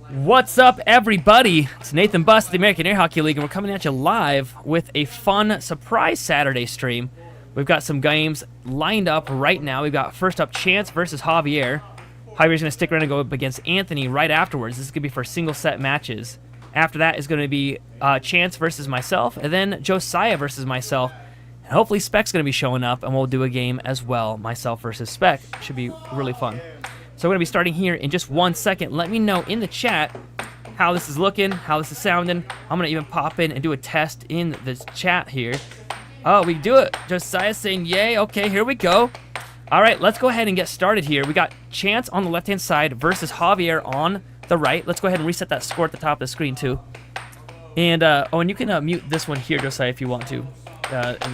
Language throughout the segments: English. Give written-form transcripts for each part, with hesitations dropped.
What's up, everybody? It's Nathan Bust of the American Air Hockey League, and we're coming at you live with a fun surprise Saturday stream. We've got some games lined up right now. We've got first up Chance versus Javier. Javier's going to stick around and go up against Anthony right afterwards. This is going to be for single set matches. After that is going to be Chance versus myself, and then Josiah versus myself. And hopefully Spec's going to be showing up, and we'll do a game as well, myself versus Spec. Should be really fun. So we're going to be starting here in just 1 second. Let me know in the chat how this is looking, how this is sounding. I'm going to even pop in and do a test in the chat here. Oh, we do it. Josiah saying yay. Okay, here we go. All right, let's go ahead and get started here. We got Chance on the left-hand side versus Javier on the right. Let's go ahead and reset that score at the top of the screen, too. And, oh, and you can mute this one here, Josiah, if you want to,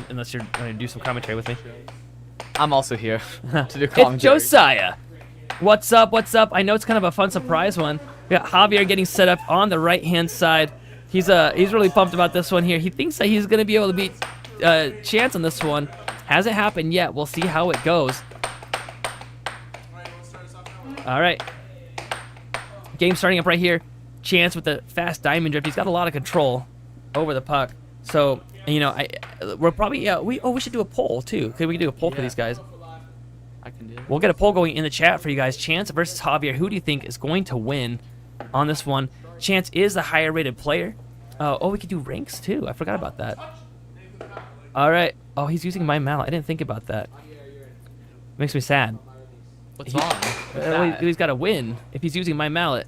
unless you're going to do some commentary with me. I'm also here to do commentary. It's Josiah. What's up? What's up? I know it's kind of a fun surprise one. We got Javier getting set up on the right-hand side. He's really pumped about this one here. He thinks that he's going to be able to beat Chance on this one. Hasn't happened yet. We'll see how it goes. All right. Game starting up right here. Chance with the fast diamond drift. He's got a lot of control over the puck. So, you know, we're probably, we should do a poll, too. Could we do a poll for these guys? I can do it. We'll get a poll going in the chat for you guys. Chance versus Javier. Who do you think is going to win on this one? Chance is the higher rated player. Oh, we could do ranks too. I forgot about that. All right. Oh, he's using my mallet. I didn't think about that. Makes me sad. What's wrong? He's got to win if he's using my mallet.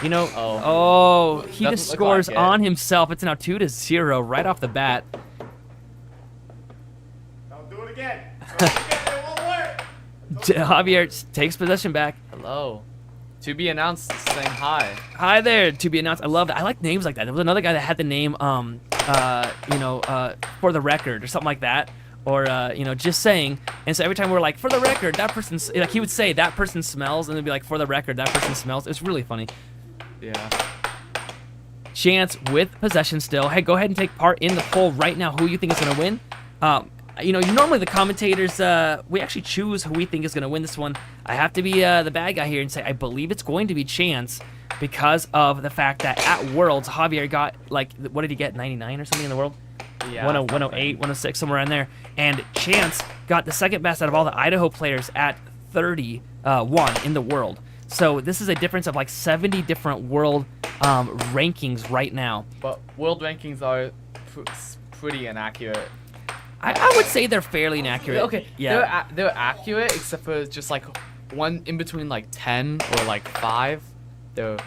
You know. Oh. He just scores on himself. It's now 2-0 right off the bat. Don't do it again. Javier takes possession back. Hello. To be announced, saying hi. Hi there, to be announced. I love that. I like names like that. There was another guy that had the name, for the record or something like that. Or, just saying. And so every time we're like, for the record, that person's, like he would say, that person smells, and it'd be like, for the record, that person smells. It's really funny. Yeah. Chance with possession still. Hey, go ahead and take part in the poll right now. Who you think is going to win? Normally the commentators, we actually choose who we think is going to win this one. I have to be the bad guy here and say I believe it's going to be Chance because of the fact that at Worlds, Javier got, like, what did he get, 99 or something in the world? Yeah. 108, 106, somewhere in there. And Chance got the second best out of all the Idaho players at 31 in the world. So this is a difference of like 70 different world rankings right now. But world rankings are pretty inaccurate. I would say they're fairly inaccurate. Okay, yeah. they're accurate except for just like one in between like 10 or like 5. They're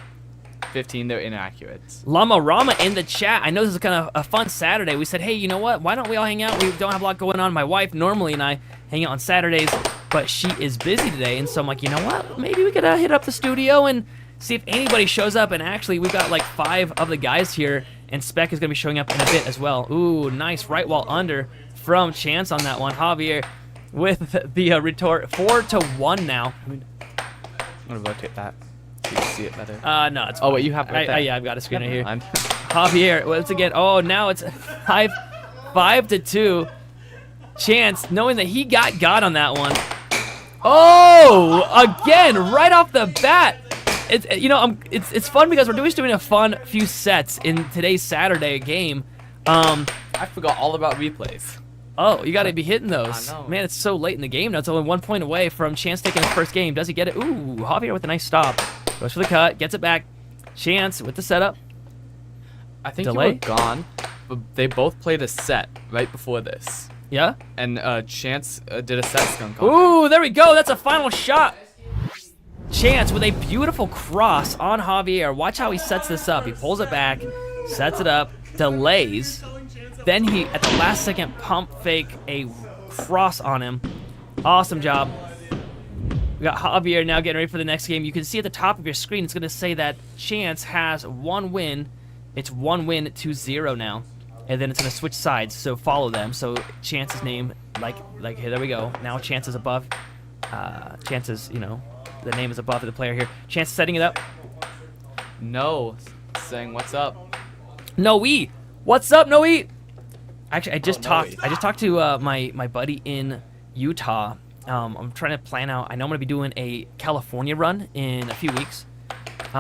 15. They're inaccurate. Llama Rama in the chat. I know this is kind of a fun Saturday. We said, hey, you know what? Why don't we all hang out? We don't have a lot going on. My wife normally and I hang out on Saturdays, but she is busy today, and so I'm like, you know what? Maybe we could hit up the studio and see if anybody shows up. And actually, we've got like 5 of the guys here, and Spec is going to be showing up in a bit as well. Ooh, nice right wall under from Chance on that one. Javier with the retort 4-1 now. I'm gonna rotate that so you can see it better. No, it's fine. Oh wait, you have it right there. Yeah, I've got a screen right here. Mind. Javier once again. Oh, now it's 5-2. Chance knowing that he got on that one. Oh, again right off the bat. It's fun because we're doing a fun few sets in today's Saturday game. I forgot all about replays. Oh, you got to be hitting those. I know. Man, it's so late in the game now. It's only 1 point away from Chance taking his first game. Does he get it? Ooh, Javier with a nice stop. Goes for the cut, gets it back. Chance with the setup. I think Delay? you were gone, but they both played a set right before this. Yeah? And Chance did a set skunk. Ooh, there we go. That's a final shot. Chance with a beautiful cross on Javier. Watch how he sets this up. He pulls it back, sets it up, delays. Then he, at the last second, pump fake a cross on him. Awesome job. We got Javier now getting ready for the next game. You can see at the top of your screen, it's going to say that Chance has 1 win. It's 1 win to 0 now. And then it's going to switch sides, so follow them. So Chance's name, like here, there we go. Now Chance is above. Chance is, the name is above the player here. Chance is setting it up. No, saying what's up. Noe, what's up, Noe? Actually, I just talked to my buddy in Utah. I'm trying to plan out. I know I'm gonna be doing a California run in a few weeks.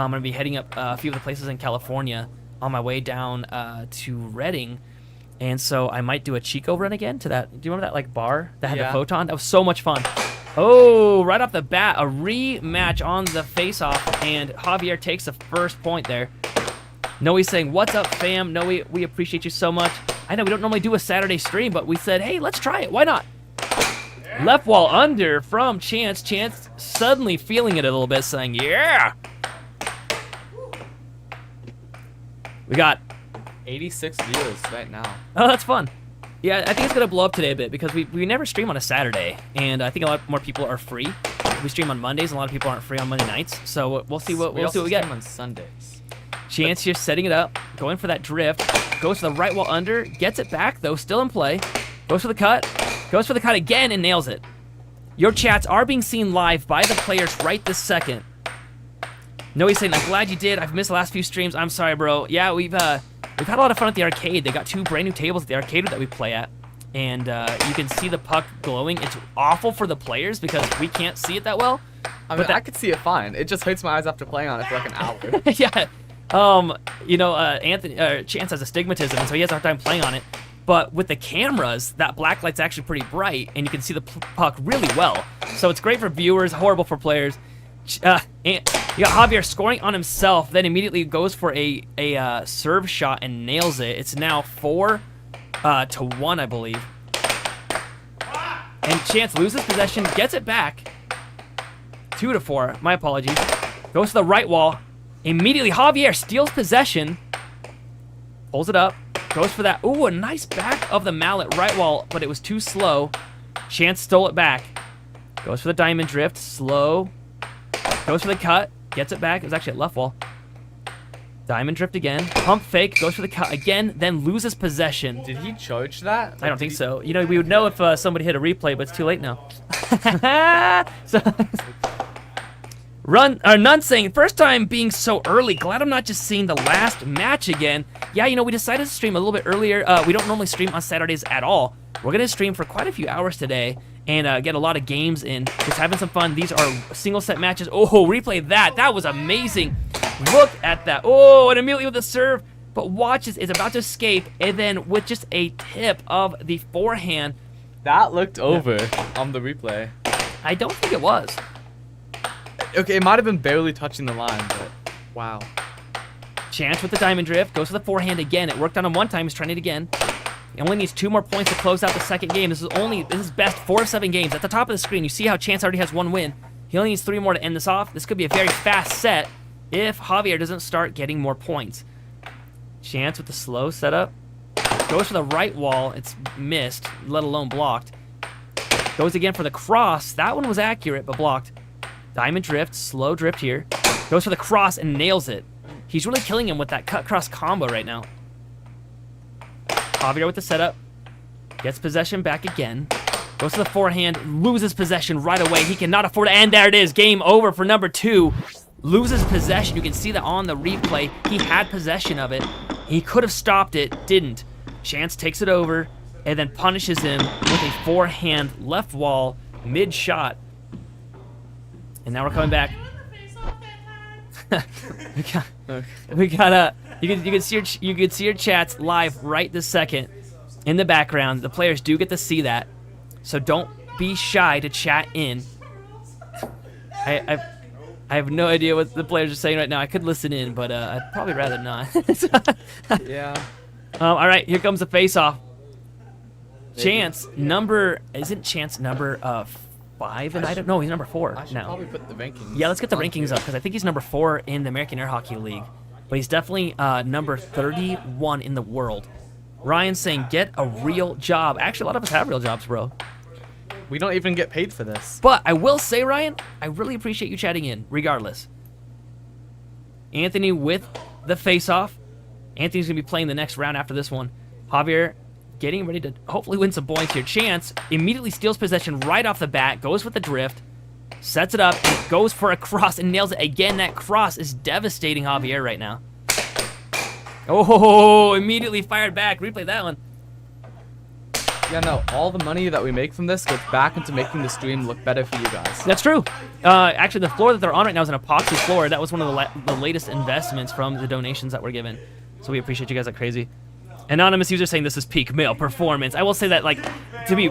I'm going to be heading up a few of the places in California on my way down to Reading. And so I might do a Chico run again to that. Do you remember that like bar that had the photon? That was so much fun. Oh, right off the bat, a rematch on the face-off, and Javier takes the first point there. Noe's saying, what's up, fam? Noe, we appreciate you so much. I know we don't normally do a Saturday stream, but we said, hey, let's try it. Why not? Left wall under from Chance. Chance suddenly feeling it a little bit, saying, yeah. We got 86 viewers right now. Oh, that's fun. Yeah, I think it's going to blow up today a bit because we never stream on a Saturday, and I think a lot more people are free. We stream on Mondays, and a lot of people aren't free on Monday nights, so we'll see what we get. Stream on Sundays. Chance here setting it up, going for that drift, goes for the right wall under, gets it back, though, still in play, goes for the cut, goes for the cut again, and nails it. Your chats are being seen live by the players right this second. Noe's saying, I'm glad you did. I've missed the last few streams. I'm sorry, bro. Yeah, we've had a lot of fun at the arcade. They got 2 brand new tables at the arcade that we play at, and you can see the puck glowing. It's awful for the players because we can't see it that well. I mean, I could see it fine. It just hurts my eyes after playing on it for like an hour. Yeah. You know, Chance has astigmatism, and so he has a hard time playing on it. But with the cameras, that black light's actually pretty bright, and you can see the puck really well. So it's great for viewers, horrible for players. And you got Javier scoring on himself, then immediately goes for a serve shot and nails it. It's now 4-1, I believe. And Chance loses possession, gets it back. 2-4. My apologies. Goes to the right wall. Immediately, Javier steals possession. Pulls it up. Goes for that. Ooh, a nice back of the mallet right wall, but it was too slow. Chance stole it back. Goes for the diamond drift. Slow. Goes for the cut. Gets it back. It was actually at left wall. Diamond drift again. Pump fake. Goes for the cut again. Then loses possession. Did he charge that? I don't think so. You know, we would know if somebody hit a replay, but it's too late now. So, None saying, first time being so early. Glad I'm not just seeing the last match again. Yeah, you know, we decided to stream a little bit earlier. We don't normally stream on Saturdays at all. We're going to stream for quite a few hours today and get a lot of games in. Just having some fun. These are single set matches. Oh, replay that. That was amazing. Look at that. Oh, and immediately with the serve. But watch this. It's about to escape. And then with just a tip of the forehand. That looked over on the replay. I don't think it was. Okay, it might have been barely touching the line, but wow. Chance with the diamond drift. Goes to the forehand again. It worked on him one time. He's trying it again. He only needs 2 more points to close out the second game. This is best 4 of 7 games. At the top of the screen, you see how Chance already has 1 win. He only needs 3 more to end this off. This could be a very fast set if Javier doesn't start getting more points. Chance with the slow setup. Goes for the right wall. It's missed, let alone blocked. Goes again for the cross. That one was accurate, but blocked. Diamond drift, slow drift here. Goes for the cross and nails it. He's really killing him with that cut-cross combo right now. Javier with the setup. Gets possession back again. Goes to the forehand, loses possession right away. He cannot afford to end. There it is. Game over for number 2. Loses possession. You can see that on the replay. He had possession of it. He could have stopped it, didn't. Chance takes it over and then punishes him with a forehand left wall mid-shot. And now we're coming back. we got you can see your chats live right this second in the background. The players do get to see that, so don't be shy to chat in. I have no idea what the players are saying right now. I could listen in, but I'd probably rather not. Yeah. All right, here comes the face-off. Chance number 5, and I don't know. He's number 4 I should now. probably put the rankings. Yeah, let's get the rankings up because I think he's number 4 in the American Air Hockey League, but he's definitely number 31 in the world. Ryan's saying, "Get a real job." Actually, a lot of us have real jobs, bro. We don't even get paid for this. But I will say, Ryan, I really appreciate you chatting in, regardless. Anthony with the face-off. Anthony's gonna be playing the next round after this one. Javier getting ready to hopefully win some points here. Chance immediately steals possession right off the bat, goes with the drift, sets it up, and goes for a cross and nails it. Again, that cross is devastating Javier right now. Oh, immediately fired back. Replay that one. Yeah, no, all the money that we make from this goes back into making the stream look better for you guys. That's true. Actually, the floor that they're on right now is an epoxy floor. That was one of the latest investments from the donations that were given. So we appreciate you guys like crazy. Anonymous user saying this is peak male performance. I will say that, like, to be,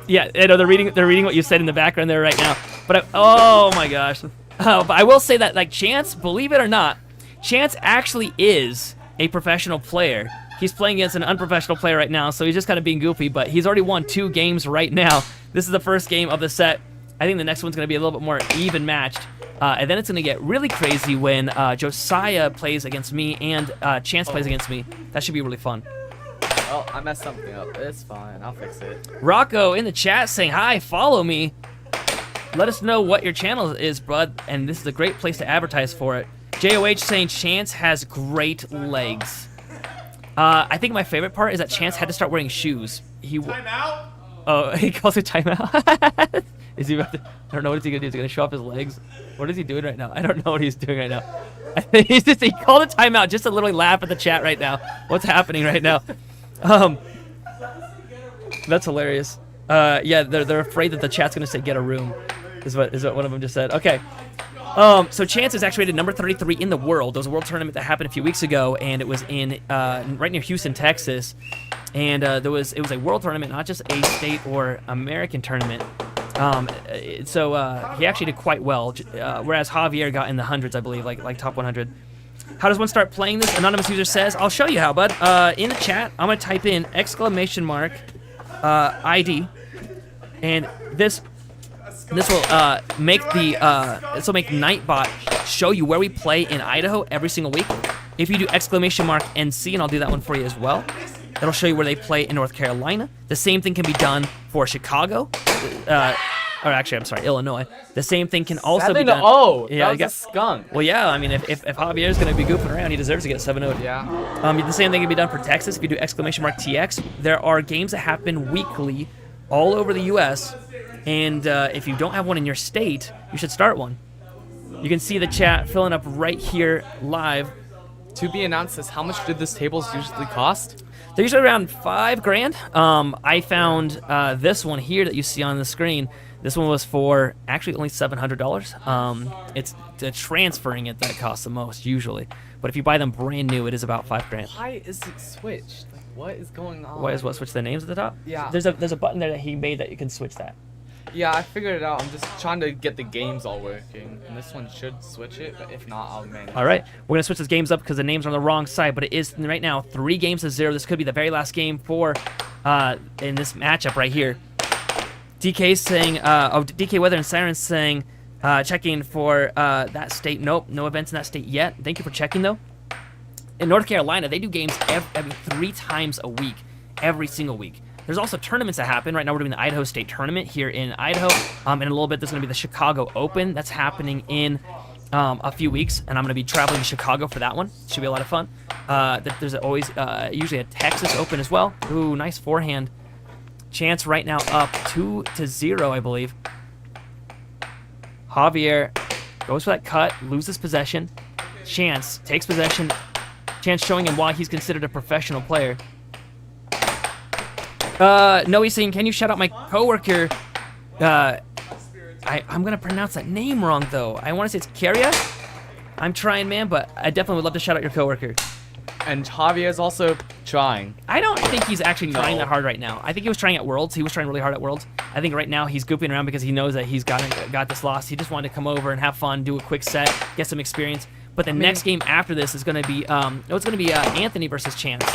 yeah, I know they're reading what you said in the background there right now. But oh my gosh, but I will say that, like, Chance, believe it or not, Chance actually is a professional player. He's playing against an unprofessional player right now, so he's just kind of being goofy. But he's already won 2 games right now. This is the first game of the set. I think the next one's going to be a little bit more even matched. And then it's going to get really crazy when Josiah plays against me and Chance plays against me. That should be really fun. Oh, I messed something up. It's fine. I'll fix it. Rocco in the chat saying, hi, follow me. Let us know what your channel is, bud. And this is a great place to advertise for it. JOH saying Chance has great legs. I think my favorite part is that Chance had to start wearing shoes. Timeout? Oh, he calls it timeout. Is he about to, I don't know, what is he gonna do? Is he gonna show off his legs? What is he doing right now? I don't know what he's doing right now. He called a timeout just to literally laugh at the chat right now. What's happening right now? That's hilarious. Yeah, they're afraid that the chat's gonna say get a room. Is what one of them just said. Okay. So Chance is actually rated number 33 in the world. There was a world tournament that happened a few weeks ago, and it was in right near Houston, Texas. And it was a world tournament, not just a state or American tournament. So he actually did quite well, whereas Javier got in the hundreds, I believe, like top 100. How does one start playing this? Anonymous user says, I'll show you how, bud. In the chat, I'm gonna type in !ID, and this will make Nightbot show you where we play in Idaho every single week. If you do !NC, and I'll do that one for you as well, that'll show you where they play in North Carolina. The same thing can be done for Chicago, or actually, I'm sorry, Illinois. The same thing can also be done. Oh, yeah, that was a skunk. Well, yeah, I mean, if Javier's gonna be goofing around, he deserves to get 7-0. Yeah. The same thing can be done for Texas. If you do !TX, there are games that happen weekly all over the U.S., and if you don't have one in your state, you should start one. You can see the chat filling up right here live. To be announced is how much did this tables usually cost? They're usually around $5,000. I found this one here that you see on the screen. This one was for actually only $700. It's the transferring it that costs the most usually. But if you buy them brand new, it is about $5,000. Why is it switched? Like, what is going on? Why is what? Switch the names at the top? Yeah. There's a button there that he made that you can switch that. Yeah, I figured it out. I'm just trying to get the games all working. And this one should switch it, but if not, I'll manage. All right, we're gonna switch these games up because the names are on the wrong side. But it is right now 3 games to 0. This could be the very last game for in this matchup right here. DK saying, DK Weather and Siren saying, checking for that state. Nope, no events in that state yet. Thank you for checking though. In North Carolina, they do games 3 times a week, every single week. There's also tournaments that happen. Right now we're doing the Idaho State Tournament here in Idaho. In a little bit, there's going to be the Chicago Open. That's happening in a few weeks, and I'm going to be traveling to Chicago for that one. Should be a lot of fun. There's always usually a Texas Open as well. Ooh, nice forehand. Chance right now up 2-0, I believe. Javier goes for that cut, loses possession. Chance takes possession. Chance showing him why he's considered a professional player. No, he's saying, can you shout out my coworker? I'm gonna pronounce that name wrong though. I want to say it's Karia. I'm trying, man, but I definitely would love to shout out your coworker. And Javier's also trying. I don't think he's actually trying that hard right now. I think he was trying at Worlds. He was trying really hard at Worlds. I think right now he's goofing around because he knows that he's got this loss. He just wanted to come over and have fun, do a quick set, get some experience. But the next game after this is gonna be Anthony versus Chance.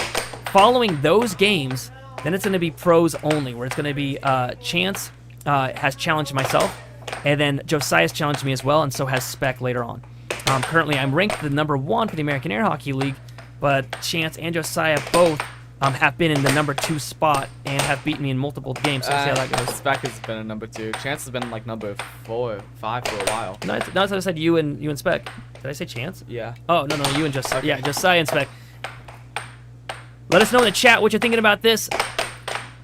Following those games, then it's going to be pros only, where it's going to be Chance has challenged myself, and then Josiah's challenged me as well, and so has Spec later on. Currently, I'm ranked the #1 for the American Air Hockey League, but Chance and Josiah both have been in the #2 spot and have beaten me in multiple games, so we'll see how that goes. Spec has been a #2. Chance has been like number 4 or 5 for a while. No, that's what I said, you and Spec. Did I say Chance? Yeah. Oh, no, you and Josiah. Okay. Yeah, Josiah and Spec. Let us know in the chat what you're thinking about this.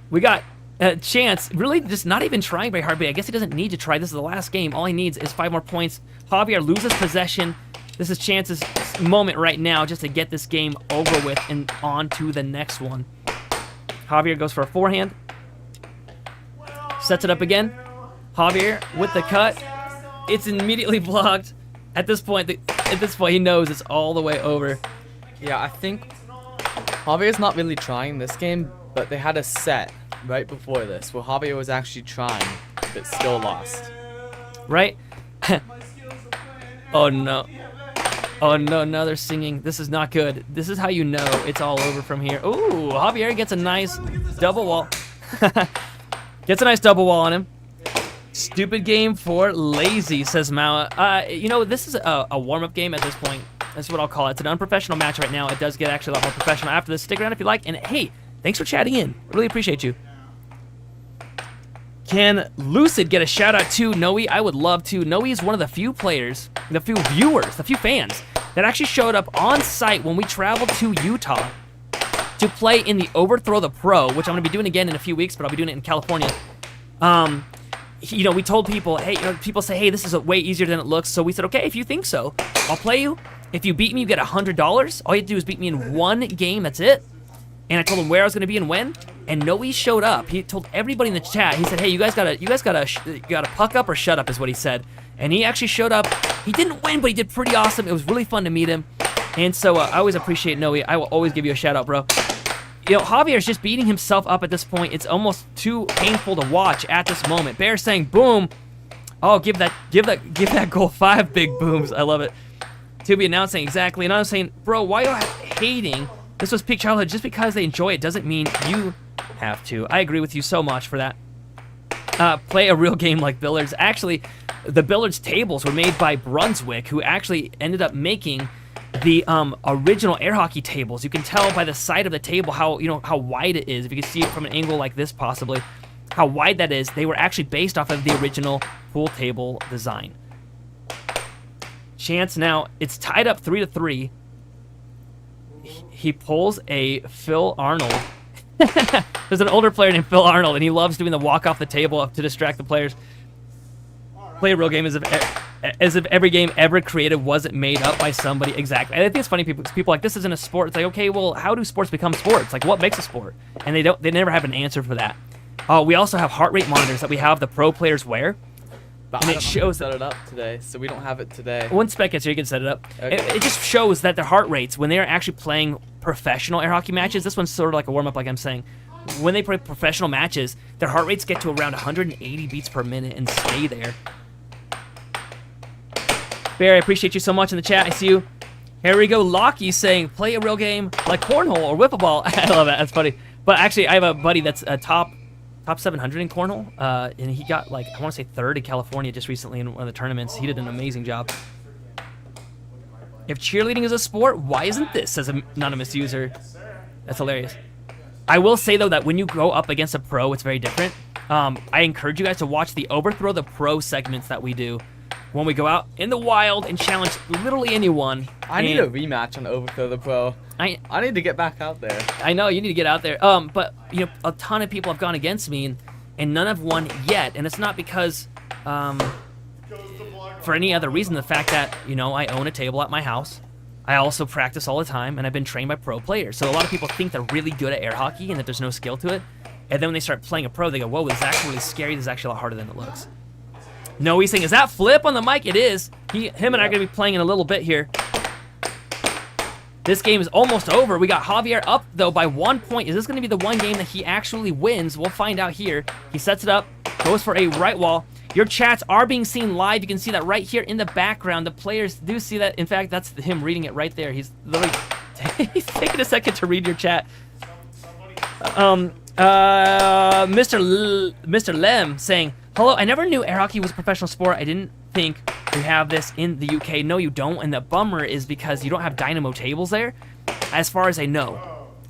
We got Chance really just not even trying very hard, but I guess he doesn't need to try. This is the last game. All he needs is 5 more points. Javier loses possession. This is Chance's moment right now just to get this game over with and on to the next one. Javier goes for a forehand. Sets it up again. Javier with the cut. It's immediately blocked. At this point, he knows it's all the way over. Yeah, I think Javier's not really trying this game, but they had a set right before this where Javier was actually trying, but still lost. Right? Oh no. Oh no, now they're singing. This is not good. This is how you know it's all over from here. Ooh, Javier gets a nice double wall. Gets a nice double wall on him. Stupid game for lazy, says Mao. You know, this is a warm-up game at this point. That's what I'll call it. It's an unprofessional match right now. It does get actually a lot more professional after this. Stick around if you like. And hey, thanks for chatting in. Really appreciate you. Can Lucid get a shout out to Noe? I would love to. Noe is one of the few players, the few viewers, the few fans that actually showed up on site when we traveled to Utah to play in the Overthrow the Pro, which I'm going to be doing again in a few weeks, but I'll be doing it in California. You know, we told people, hey, you know, people say, hey, this is way easier than it looks. So we said, okay, if you think so, I'll play you. If you beat me, you get $100. All you have to do is beat me in one game. That's it. And I told him where I was going to be and when. And Noe showed up. He told everybody in the chat. He said, hey, you guys gotta puck up or shut up, is what he said. And he actually showed up. He didn't win, but he did pretty awesome. It was really fun to meet him. And so I always appreciate Noe. I will always give you a shout out, bro. You know, Javier's just beating himself up at this point. It's almost too painful to watch at this moment. Bear saying, boom. Oh, give that goal 5 big booms. I love it. To be announcing exactly. And I'm saying, bro, why are you hating? This was peak childhood. Just because they enjoy it doesn't mean you have to. I agree with you so much for that. Play a real game like billiards. Actually, the billiards tables were made by Brunswick, who actually ended up making the original air hockey tables. You can tell by the side of the table how wide it is. If you can see it from an angle like this, possibly, how wide that is. They were actually based off of the original pool table design. Chance now. It's tied up 3-3. He pulls a Phil Arnold. There's an older player named Phil Arnold, and he loves doing the walk off the table to distract the players. Play a real game as if every game ever created wasn't made up by somebody. Exactly. And I think it's funny, people like, this isn't a sport. It's like, okay, well, how do sports become sports? Like, what makes a sport? And they never have an answer for that. We also have heart rate monitors that we have the pro players wear. But and it shows set it up today, so we don't have it today. One spec gets here, you can set it up. Okay. It just shows that their heart rates, when they're actually playing professional air hockey matches, this one's sort of like a warm-up, like I'm saying. When they play professional matches, their heart rates get to around 180 beats per minute and stay there. Barry, I appreciate you so much in the chat. I see you. Here we go. Lockie saying, play a real game like cornhole or whip a ball. I love that. That's funny. But actually, I have a buddy that's a top 700 in cornhole, and he got, like, I want to say 3rd in California just recently in one of the tournaments. He did an amazing job. If cheerleading is a sport, why isn't this, says an anonymous user. That's hilarious. I will say, though, that when you go up against a pro, it's very different. I encourage you guys to watch the Overthrow the Pro segments that we do when we go out in the wild and challenge literally anyone. I need a rematch on Overthrow the Pro. I need to get back out there. I know, you need to get out there. But, you know, a ton of people have gone against me, and none have won yet. And it's not because, for any other reason, the fact that, you know, I own a table at my house. I also practice all the time, and I've been trained by pro players. So a lot of people think they're really good at air hockey and that there's no skill to it. And then when they start playing a pro, they go, whoa, this is actually really scary. This is actually a lot harder than it looks. No, he's saying, is that Flip on the mic? It is. Him and I are going to be playing in a little bit here. This game is almost over. We got Javier up, though, by 1 point. Is this going to be the one game that he actually wins? We'll find out here. He sets it up, goes for a right wall. Your chats are being seen live. You can see that right here in the background. The players do see that. In fact, that's him reading it right there. He's literally he's taking a second to read your chat. Mr. Lem saying, hello, I never knew air hockey was a professional sport. I didn't think we have this in the UK. No, you don't. And the bummer is because you don't have dynamo tables there, as far as I know.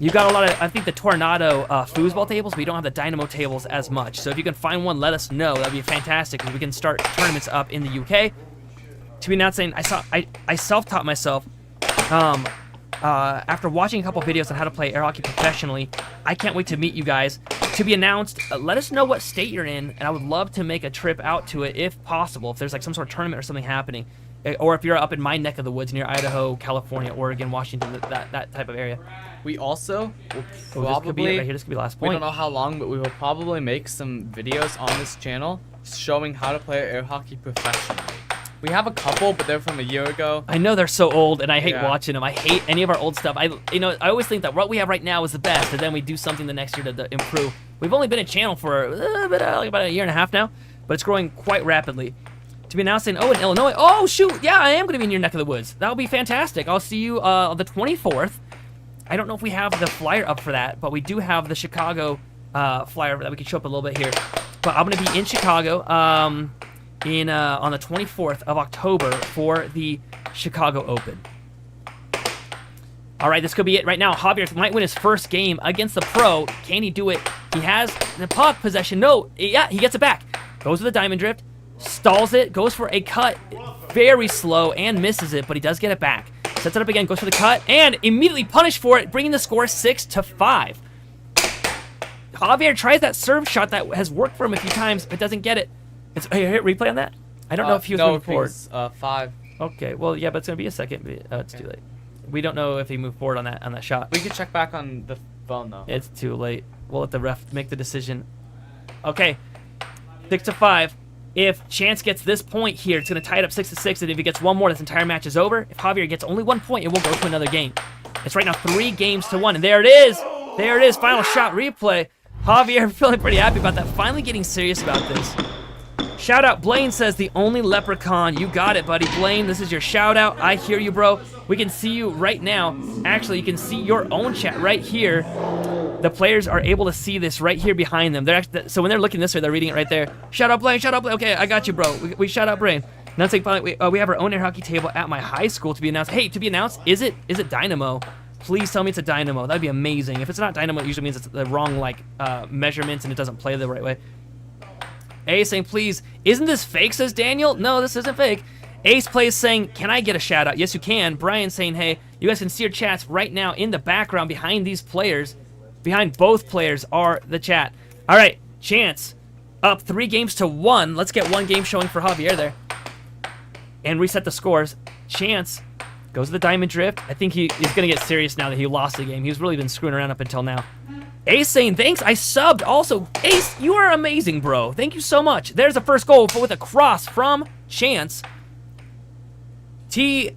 You got a lot of, I think, the Tornado foosball tables, but you don't have the dynamo tables as much. So if you can find one, let us know. That'd be fantastic, because we can start tournaments up in the UK. To be not saying, I self-taught myself. After watching a couple videos on how to play air hockey professionally, I can't wait to meet you guys. To be announced, let us know what state you're in, and I would love to make a trip out to it if possible, if there's like some sort of tournament or something happening. or if you're up in my neck of the woods near Idaho, California, Oregon, Washington, that type of area. We also will This could be it probably, right here. This could be the last we point. don't know how long, but we will probably make some videos on this channel showing how to play air hockey professionally. We have a couple, but they're from a year ago. I know they're so old, and I hate Yeah. watching them. I hate any of our old stuff. I always think that what we have right now is the best, and then we do something the next year to improve. We've only been a channel for like about a year and a half now, but it's growing quite rapidly. To be announced in Illinois. Oh shoot, yeah, I am going to be in your neck of the woods. That'll be fantastic. I'll see you on the 24th. I don't know if we have the flyer up for that, but we do have the Chicago flyer that we can show up a little bit here. But I'm going to be in Chicago on the 24th of October for the Chicago Open. All right, this could be it right now. Javier might win his first game against the pro. Can he do it? He has the puck possession. No, yeah, he gets it back. Goes with the diamond drift, stalls it, goes for a cut, very slow, and misses it, but he does get it back. Sets it up again, goes for the cut, and immediately punished for it, bringing the score 6-5. Javier tries that serve shot that has worked for him a few times, but doesn't get it. Here, replay on that? I don't know if he was moving forward. 5. Okay, well, yeah, but it's going to be a second. It's too late. We don't know if he moved forward on that shot. We can check back on the phone, though. It's too late. We'll let the ref make the decision. Okay, 6-5. If Chance gets this point here, it's going to tie it up 6-6, and if he gets one more, this entire match is over. If Javier gets only 1 point, it will go to another game. It's right now 3-1, and there it is. There it is, final shot replay. Javier feeling pretty happy about that, finally getting serious about this. Shout out, Blaine says, the only leprechaun. You got it, buddy. Blaine, this is your shout out. I hear you, bro. We can see you right now. Actually, you can see your own chat right here. The players are able to see this right here behind them. They're actually, so when they're looking this way, they're reading it right there. Shout out, Blaine. Shout out, Blaine. Okay, I got you, bro. We shout out, Blaine. Now saying finally, we have our own air hockey table at my high school to be announced. Hey, to be announced, is it Dynamo? Please tell me it's a Dynamo. That'd be amazing. If it's not Dynamo, it usually means it's the wrong measurements and it doesn't play the right way. Ace saying, please, isn't this fake, says Daniel? No, this isn't fake. Ace plays saying, can I get a shout out? Yes, you can. Brian saying, hey, you guys can see your chats right now in the background behind these players. Behind both players are the chat. All right, Chance up 3-1. Let's get one game showing for Javier there. And reset the scores. Chance goes to the diamond drift. I think he's going to get serious now that he lost the game. He's really been screwing around up until now. Ace saying, thanks, I subbed. Also, Ace, you are amazing, bro. Thank you so much. There's the first goal with a cross from Chance. T.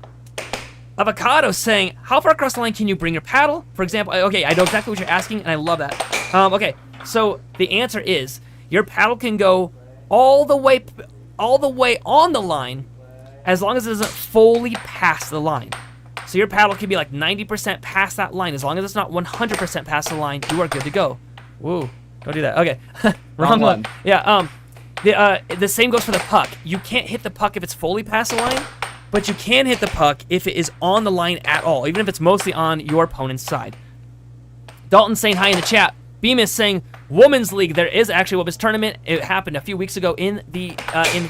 Avocado saying, how far across the line can you bring your paddle? For example, okay, I know exactly what you're asking, and I love that. Okay, so the answer is, your paddle can go all the way on the line, as long as it doesn't fully pass the line. So your paddle can be like 90% past that line. As long as it's not 100% past the line, you are good to go. Woo, don't do that. Okay, wrong one. Yeah, the same goes for the puck. You can't hit the puck if it's fully past the line, but you can hit the puck if it is on the line at all, even if it's mostly on your opponent's side. Dalton saying hi in the chat. Beam is saying, Women's League, there is actually a women's tournament. It happened a few weeks ago in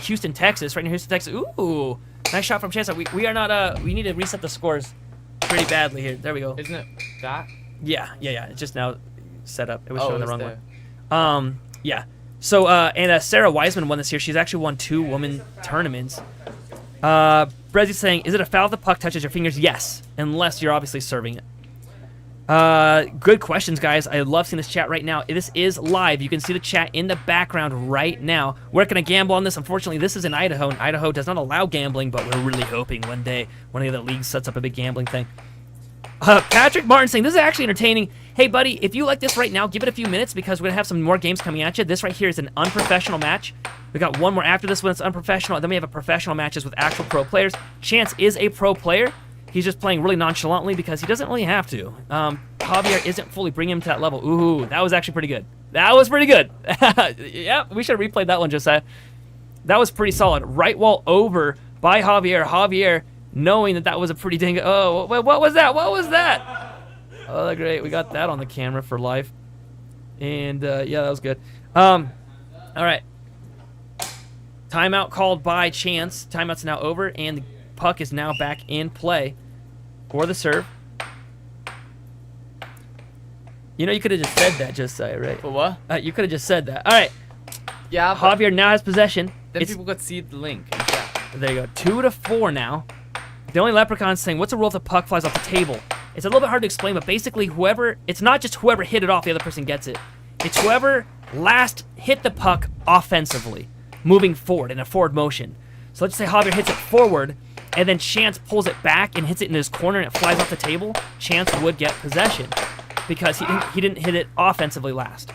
Houston, Texas, right near Houston, Texas. Ooh, nice shot from Chance. We are not, we need to reset the scores pretty badly here. There we go. Isn't it that? Yeah. It's just now set up. It was showing the wrong there. one. Yeah. So, and Sarah Wiseman won this year. She's actually won 2 women tournaments. Brezzy's saying, is it a foul if the puck touches your fingers? Yes, unless you're obviously serving it. Good questions, guys. I love seeing this chat right now. This is live. You can see the chat in the background right now. We're going to gamble on this. Unfortunately, this is in Idaho, and Idaho does not allow gambling, but we're really hoping one day one of the other leagues sets up a big gambling thing. Patrick Martin saying, this is actually entertaining. Hey, buddy, if you like this right now, give it a few minutes because we're going to have some more games coming at you. This right here is an unprofessional match. We got one more after this one. It's unprofessional. Then we have a professional matches with actual pro players. Chance is a pro player. He's just playing really nonchalantly because he doesn't really have to. Javier isn't fully bringing him to that level. Ooh, that was actually pretty good. That was pretty good. Yeah, we should have replayed that one, Josiah. That was pretty solid. Right wall over by Javier. Javier knowing that was a pretty dang... Oh, what was that? What was that? Oh, great. We got that on the camera for life. And, yeah, that was good. All right. Timeout called by Chance. Timeout's now over, and the puck is now back in play for the serve. You know, you could have just said that, Josiah, right? For what? You could have just said that. All right. Yeah, Javier now has possession. Then people could see the link in chat. There you go. 2-4 now. The only leprechaun's saying, what's the rule if the puck flies off the table? It's a little bit hard to explain, but basically it's not just whoever hit it off, the other person gets it. It's whoever last hit the puck offensively, moving forward in a forward motion. So let's say Javier hits it forward, and then Chance pulls it back and hits it in his corner and it flies off the table. Chance would get possession because he didn't hit it offensively last.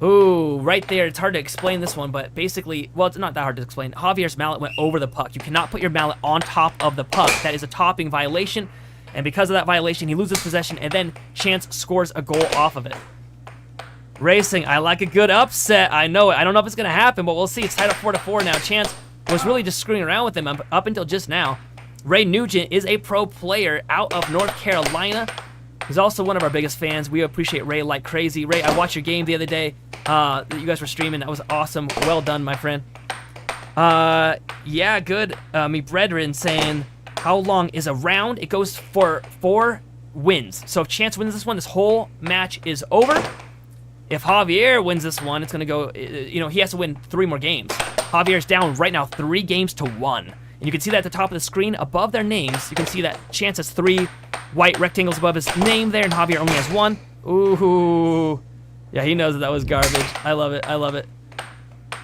Ooh, right there. It's hard to explain this one, but basically, well, it's not that hard to explain. Javier's mallet went over the puck. You cannot put your mallet on top of the puck. That is a topping violation, and because of that violation, he loses possession, and then Chance scores a goal off of it. Racing, I like a good upset. I know it. I don't know if it's going to happen, but we'll see. It's tied up 4-4 now. Chance was really just screwing around with him up until just now. Ray Nugent is a pro player out of North Carolina. He's also one of our biggest fans. We appreciate Ray like crazy. Ray, I watched your game the other day that you guys were streaming. That was awesome. Well done, my friend. Yeah, good. Me brethren saying, how long is a round? It goes for 4 wins. So if Chance wins this one, this whole match is over. If Javier wins this one, it's going to go, he has to win 3 more games. Javier's down right now 3 games to 1. And you can see that at the top of the screen above their names. You can see that Chance has 3 white rectangles above his name there, and Javier only has 1. Ooh. Yeah, he knows that was garbage. I love it. I love it.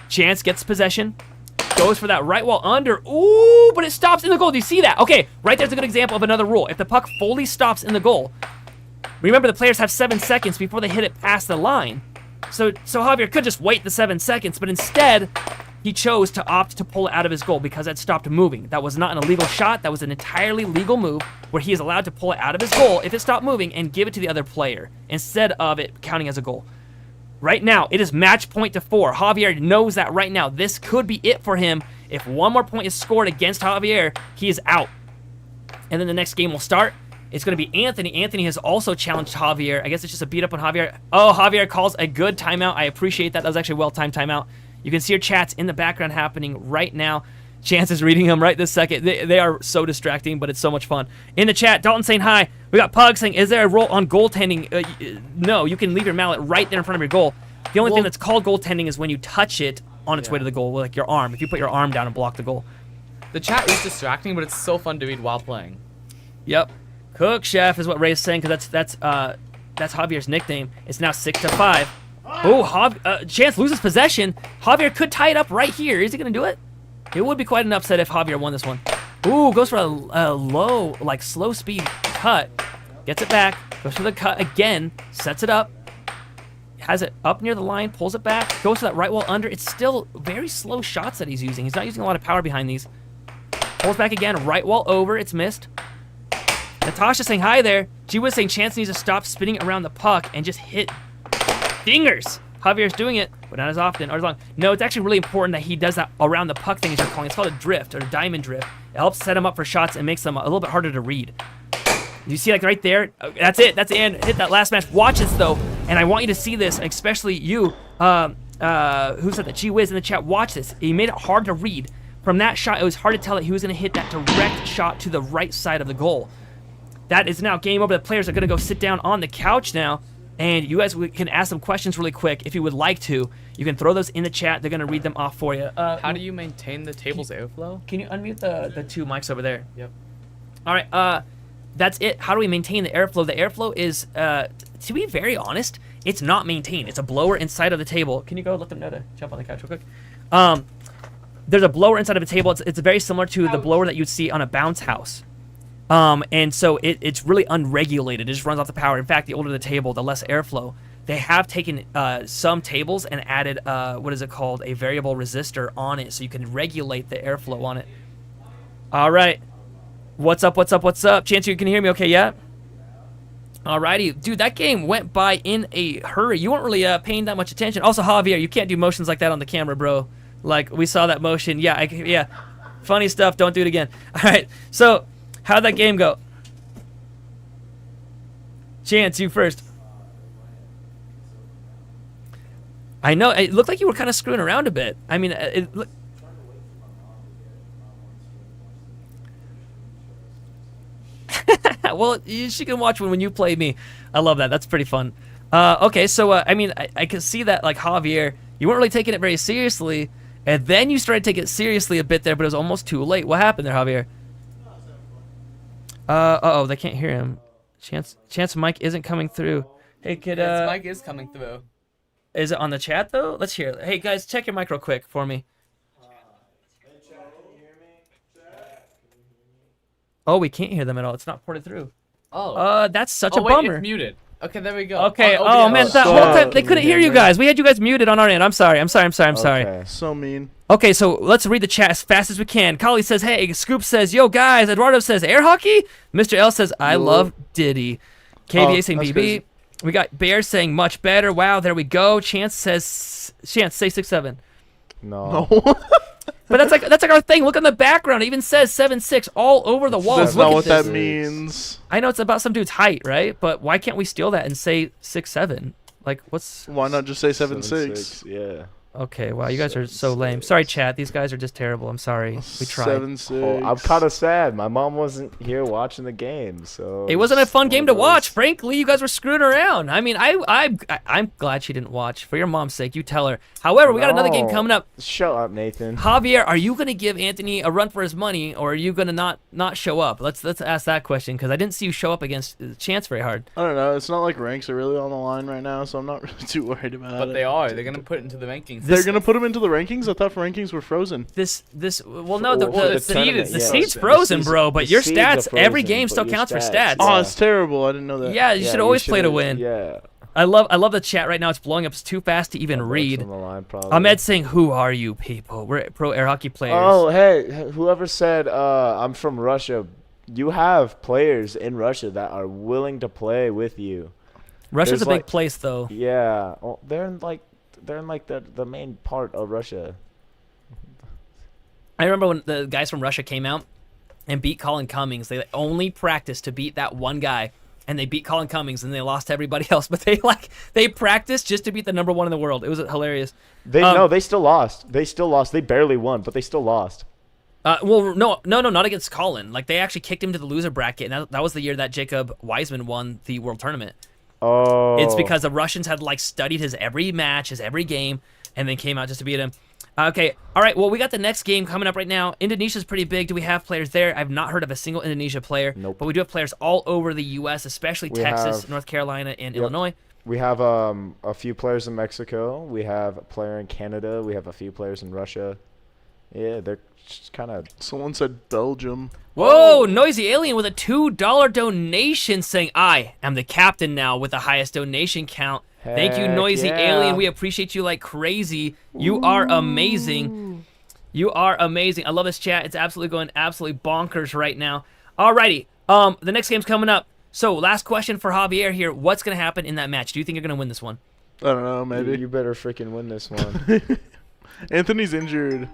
Chance gets possession. Goes for that right wall under. Ooh, but it stops in the goal. Do you see that? Okay, right there's a good example of another rule. If the puck fully stops in the goal, remember the players have 7 seconds before they hit it past the line. So Javier could just wait the 7 seconds, but instead, he chose to opt to pull it out of his goal because it stopped moving. That was not an illegal shot. That was an entirely legal move where he is allowed to pull it out of his goal if it stopped moving and give it to the other player instead of it counting as a goal. Right now, it is match point to 4. Javier knows that right now. This could be it for him. If 1 more point is scored against Javier, he is out. And then the next game will start. It's going to be Anthony. Anthony has also challenged Javier. I guess it's just a beat up on Javier. Oh, Javier calls a good timeout. I appreciate that. That was actually a well-timed timeout. You can see your chats in the background happening right now. Chance is reading them right this second. They are so distracting, but it's so much fun. In the chat, Dalton saying hi. We got Pug saying, is there a rule on goaltending? No, you can leave your mallet right there in front of your goal. The only thing that's called goaltending is when you touch it on its way to the goal, like your arm. If you put your arm down and block the goal. The chat is distracting, but it's so fun to read while playing. Yep. Cook Chef is what Ray's saying, because that's Javier's nickname. It's now 6-5. Oh, Chance loses possession. Javier could tie it up right here. Is he going to do it? It would be quite an upset if Javier won this one. Ooh, goes for a low, like slow speed cut. Gets it back. Goes for the cut again. Sets it up. Has it up near the line. Pulls it back. Goes for that right wall under. It's still very slow shots that he's using. He's not using a lot of power behind these. Pulls back again. Right wall over. It's missed. Natasha saying hi there. She was saying Chance needs to stop spinning around the puck and just hit dingers. Javier's doing it, but not as often or as long. No, it's actually really important that he does that around the puck thing, as you're calling. It's called a drift or a diamond drift. It helps set him up for shots and makes them a little bit harder to read. You see, like right there? That's it. That's the end. Hit that last match. Watch this though, and I want you to see this, especially you. Who said that? Gee whiz in the chat. Watch this. He made it hard to read. From that shot, it was hard to tell that he was going to hit that direct shot to the right side of the goal. That is now game over. The players are going to go sit down on the couch now. And you guys can ask some questions really quick if you would like to. You can throw those in the chat. They're going to read them off for you. How do you maintain the table's airflow? Can you unmute the 2 mics over there? Yep. All right. That's it. How do we maintain the airflow? The airflow is, to be very honest, it's not maintained. It's a blower inside of the table. Can you go let them know to jump on the couch real quick? There's a blower inside of a table. It's very similar to the blower that you'd see on a bounce house. And so it's really unregulated. It just runs off the power. In fact, the older the table, the less airflow. They have taken some tables and added, what is it called, a variable resistor on it, so you can regulate the airflow on it. All right. What's up, what's up, what's up? Chance, you can hear me okay yet? Alrighty. Dude, that game went by in a hurry. You weren't really paying that much attention. Also, Javier, you can't do motions like that on the camera, bro. Like, we saw that motion. Yeah, yeah. Funny stuff. Don't do it again. All right. So, how'd that game go? Chance, you first. I know. It looked like you were kind of screwing around a bit. I mean, well, she can watch when you play me. I love that. That's pretty fun. Okay, so, I mean, I can see that, like, Javier, you weren't really taking it very seriously, And then you started to take it seriously a bit there, but it was almost too late. What happened there, Javier? Uh-oh, they can't hear him. Chance mic isn't coming through. Hey, kid, Yes, mic is coming through. Is it on the chat, though? Let's hear it. Hey, guys, check your mic real quick for me. Oh, we can't hear them at all. It's not ported through. Oh. That's such Oh, a wait, bummer. it's muted. Okay, there we go. Okay. On Oh OBS. man, that whole time they couldn't hear you guys. We had you guys muted on our end. I'm sorry. Okay. So mean. Okay, so let's read the chat as fast as we can. Kali says, "Hey." Scoop says, "Yo guys." Eduardo says, "Air hockey." Mr. L says, "I love Diddy." KVA saying, that's "BB." crazy. We got Bear saying, "Much better." Wow, there we go. Chance says, "Chance say 6-7." No. But that's like our thing. Look on the background. It even says 7-6 all over the walls. That's Look not at what this. that means. I know it's about some dude's height, right? But why can't we steal that and say 6-7? Like, what's... Why not just say 7-6? Yeah. Okay, wow, you guys are so lame. Sorry, chat. These guys are just terrible. I'm sorry. We tried. 7-6. Oh, I'm kind of sad. My mom wasn't here watching the game, so It wasn't a it's fun one game of to those- watch. Frankly, you guys were screwing around. I mean, I'm glad she didn't watch. For your mom's sake, you tell her. However, we got another game No. coming up. Shut up, Nathan. Javier, are you going to give Anthony a run for his money, or are you going to not show up? Let's ask that question, because I didn't see you show up against Chance very hard. I don't know. It's not like ranks are really on the line right now, so I'm not really too worried about it. But they are. They're gonna put it into the rankings. They're going to put them into the rankings? I thought rankings were frozen. Well, no, the Well, the seed tournament, is the yeah. seed's The frozen, seeds- bro. But the your seeds are stats, every frozen, game but still your counts for stats- stats. Oh, Yeah. it's terrible. I didn't know that. Yeah, you should always play to should've- win. Yeah. I love the chat right now. It's blowing up. It's too fast to even Bucks read. on the line, probably. Ahmed saying, "Who are you people? We're pro air hockey players." Oh, hey, whoever said I'm from Russia, you have players in Russia that are willing to play with you. Russia's there's a big like- place, though. Yeah, well, they're in like the main part of Russia. I remember when the guys from Russia came out and beat Colin Cummings. They only practiced to beat that one guy, and they beat Colin Cummings, and they lost to everybody else. But they practiced just to beat the number one in the world. It was hilarious. They still lost. They still lost. They barely won, but they still lost. Well, no, not against Colin. Like, they actually kicked him to the loser bracket, and that was the year that Jacob Wiseman won the world tournament. Oh. It's because the Russians had like studied his every match, his every game, and then came out just to beat him. Okay, all right. Well, we got the next game coming up right now. Indonesia's pretty big. Do we have players there? I've not heard of a single Indonesia player. Nope. But we do have players all over the U.S., especially We Texas, have- North Carolina, and Yep. Illinois. We have a few players in Mexico. We have a player in Canada. We have a few players in Russia. Yeah, they're just kind of. Someone said Belgium. Whoa, Noisy Alien with a $2 donation saying, "I am the captain now with the highest donation count." Thank you, Heck Noisy yeah. Alien. We appreciate you like crazy. You are amazing. You are amazing. I love this chat. It's absolutely going absolutely bonkers right now. Alrighty. The next game's coming up. So, last question for Javier here. What's going to happen in that match? Do you think you're going to win this one? I don't know, maybe. You better freaking win this one. Anthony's injured.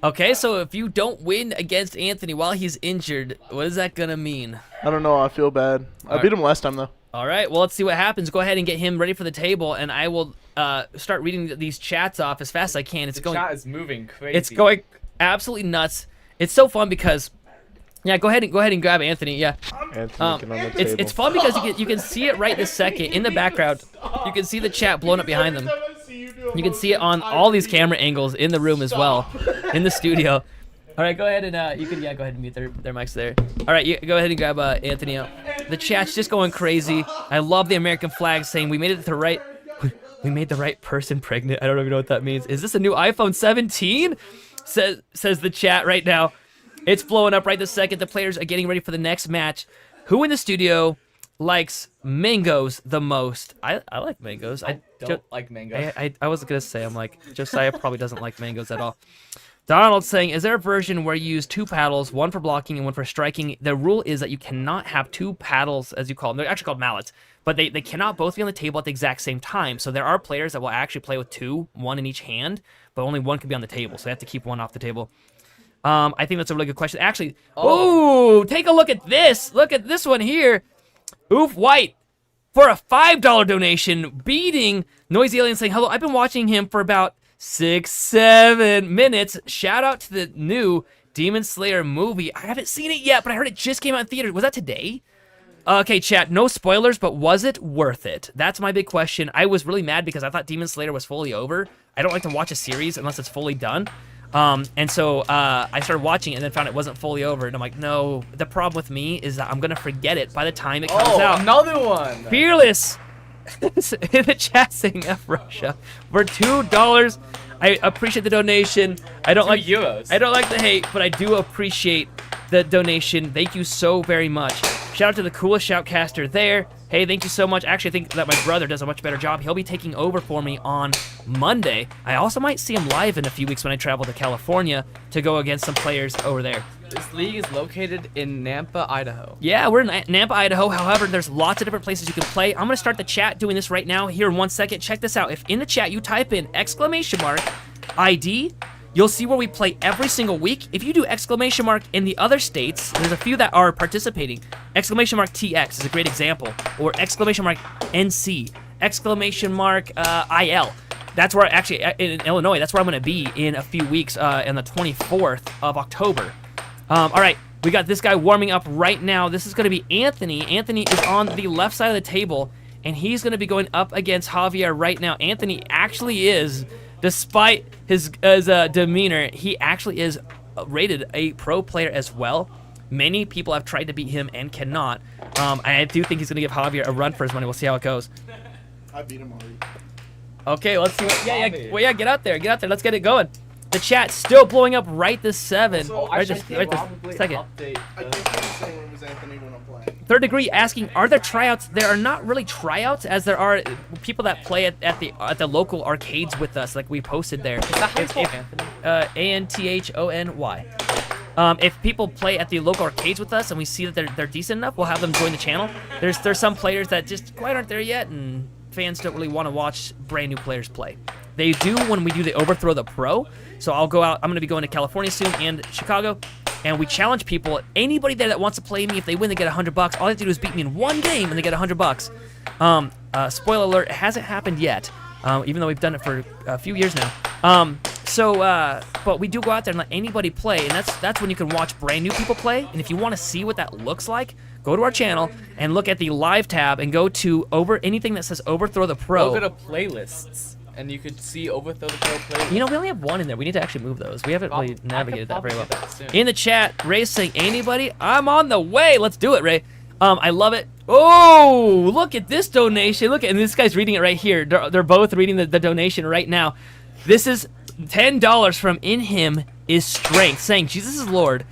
Okay, so if you don't win against Anthony while he's injured, what is that going to mean? I don't know. I feel bad. I beat him last time, though. All right, well, let's see what happens. Go ahead and get him ready for the table, and I will start reading these chats off as fast as I can. The chat is moving crazy. It's going absolutely nuts. It's so fun because, yeah, go ahead and grab Anthony. Yeah, Anthony, get on the table. it's fun because you can see it right this second in the background. You can see the chat blowing up behind them. You can see it on all these camera angles in the room as well, in the studio. All right, go ahead and you can go ahead and mute their mics there. All right, you go ahead and grab Anthony out. The chat's just going crazy. I love the American flag saying we made it the right. We made the right person pregnant. I don't even know what that means. Is this a new iPhone 17? Says the chat right now. It's blowing up right this second. The players are getting ready for the next match. Who in the studio likes mangoes the most? I like mangoes. I don't like mango. I was gonna say, I'm like, Josiah probably doesn't like mangoes at all. Donald saying, is there a version where you use two paddles, one for blocking and one for striking? The rule is that you cannot have two paddles, as you call them. They're actually called mallets, but they cannot both be on the table at the exact same time. So there are players that will actually play with two, one in each hand, but only one can be on the table. So they have to keep one off the table. I think that's a really good question. Actually, take a look at this. Look at this one here. Oof White for a $5 donation, beating Noisy Alien saying, hello, I've been watching him for about 6-7 minutes. Shout out to the new Demon Slayer movie. I haven't seen it yet, but I heard it just came out in theaters. Was that today? Okay, chat, no spoilers, but was it worth it? That's my big question. I was really mad because I thought Demon Slayer was fully over. I don't like to watch a series unless it's fully done. And so I started watching it and then found it wasn't fully over. And I'm like, no, the problem with me is that I'm going to forget it by the time it comes out. Another one. Fearless in the chat saying F Russia for $2. I appreciate the donation. I don't like euros. I don't like the hate, but I do appreciate the donation. Thank you so very much. Shout out to the coolest shoutcaster there. Hey, thank you so much. Actually, I think that my brother does a much better job. He'll be taking over for me on Monday. I also might see him live in a few weeks when I travel to California to go against some players over there. This league is located in Nampa, Idaho. Yeah, we're in Nampa, Idaho. However, there's lots of different places you can play. I'm going to start the chat doing this right now here in 1 second. Check this out. If in the chat you type in !ID, you'll see where we play every single week. If you do ! In the other states, there's a few that are participating. ! TX is a great example. Or ! NC. ! IL. That's where, actually, in Illinois, that's where I'm going to be in a few weeks, on the 24th of October. All right, we got this guy warming up right now. This is going to be Anthony. Anthony is on the left side of the table, and he's going to be going up against Javier right now. Anthony actually is, despite his demeanor, he actually is rated a pro player as well. Many people have tried to beat him and cannot. I do think he's going to give Javier a run for his money. We'll see how it goes. I beat him already. Okay, let's see. Yeah, get out there. Get out there. Let's get it going. The chat's still blowing up right this 7. So, right this second. I think he's saying it was Anthony when I'm playing. Third degree asking, are there tryouts? There are not really tryouts, as there are people that play at the local arcades with us, like we posted there. Is that how you spell Anthony? ANTHONY. If people play at the local arcades with us and we see that they're decent enough, we'll have them join the channel. There's some players that just quite aren't there yet, and fans don't really want to watch brand new players play. They do when we do the Overthrow the Pro. So I'll go out. I'm going to be going to California soon and Chicago, and we challenge people. Anybody there that wants to play me, if they win, they get $100. All they have to do is beat me in one game, and they get $100. Spoiler alert: it hasn't happened yet, even though we've done it for a few years now. But we do go out there and let anybody play, and that's when you can watch brand new people play. And if you want to see what that looks like, go to our channel and look at the live tab and go to anything that says Overthrow the Pro. Go to playlists, and you could see Overthrow the Pro playlist. You know, we only have one in there. We need to actually move those. We haven't really navigated that very well. Soon. In the chat, Ray's saying, anybody? I'm on the way. Let's do it, Ray. I love it. Oh, look at this donation. Look at, and this guy's reading it right here. They're both reading the donation right now. This is $10 from In Him is Strength, saying Jesus is Lord,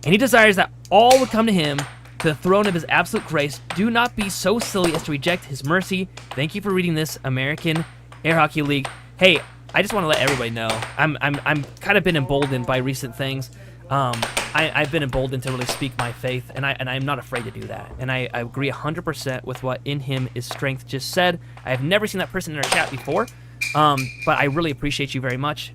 and he desires that all would come to him to the throne of his absolute grace. Do not be so silly as to reject his mercy. Thank you for reading this, American Air Hockey League. Hey, I just want to let everybody know I'm kind of been emboldened by recent things. I've been emboldened to really speak my faith, and I'm not afraid to do that. And I agree 100% with what In Him is Strength just said. I have never seen that person in our chat before, but I really appreciate you very much.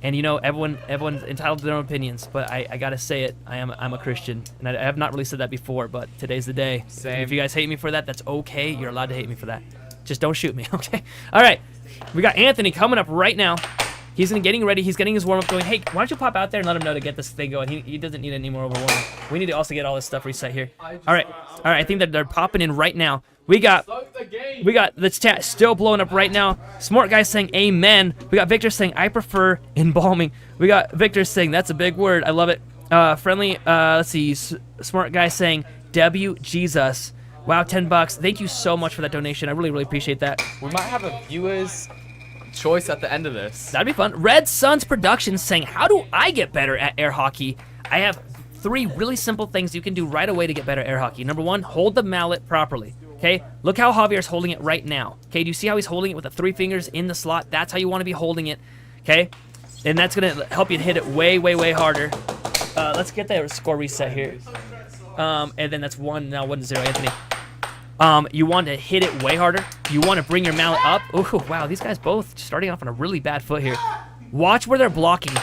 And you know, everyone's entitled to their own opinions, but I gotta say it. I'm a Christian, and I have not really said that before, but today's the day. Same. And if you guys hate me for that, that's okay. You're allowed to hate me for that. Just don't shoot me, okay? All right, we got Anthony coming up right now. He's getting ready. He's getting his warm-up going. Hey, why don't you pop out there and let him know to get this thing going? He doesn't need any more warm-up. We need to also get all this stuff reset here. All right. I think that they're popping in right now. We got the chat still blowing up right now. Smart guy saying amen. We got Victor saying I prefer embalming. We got Victor saying that's a big word. I love it. Friendly. Let's see. Smart guy saying W Jesus. Wow, $10. Thank you so much for that donation. I really, really appreciate that. We might have a viewer's choice at the end of this. That'd be fun. Red Suns Productions saying, how do I get better at air hockey? I have 3 really simple things you can do right away to get better at air hockey. Number 1, hold the mallet properly. Okay, look how Javier's holding it right now. Okay, do you see how he's holding it with the 3 fingers in the slot? That's how you want to be holding it. Okay, and that's gonna help you hit it way, way, way harder. Let's get that score reset here. And then that's 1 now 1-0, Anthony. You want to hit it way harder. You want to bring your mallet up. Oh, wow, these guys both starting off on a really bad foot here. Watch where they're blocking.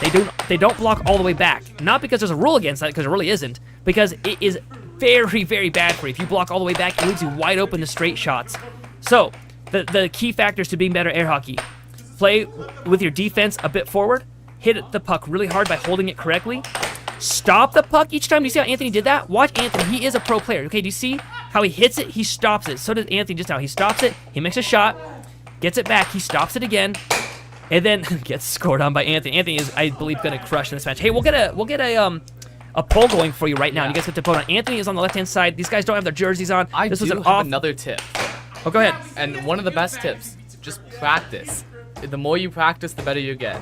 They don't block all the way back. Not because there's a rule against that, because there really isn't. Because it is very, very bad for you. If you block all the way back, it leaves you wide open to straight shots. So, the key factors to being better at air hockey. Play with your defense a bit forward. Hit the puck really hard by holding it correctly. Stop the puck each time. Do you see how Anthony did that? Watch Anthony. He is a pro player. Okay, do you see how he hits it, he stops it. So does Anthony just now. He stops it, he makes a shot, gets it back, he stops it again, and then gets scored on by Anthony. Anthony is, I believe, going to crush in this match. Hey, we'll get a poll going for you right now. And you guys get to vote on. Anthony is on the left-hand side. These guys don't have their jerseys on. This was another tip. Oh, go ahead. And one of the best tips, just practice. The more you practice, the better you get.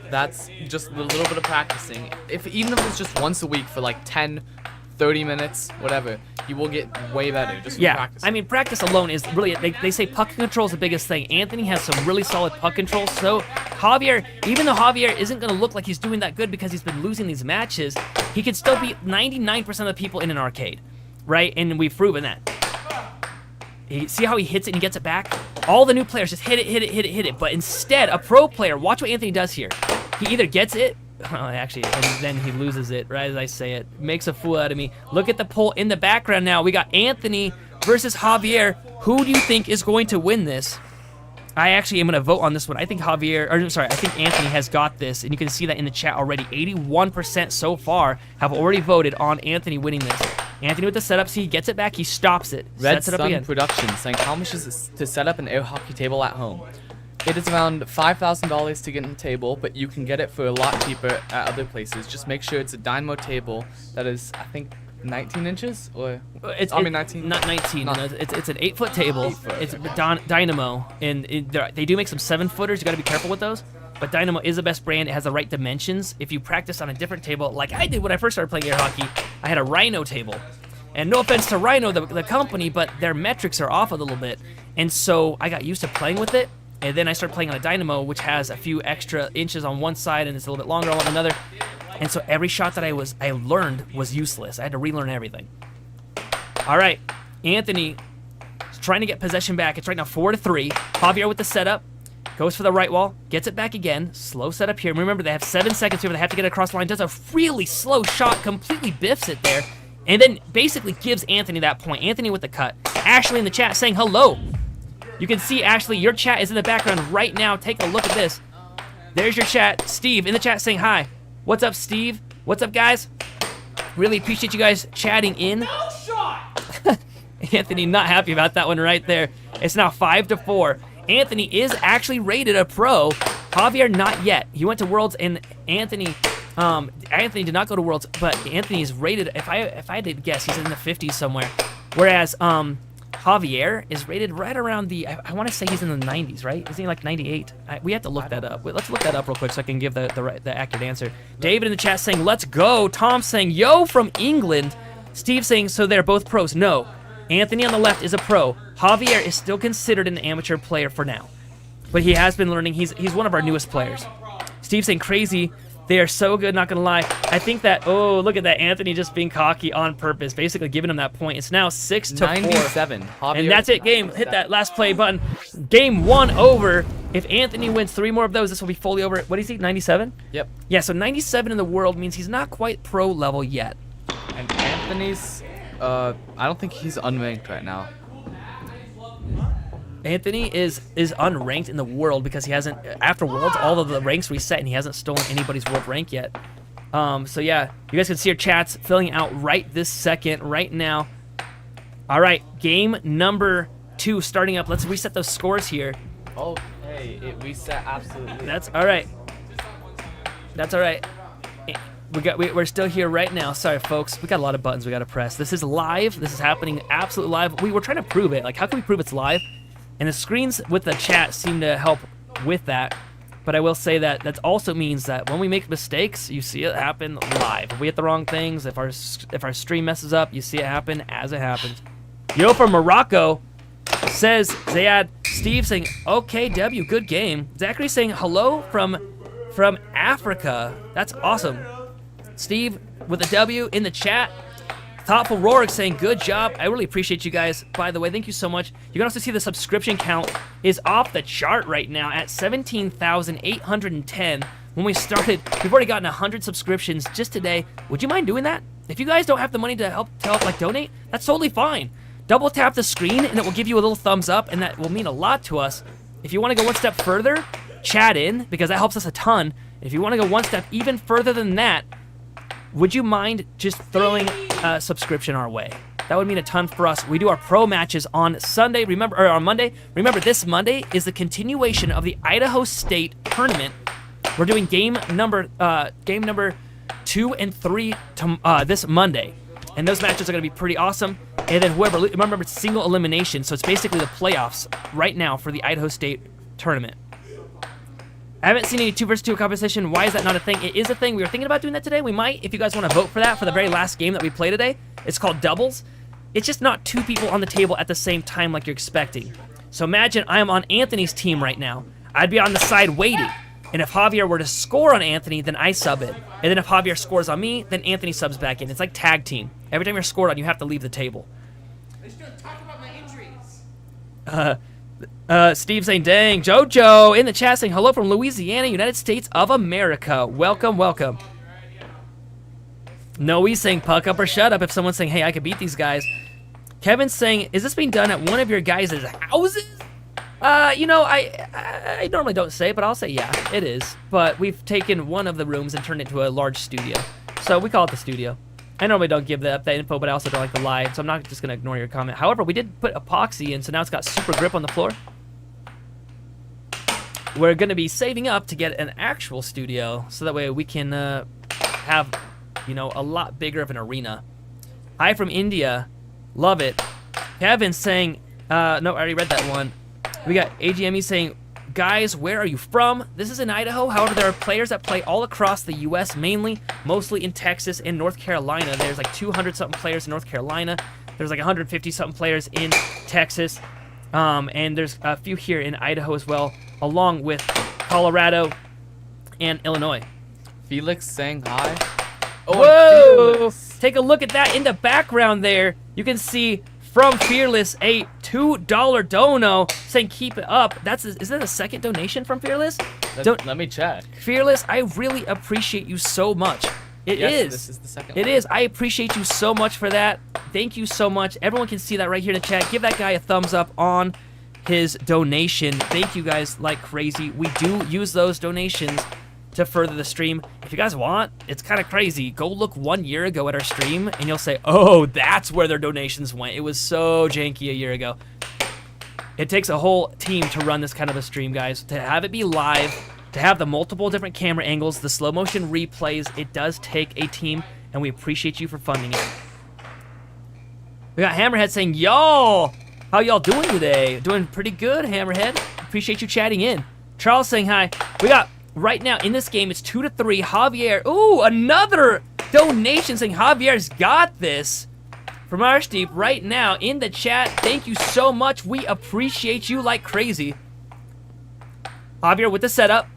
That's just a little bit of practicing. Even if it's just once a week for like 10, 30 minutes, whatever, you will get way better just from practicing. I mean, practice alone is really, they say puck control is the biggest thing. Anthony has some really solid puck control. So Javier, even though Javier isn't going to look like he's doing that good because he's been losing these matches, he can still beat 99% of the people in an arcade, right? And we've proven that. See how he hits it and he gets it back? All the new players just hit it. But instead, a pro player, watch what Anthony does here. He either gets it, actually, and then he loses it, right as I say it. Makes a fool out of me. Look at the poll in the background now. We got Anthony versus Javier. Who do you think is going to win this? I actually am going to vote on this one. I think I think Anthony has got this, and you can see that in the chat already. 81% so far have already voted on Anthony winning this. Anthony with the setup, see, he gets it back, he stops it, Red sets it up Sun again. Production saying, how much is this to set up an air hockey table at home? It is around $5,000 to get on the table, but you can get it for a lot cheaper at other places. Just make sure it's a Dynamo table that is, I think, 19 inches? Or It's 19? Not 19. Not- No, it's an 8-foot table. It's Dynamo, and they do make some 7-footers. You got to be careful with those. But Dynamo is the best brand. It has the right dimensions. If you practice on a different table, like I did when I first started playing air hockey, I had a Rhino table. And no offense to Rhino, the company, but their metrics are off a little bit. And so I got used to playing with it. And then I started playing on a Dynamo, which has a few extra inches on one side and it's a little bit longer on another. And so every shot that I learned was useless. I had to relearn everything. All right, Anthony is trying to get possession back. It's right now 4-3. Javier with the setup. Goes for the right wall, gets it back again. Slow setup here. Remember, they have 7 seconds here. They have to get across the line. Does a really slow shot, completely biffs it there. And then basically gives Anthony that point. Anthony with the cut. Ashley in the chat saying hello. You can see, Ashley, your chat is in the background right now. Take a look at this. There's your chat. Steve in the chat saying hi. What's up, Steve? What's up, guys? Really appreciate you guys chatting in. No shot! Anthony not happy about that one right there. It's now 5-4. Anthony is actually rated a pro. Javier not yet. He went to Worlds, and Anthony did not go to Worlds, but Anthony is rated, if I had to guess, he's in the 50s somewhere. Whereas Javier is rated right around the, I want to say he's in the 90s, right? Isn't he like 98? We have to look that up. Wait, let's look that up real quick so I can give the accurate answer. David in the chat saying, let's go. Tom saying, yo, from England. Steve saying, so they're both pros. No. Anthony on the left is a pro. Javier is still considered an amateur player for now. But he has been learning. He's one of our newest players. Steve saying, crazy. They are so good, not going to lie. I think that, oh, look at that. Anthony just being cocky on purpose, basically giving him that point. It's now 6-4. 97. Javier, and that's it, game. Hit that last play button. Game 1 over. If Anthony wins 3 more of those, this will be fully over. What is he, 97? Yep. Yeah, so 97 in the world means he's not quite pro level yet. And Anthony's, I don't think he's unranked right now. Anthony is unranked in the world because he hasn't, after Worlds, all of the ranks reset and he hasn't stolen anybody's world rank yet. So yeah, you guys can see your chats filling out right this second, right now. All right, game number 2 starting up. Let's reset those scores here. Okay, it reset absolutely. That's all right. That's all right. We're still here right now. Sorry, folks. We got a lot of buttons we got to press. This is live. This is happening absolutely live. We were trying to prove it. Like, how can we prove it's live? And the screens with the chat seem to help with that. But I will say that that also means that when we make mistakes, you see it happen live. If we hit the wrong things, if our stream messes up, you see it happen as it happens. Yo from Morocco says, Zayad, Steve saying, okay, W, good game. Zachary saying hello from Africa. That's awesome. Steve with a W in the chat. Thoughtful Rorik saying, good job. I really appreciate you guys. By the way, thank you so much. You can also see the subscription count is off the chart right now at 17,810. When we started, we've already gotten 100 subscriptions just today. Would you mind doing that? If you guys don't have the money to help like donate, that's totally fine. Double tap the screen and it will give you a little thumbs up, and that will mean a lot to us. If you want to go one step further, chat in, because that helps us a ton. If you want to go one step even further than that, would you mind just throwing subscription our way. That would mean a ton for us. We do our pro matches on Sunday. Remember, or on Monday. Remember, this Monday is the continuation of the Idaho State tournament. We're doing game number 2 and 3 this Monday, and those matches are going to be pretty awesome. And then remember, it's single elimination, so it's basically the playoffs right now for the Idaho State tournament. I haven't seen any 2 versus 2 competition. Why is that not a thing? It is a thing. We were thinking about doing that today. We might, if you guys want to vote for that for the very last game that we play today. It's called doubles. It's just not 2 people on the table at the same time like you're expecting. So imagine I am on Anthony's team right now. I'd be on the side waiting. And if Javier were to score on Anthony, then I sub in. And then if Javier scores on me, then Anthony subs back in. It's like tag team. Every time you're scored on, you have to leave the table. Let's just talk about my injuries. Steve saying, dang, Jojo in the chat saying, hello from Louisiana, United States of America. Welcome, welcome. Noe's saying, puck up or shut up if someone's saying, hey, I could beat these guys. Kevin's saying, is this being done at one of your guys' houses? You know, I normally don't say it, but I'll say yeah, it is. But we've taken one of the rooms and turned it into a large studio. So we call it the studio. I normally don't give that info, but I also don't like to lie, so I'm not just going to ignore your comment. However, we did put epoxy in, so now it's got super grip on the floor. We're going to be saving up to get an actual studio, so that way we can have, you know, a lot bigger of an arena. Hi from India. Love it. Kevin's saying, no, I already read that one. We got AGME saying, guys, where are you from? This is in Idaho. However, there are players that play all across the U.S., mostly in Texas and North Carolina. There's like 200-something players in North Carolina. There's like 150-something players in Texas. And there's a few here in Idaho as well, along with Colorado and Illinois. Felix saying hi. Oh, whoa! Take a look at that in the background there. You can see from Fearless a $2 dono saying keep it up. Is that a second donation from Fearless? Let me check. Fearless, I really appreciate you so much. Yes, this is the second one. It is. I appreciate you so much for that. Thank you so much. Everyone can see that right here in the chat. Give that guy a thumbs up on his donation. Thank you guys like crazy. We do use those donations to further the stream. If you guys want, it's kind of crazy. Go look 1 year ago at our stream, and you'll say, oh, that's where their donations went. It was so janky a year ago. It takes a whole team to run this kind of a stream, guys. To have it be live, to have the multiple different camera angles, the slow motion replays, it does take a team, and we appreciate you for funding it. We got Hammerhead saying, y'all, how y'all doing today? Doing pretty good, Hammerhead. Appreciate you chatting in. Charles saying hi. We got, right now in this game, it's 2-3. Javier, ooh, another donation saying Javier's got this. From Arshdeep right now in the chat. Thank you so much. We appreciate you like crazy. Javier with the setup.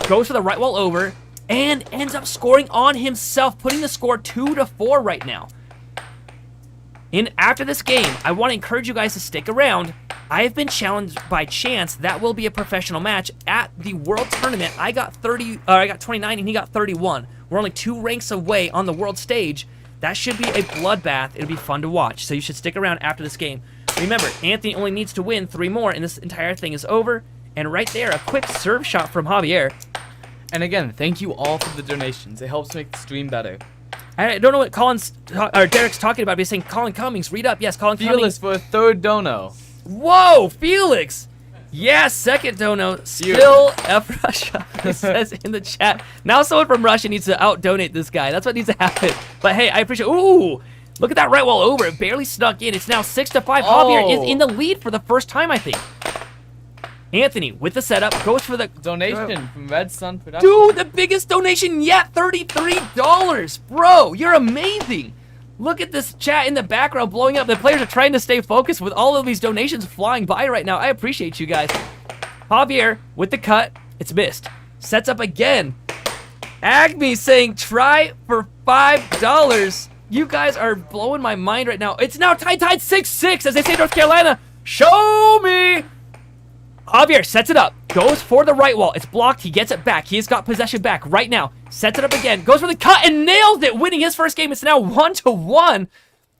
Goes for the right wall over. And ends up scoring on himself. Putting the score 2-4 right now. After this game, I want to encourage you guys to stick around. I have been challenged by chance. That will be a professional match at the World Tournament. I got 29 and he got 31. We're only 2 ranks away on the world stage. That should be a bloodbath. It'll be fun to watch. So you should stick around after this game. Remember, Anthony only needs to win 3 more and this entire thing is over. And right there, a quick serve shot from Javier. And again, thank you all for the donations. It helps make the stream better. I don't know what Derek's talking about. He's saying Colin Cummings. Read up. Yes, Colin Fearless Cummings. for a 3rd dono. Whoa, Felix! Yes, second dono. Still F Russia. It says in the chat. Now someone from Russia needs to out-donate this guy. That's what needs to happen. But hey, I appreciate. Ooh, look at that right wall over. It barely snuck in. It's now 6-5. Javier is in the lead for the first time, I think. Anthony with the setup goes for the donation from Red Sun Production. Dude, the biggest donation yet, $33. Bro, you're amazing. Look at this chat in the background blowing up. The players are trying to stay focused with all of these donations flying by right now. I appreciate you guys. Javier with the cut. It's missed. Sets up again. Agme saying try for $5. You guys are blowing my mind right now. It's now tied 6-6 as they say in North Carolina. Show me. Javier sets it up. Goes for the right wall. It's blocked. He gets it back. He has got possession back right now. Sets it up again. Goes for the cut and nails it. Winning his first game. It's now 1-1.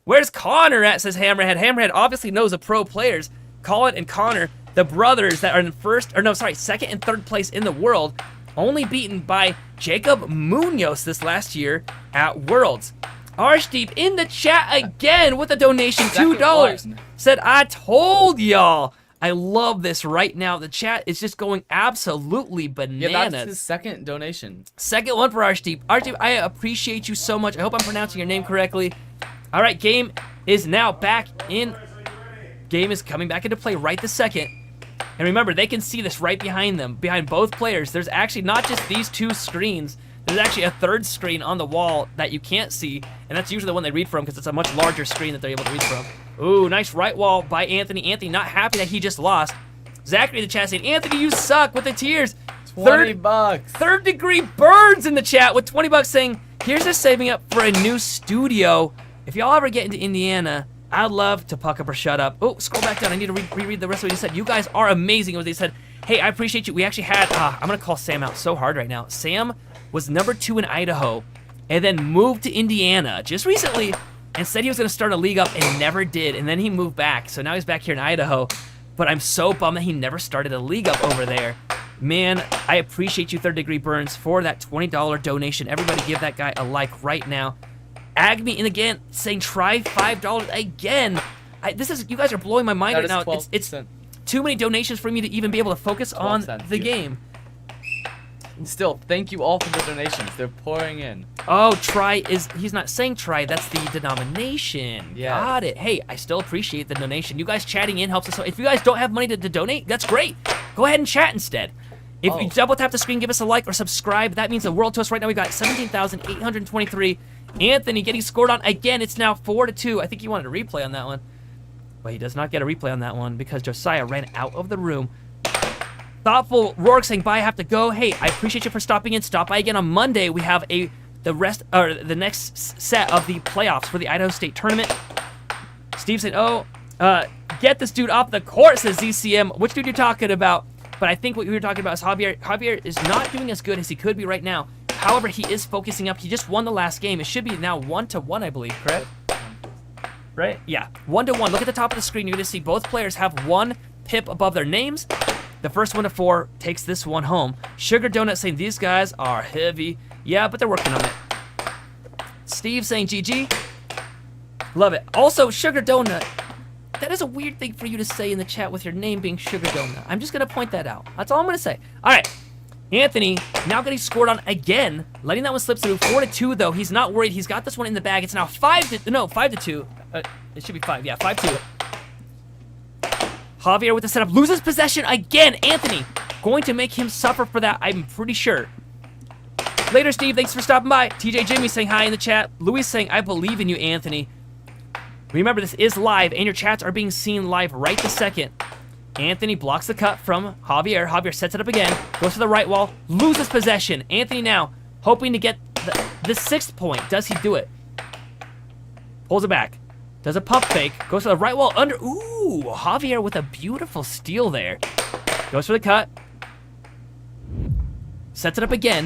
Where's Connor at, says Hammerhead. Hammerhead obviously knows the pro players. Colin and Connor, the brothers that are in second and third place in the world. Only beaten by Jacob Munoz this last year at Worlds. Arshdeep in the chat again with a donation, Second $2. one. Said, I told y'all. I love this right now. The chat is just going absolutely bananas. Yeah, that's his second donation. Second one for Arshdeep. Arshdeep, I appreciate you so much. I hope I'm pronouncing your name correctly. All right, game is now back in. Game is coming back into play right this second. And remember, they can see this right behind them, behind both players. There's actually not just these two screens. There's actually a third screen on the wall that you can't see, and that's usually the one they read from because it's a much larger screen that they're able to read from. Ooh, nice right wall by Anthony. Anthony not happy that he just lost. Zachary in the chat saying, Anthony, you suck with the tears. 20 bucks. Third degree burns in the chat with 20 bucks saying, here's us saving up for a new studio. If y'all ever get into Indiana, I'd love to puck up or shut up. Oh, scroll back down. I need to reread the rest of what he said. You guys are amazing. What they said, hey, I appreciate you. We actually had, I'm going to call Sam out so hard right now. Sam was #2 in Idaho and then moved to Indiana just recently and said he was going to start a league up and never did. And then he moved back. So now he's back here in Idaho. But I'm so bummed that he never started a league up over there. Man, I appreciate you, Third Degree Burns, for that $20 donation. Everybody give that guy a like right now. Agme in again saying try $5 again. You guys are blowing my mind That right is now. 12 It's cents. too many donations for me to even be able to focus on 12 cents, the yeah. game. Still, thank you all for the donations. They're pouring in. Oh, he's not saying try, that's the denomination. Yeah. Got it. Hey, I still appreciate the donation. You guys chatting in helps us. If you guys don't have money to donate, that's great. Go ahead and chat instead. If you double tap the screen, give us a like or subscribe. That means the world to us. Right now, we've got 17,823. Anthony getting scored on again. It's now 4-2. I think he wanted a replay on that one. But he does not get a replay on that one because Josiah ran out of the room. Thoughtful Rourke saying bye, I have to go. Hey, I appreciate you for stopping in. Stop by again on Monday. We have the next set of the playoffs for the Idaho State tournament. Steve saying, get this dude off the court, says ZCM. Which dude you're talking about? But I think what you were talking about is Javier. Javier is not doing as good as he could be right now. However, he is focusing up. He just won the last game. It should be now 1-1, I believe, correct? Right? Yeah, 1-1. Look at the top of the screen. You're going to see both players have 1 pip above their names. The first 1 to 4 takes this one home. Sugar Donut saying these guys are heavy. Yeah, but they're working on it. Steve saying GG. Love it. Also, Sugar Donut. That is a weird thing for you to say in the chat with your name being Sugar Donut. I'm just going to point that out. That's all I'm going to say. All right. Anthony now getting scored on again. Letting that one slip through. 4-2, though. He's not worried. He's got this one in the bag. It's now 5-2. It should be 5. Yeah, 5-2. Javier with the setup. Loses possession again. Anthony going to make him suffer for that, I'm pretty sure. Later, Steve. Thanks for stopping by. TJ Jimmy saying hi in the chat. Louis saying, I believe in you, Anthony. Remember, this is live, and your chats are being seen live right this second. Anthony blocks the cut from Javier. Javier sets it up again. Goes to the right wall. Loses possession. Anthony now hoping to get the 6th point. Does he do it? Pulls it back. Does a pump fake. Goes to the right wall under. Ooh, Javier with a beautiful steal there. Goes for the cut. Sets it up again.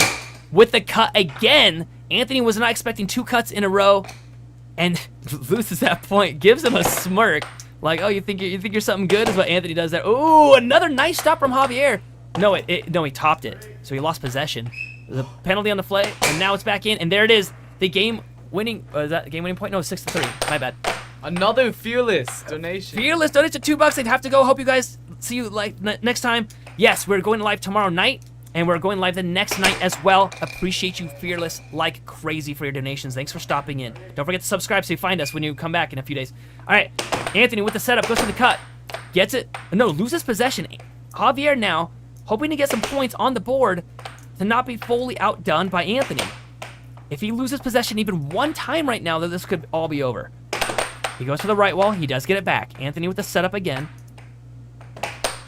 With the cut again. Anthony was not expecting 2 cuts in a row. And loses that point. Gives him a smirk. Like, oh, you think you're something good? Is what Anthony does there. Ooh, another nice stop from Javier. No, he topped it. So he lost possession. There's a penalty on the play, and now it's back in. And there it is. The game-winning. Is that game-winning point? No, 6-3. My bad. Another Fearless donation. Fearless donation $2. They'd have to go. Hope you guys see you next time. Yes, we're going live tomorrow night. And we're going live the next night as well. Appreciate you, Fearless, like crazy for your donations. Thanks for stopping in. Don't forget to subscribe so you find us when you come back in a few days. All right, Anthony with the setup, goes for the cut. Gets it. No, loses possession. Javier now hoping to get some points on the board to not be fully outdone by Anthony. If he loses possession even one time right now, then this could all be over. He goes for the right wall. He does get it back. Anthony with the setup again.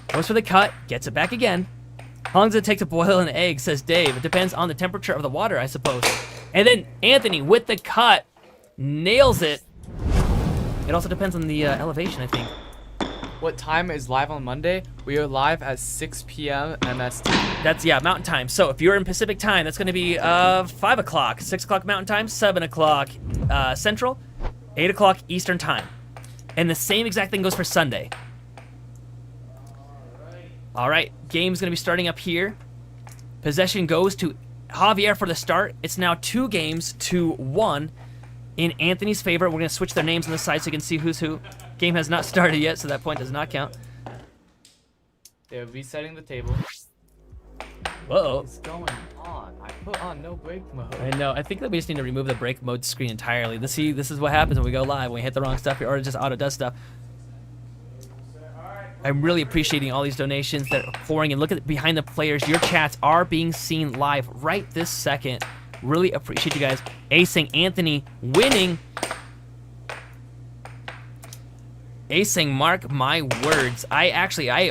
Goes for the cut. Gets it back again. How long does it take to boil an egg, says Dave. It depends on the temperature of the water, I suppose. And then Anthony with the cut. Nails it. It also depends on the elevation, I think. What time is live on Monday? We are live at 6 p.m. MST. That's, yeah, Mountain Time. So if you're in Pacific Time, that's going to be 5 o'clock. 6 o'clock Mountain Time, 7 o'clock Central, 8 o'clock Eastern Time. And the same exact thing goes for Sunday. All right, game's going to be starting up here. Possession goes to Javier for the start. It's now 2-1. in Anthony's favor. We're going to switch their names on the side so you can see who's who. Game has not started yet, so that point does not count. They're resetting the table. Uh-oh. What's going on? I put on no break mode. I know. I think that we just need to remove the break mode screen entirely. This is what happens when we go live. When we hit the wrong stuff or it just auto does stuff. I'm really appreciating all these donations that are pouring in. Look at behind the players. Your chats are being seen live right this second. Really appreciate you guys. Acing Anthony winning. Acing, mark my words. I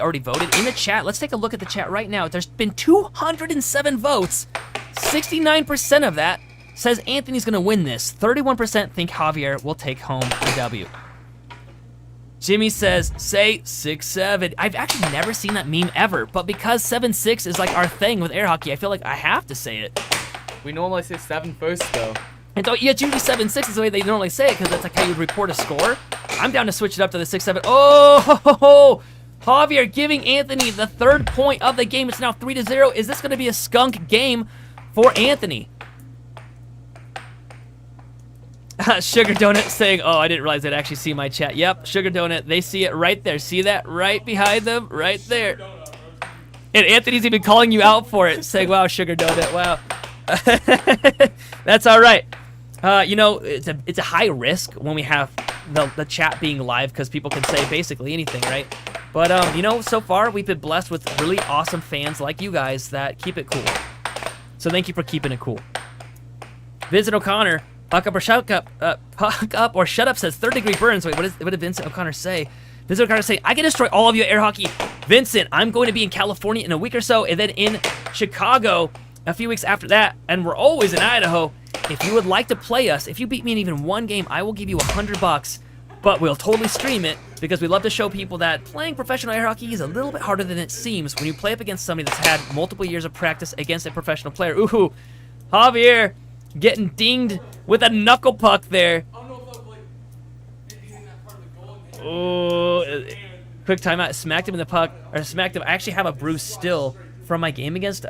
already voted in the chat. Let's take a look at the chat right now. There's been 207 votes. 69% of that says Anthony's gonna win this. 31% think Javier will take home the W. Jimmy says, say 6-7. I've actually never seen that meme ever, but because 7-6 is like our thing with air hockey, I feel like I have to say it. We normally say 7 first, though. And so, yeah, it's usually 7-6 is the way they normally say it, because that's like how you report a score. I'm down to switch it up to the 6-7. Oh, Javier giving Anthony the 3rd point of the game. It's now 3-0. Is this going to be a skunk game for Anthony? Sugar Donut saying, oh, I didn't realize they'd actually see my chat. Yep, Sugar Donut, they see it right there. See that right behind them? Right there. And Anthony's even calling you out for it, saying, wow, Sugar Donut, wow. That's all right. You know, it's a high risk when we have the chat being live because people can say basically anything, right? But, you know, so far we've been blessed with really awesome fans like you guys that keep it cool. So thank you for keeping it cool. Vincent O'Connor, puck up or shut up, says 3rd-degree burns. Wait, what did Vincent O'Connor say? Vincent O'Connor say, I can destroy all of you at air hockey. Vincent, I'm going to be in California in a week or so, and then in Chicago a few weeks after that, and we're always in Idaho. If you would like to play us, if you beat me in even one game, I will give you $100, but we'll totally stream it because we love to show people that playing professional air hockey is a little bit harder than it seems when you play up against somebody that's had multiple years of practice against a professional player. Ooh, Javier getting dinged with a knuckle puck there. Oh, quick timeout. Smacked him in the puck, or smacked him. I actually have a bruise still from my game against.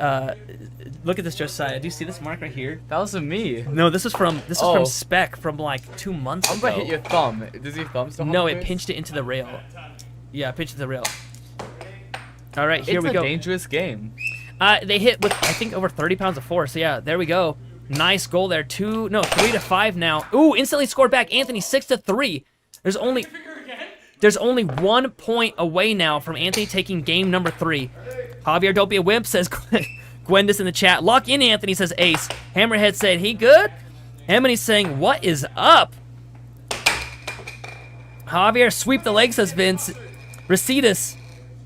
Look at this, Josiah. Do you see this mark right here? That wasn't me. No, this is from Spec from like 2 months ago. I'm gonna hit your thumb. Does your thumb still have No, a it bruise? pinched it into the rail. Yeah, it pinched it to the rail. All right, here we It's go. a dangerous game. They hit with I think over 30 pounds of force. So yeah, there we go. Nice goal there. 3-5 now. Ooh, instantly scored back. Anthony 6-3. There's only 1 point away now from Anthony taking game number 3. Javier, don't be a wimp, says Gwendis in the chat. Lock in, Anthony, says Ace. Hammerhead said, he good? Emily's saying, what is up? Javier, sweep the leg, says Vince. Recetus,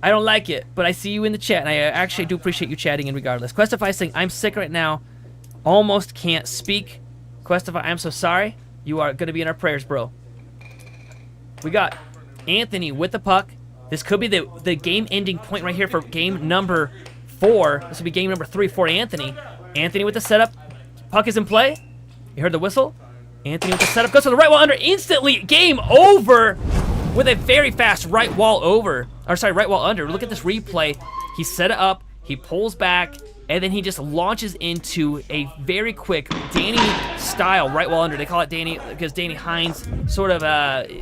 I don't like it, but I see you in the chat, and I actually do appreciate you chatting in regardless. Questify saying, I'm sick right now. Almost can't speak. Questify, I'm so sorry. You are going to be in our prayers, bro. We got Anthony with the puck. This could be the game-ending point right here for game number 4. This will be game number 3 for Anthony. Anthony with the setup. Puck is in play. You heard the whistle. Anthony with the setup. Goes to the right wall under. Instantly, game over with a very fast right wall over. Or sorry, right wall under. Look at this replay. He set it up. He pulls back. And then he just launches into a very quick Danny-style right wall under. They call it Danny because Danny Hines sort of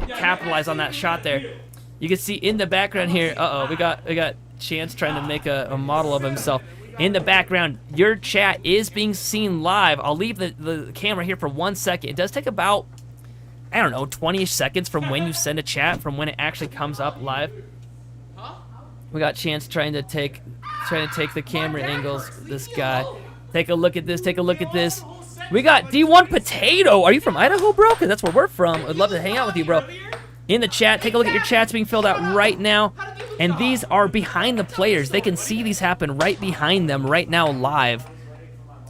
capitalized on that shot there. You can see in the background here, we got Chance trying to make a model of himself. In the background, your chat is being seen live. I'll leave the camera here for 1 second. It does take about, I don't know, 20-ish seconds from when you send a chat, from when it actually comes up live. We got Chance trying to take the camera angles. This guy. Take a look at this. Take a look at this. We got D1 Potato. Are you from Idaho, bro? Because that's where we're from. I'd love to hang out with you, bro. In the chat, take a look at your chats being filled out right now. And these are behind the players. They can see these happen right behind them right now live.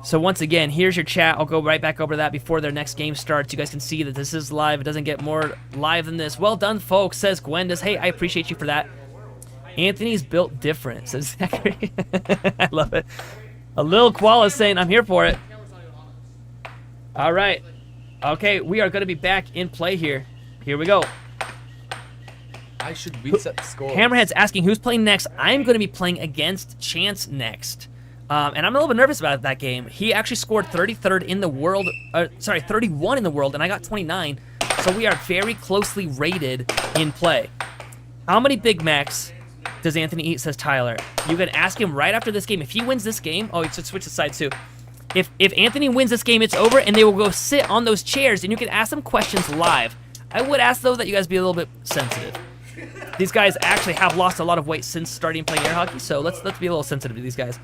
So once again, here's your chat. I'll go right back over to that before their next game starts. You guys can see that this is live. It doesn't get more live than this. Well done, folks, says Gwendis. Hey, I appreciate you for that. Anthony's built different, says Zachary. I love it. A little koala saying, I'm here for it. All right. Okay, we are going to be back in play here. Here we go. I should reset the score. Hammerhead's asking who's playing next. I'm going to be playing against Chance next. And I'm a little bit nervous about that game. He actually scored 33rd in the world, 31 in the world, and I got 29. So we are very closely rated in play. How many Big Macs does Anthony eat, says Tyler? You can ask him right after this game. If he wins this game, oh, he should switch the sides too. If Anthony wins this game, it's over, and they will go sit on those chairs, and you can ask them questions live. I would ask, though, that you guys be a little bit sensitive. These guys actually have lost a lot of weight since starting playing air hockey, so let's be a little sensitive to these guys.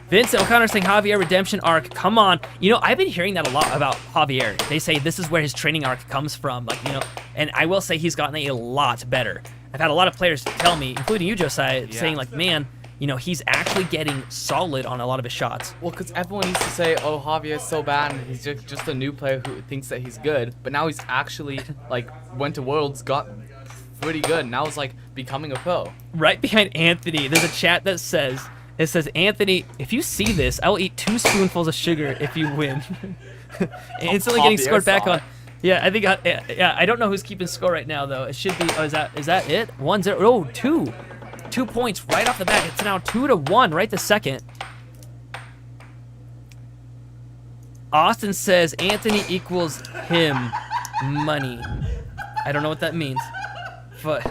Vincent O'Connor saying Javier redemption arc. Come on. You know, I've been hearing that a lot about Javier. They say this is where his training arc comes from. Like, you know, and I will say he's gotten a lot better. I've had a lot of players tell me, including you, Josiah, saying like, man, you know, he's actually getting solid on a lot of his shots. Well, because everyone used to say, oh, Javier's so bad, and he's just a new player who thinks that he's good. But now he's actually, like, went to Worlds, got pretty good. Now he's, like, becoming a pro. Right behind Anthony, there's a chat that says, it says, Anthony, if you see this, I will eat 2 spoonfuls of sugar if you win. Instantly getting scored back on. Yeah, I think, yeah, I don't know who's keeping score right now, though. It should be, oh, is that it? 1-0, oh, 2. 2 points right off the bat. It's now 2-1 right the second. Austin says Anthony equals him money. I don't know what that means, but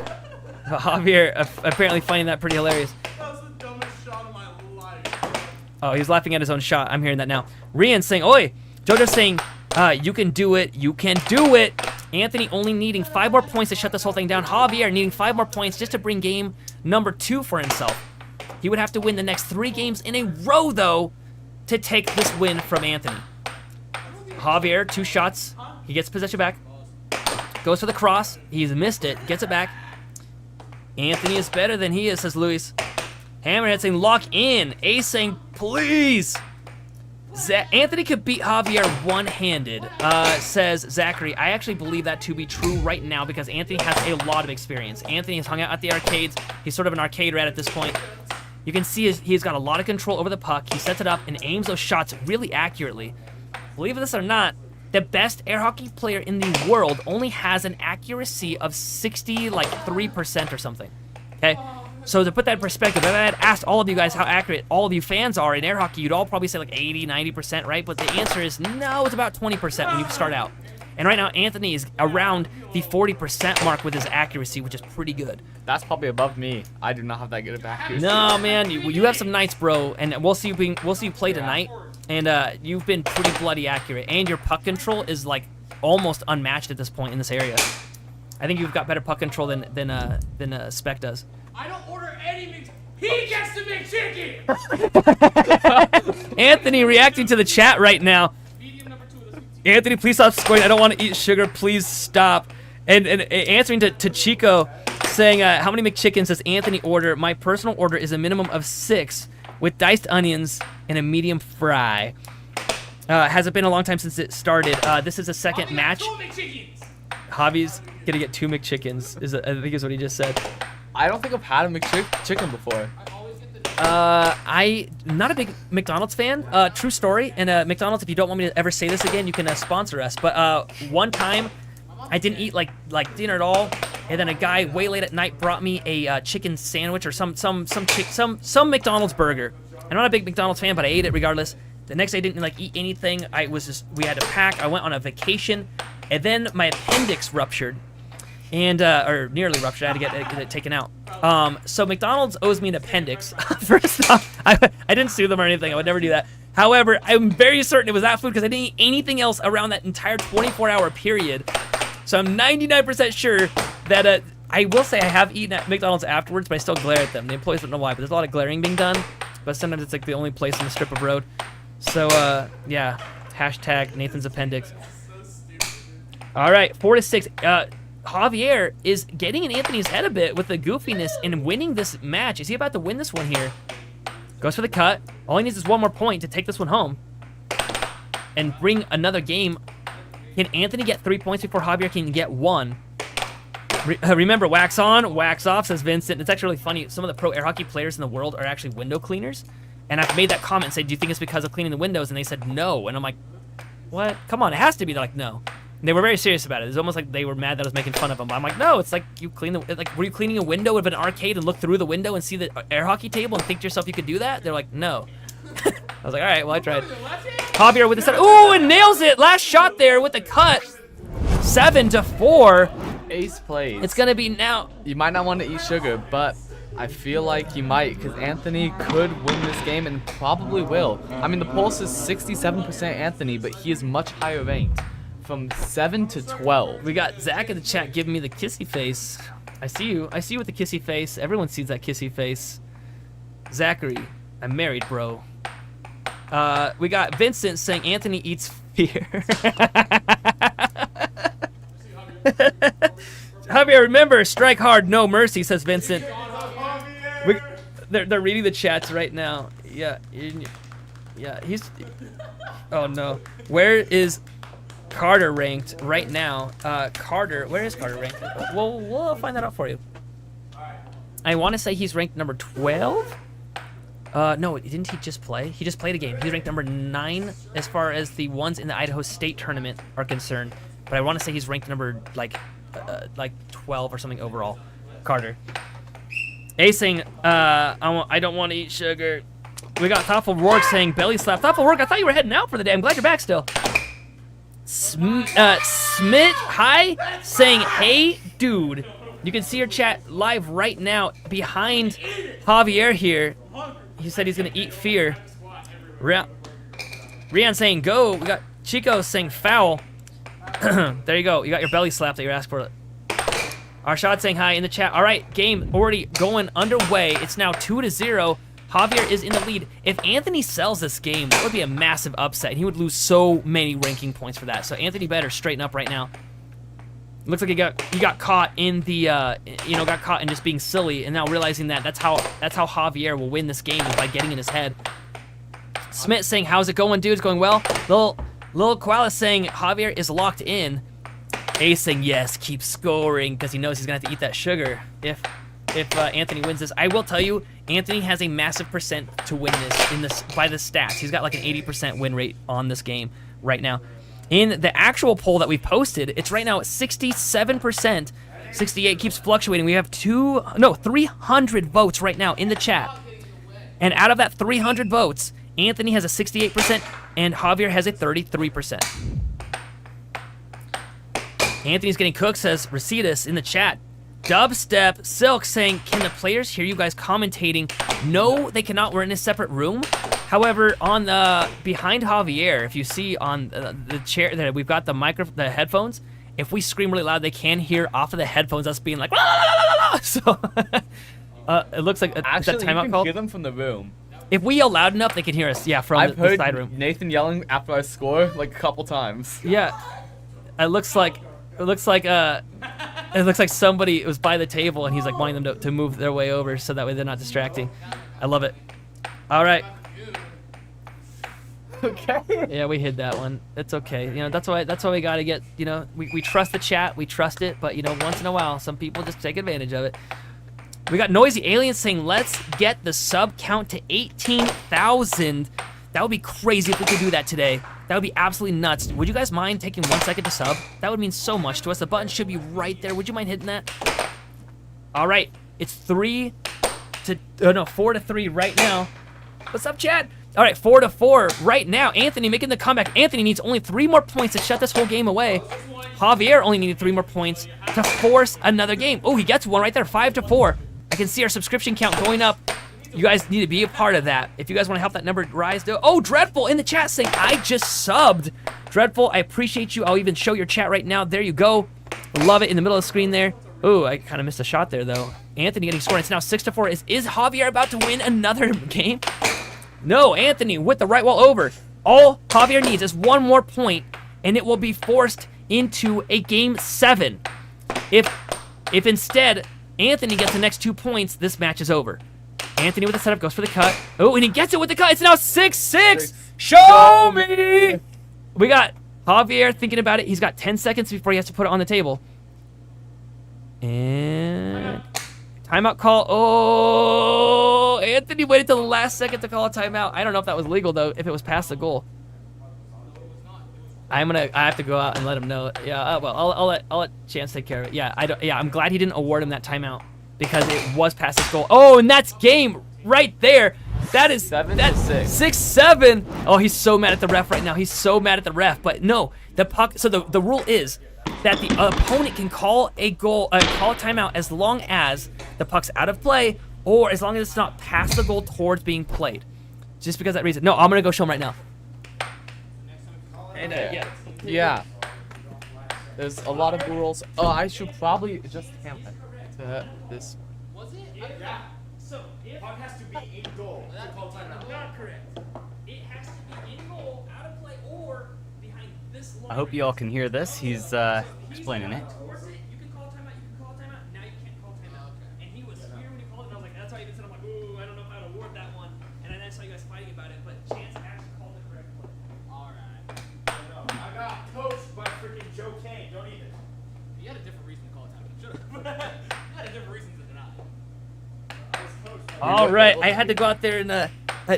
Javier apparently finding that pretty hilarious. That was the dumbest shot of my life. Oh, he's laughing at his own shot. I'm hearing that now. Rian saying, oi. Jojo's saying, you can do it. You can do it. Anthony only needing 5 more points to shut this whole thing down. Javier needing 5 more points just to bring game number 2 for himself. He would have to win the next 3 games in a row, though, to take this win from Anthony. Javier, 2 shots. He gets possession back. Goes for the cross. He's missed it. Gets it back. Anthony is better than he is, says Luis. Hammerhead saying, lock in. Ace saying, please. Anthony could beat Javier one-handed, says Zachary. I actually believe that to be true right now because Anthony has a lot of experience. Anthony has hung out at the arcades. He's sort of an arcade rat at this point. You can see he's got a lot of control over the puck. He sets it up and aims those shots really accurately. Believe this or not, the best air hockey player in the world only has an accuracy of 3% or something. Okay? So to put that in perspective, if I had asked all of you guys how accurate all of you fans are in air hockey, you'd all probably say like 80, 90%, right? But the answer is no, it's about 20% when you start out. And right now, Anthony is around the 40% mark with his accuracy, which is pretty good. That's probably above me. I do not have that good of accuracy. No, man, you have some nights, bro, and we'll see you play tonight. And you've been pretty bloody accurate, and your puck control is like almost unmatched at this point in this area. I think you've got better puck control than Spec does. I don't order any mix. He gets to make chicken. Anthony reacting to the chat right now. Medium number 2 of the sweet Anthony, please stop scoring. I don't want to eat sugar. Please stop. And answering to Chico, saying, how many McChickens does Anthony order? My personal order is a minimum of 6 with diced onions and a medium fry. Has it been a long time since it started? This is the second match. Javi's gonna get 2 McChickens. I think is what he just said. I don't think I've had a McChicken before. I'm not a big McDonald's fan. True story. And McDonald's, if you don't want me to ever say this again, you can sponsor us. But one time, I didn't eat like dinner at all, and then a guy way late at night brought me a chicken sandwich or some McDonald's burger. I'm not a big McDonald's fan, but I ate it regardless. The next day, I didn't like eat anything. We had to pack. I went on a vacation, and then my appendix ruptured. And, or nearly ruptured. I had to get it taken out. So McDonald's owes me an appendix. First off, I didn't sue them or anything. I would never do that. However, I'm very certain it was that food because I didn't eat anything else around that entire 24-hour period. So I'm 99% sure that, I will say I have eaten at McDonald's afterwards, but I still glare at them. The employees don't know why, but there's a lot of glaring being done. But sometimes it's like the only place on the strip of road. So, yeah. Hashtag Nathan's appendix. All right, 4-6. Javier is getting in Anthony's head a bit with the goofiness and winning this match. Is he about to win this one here? Goes for the cut. All he needs is 1 more point to take this one home and bring another game. Can Anthony get 3 points before Javier can get 1? Remember, wax on, wax off, says Vincent. It's actually really funny. Some of the pro air hockey players in the world are actually window cleaners. And I've made that comment and said, do you think it's because of cleaning the windows? And they said no. And I'm like, what? Come on, it has to be. They're like, no. They were very serious about it. It was almost like they were mad that I was making fun of them. But I'm like, no, it's like you clean the were you cleaning a window of an arcade and look through the window and see the air hockey table and think to yourself you could do that? They're like, no. I was like, all right, well I tried. Javier with the set. Ooh, and nails it. Last shot there with the cut. 7-4. Ace plays. It's gonna be now. You might not want to eat sugar, but I feel like you might, because Anthony could win this game and probably will. I mean, the pulse is 67% Anthony, but he is much higher ranked. From 7 to 12. We got Zach in the chat giving me the kissy face. I see you. I see you with the kissy face. Everyone sees that kissy face. Zachary, I'm married, bro. We got Vincent saying Anthony eats fear. Javier, remember, strike hard, no mercy, says Vincent. They're reading the chats right now. Yeah, he's... Oh, no. Where is Carter ranked right now? Carter, where is Carter ranked? Well, we'll find that out for you. I want to say he's ranked number 12? No, didn't he just play? He just played a game. He's ranked number 9 as far as the ones in the Idaho State tournament are concerned. But I want to say he's ranked number, like 12 or something overall. Carter. A saying, I don't want to eat sugar. We got Thoughtful Rourke saying, belly slap. Thoughtful Rourke, I thought you were heading out for the day. I'm glad you're back still. Smith Hi saying, hey, dude. You can see your chat live right now behind Javier here. He said he's going to eat fear. Rian saying, go. We got Chico saying, foul. There you go. You got your belly slap that you asked for. Arshad saying hi in the chat. All right, game already going underway. It's now 2-0. Javier is in the lead. If Anthony sells this game, that would be a massive upset. He would lose so many ranking points for that. So Anthony better straighten up right now. Looks like he got caught in the got caught in just being silly, and now realizing that that's how Javier will win this game, is by getting in his head. Smith saying, how's it going, dude? It's going well. Lil Koala saying Javier is locked in. Ace saying yes, keep scoring, because he knows he's gonna have to eat that sugar if Anthony wins this. I will tell you, Anthony has a massive percent to win this by the stats. He's got like an 80% win rate on this game right now. In the actual poll that we posted, it's right now at 67%. 68 keeps fluctuating. We have 300 votes right now in the chat. And out of that 300 votes, Anthony has a 68% and Javier has a 33%. Anthony's getting cooked, says Recetus in the chat. Dubstep Silk saying, can the players hear you guys commentating? No, they cannot. We're in a separate room. However, on the behind Javier, if you see on the chair that we've got the headphones, if we scream really loud, they can hear off of the headphones us being like, la, la, la, la, la. So it looks like actually that timeout you can call. hear them from the room. If we yell loud enough, they can hear us. Yeah, from the side room. Nathan yelling after I score like a couple times. Yeah, it looks like somebody was by the table and he's like wanting them to move their way over so that way they're not distracting. I love it. All right. Okay. Yeah, we hid that one. It's okay. You know, that's why we gotta get. You know, we trust the chat. We trust it. But you know, once in a while, some people just take advantage of it. We got Noisy Alien saying, let's get the sub count to 18,000. That would be crazy if we could do that today. That would be absolutely nuts. Would you guys mind taking 1 second to sub? That would mean so much to us. The button should be right there. Would you mind hitting that? All right. It's 4-3 right now. What's up, chat? All right, 4-4 right now. Anthony making the comeback. Anthony needs only 3 more points to shut this whole game away. Javier only needed 3 more points to force another game. Oh, he gets one right there, 5-4. I can see our subscription count going up. You guys need to be a part of that. If you guys want to help that number rise, oh, Dreadful in the chat saying, I just subbed. Dreadful, I appreciate you. I'll even show your chat right now. There you go. Love it in the middle of the screen there. Oh, I kind of missed a shot there, though. Anthony getting scored. It's now 6-4. Is Javier about to win another game? No, Anthony with the right wall over. All Javier needs is 1 more point, and it will be forced into a game 7. If instead Anthony gets the next 2 points, this match is over. Anthony with the setup goes for the cut. Oh, and he gets it with the cut. It's now 6-6. Show me. We got Javier thinking about it. He's got 10 seconds before he has to put it on the table. And timeout call. Oh, Anthony waited till the last second to call a timeout. I don't know if that was legal, though, if it was past the goal. I have to go out and let him know. Yeah, well, I'll let Chance take care of it. Yeah, I'm glad he didn't award him that timeout because it was past his goal. Oh, and that's game right there. That is 6-7. Oh, he's so mad at the ref right now. He's so mad at the ref. But no, the puck. So the rule is that the opponent can call a goal, call a timeout as long as the puck's out of play or as long as it's not past the goal towards being played. Just because of that reason. No, I'm gonna go show him right now. And yeah. There's a lot of rules. Oh, I should probably just hammer to this. Was it? Yeah. So it has to be in goal. That's not correct. It has to be in goal, out of play, or behind this line. I hope you all can hear this. He's explaining it. You can call timeout. You can call timeout. Now you can't call timeout. And he was here when he called it. And I was like, that's why I even said, I'm like, ooh, I don't know if I'd award that one. And then I saw you guys fighting about it, but Chance actually called the correct play. All right. I got coached by freaking Joe Kane. Don't even. You had a different reason to call it timeout. Should have. You had a different reason to deny. All right, I had to go out there and that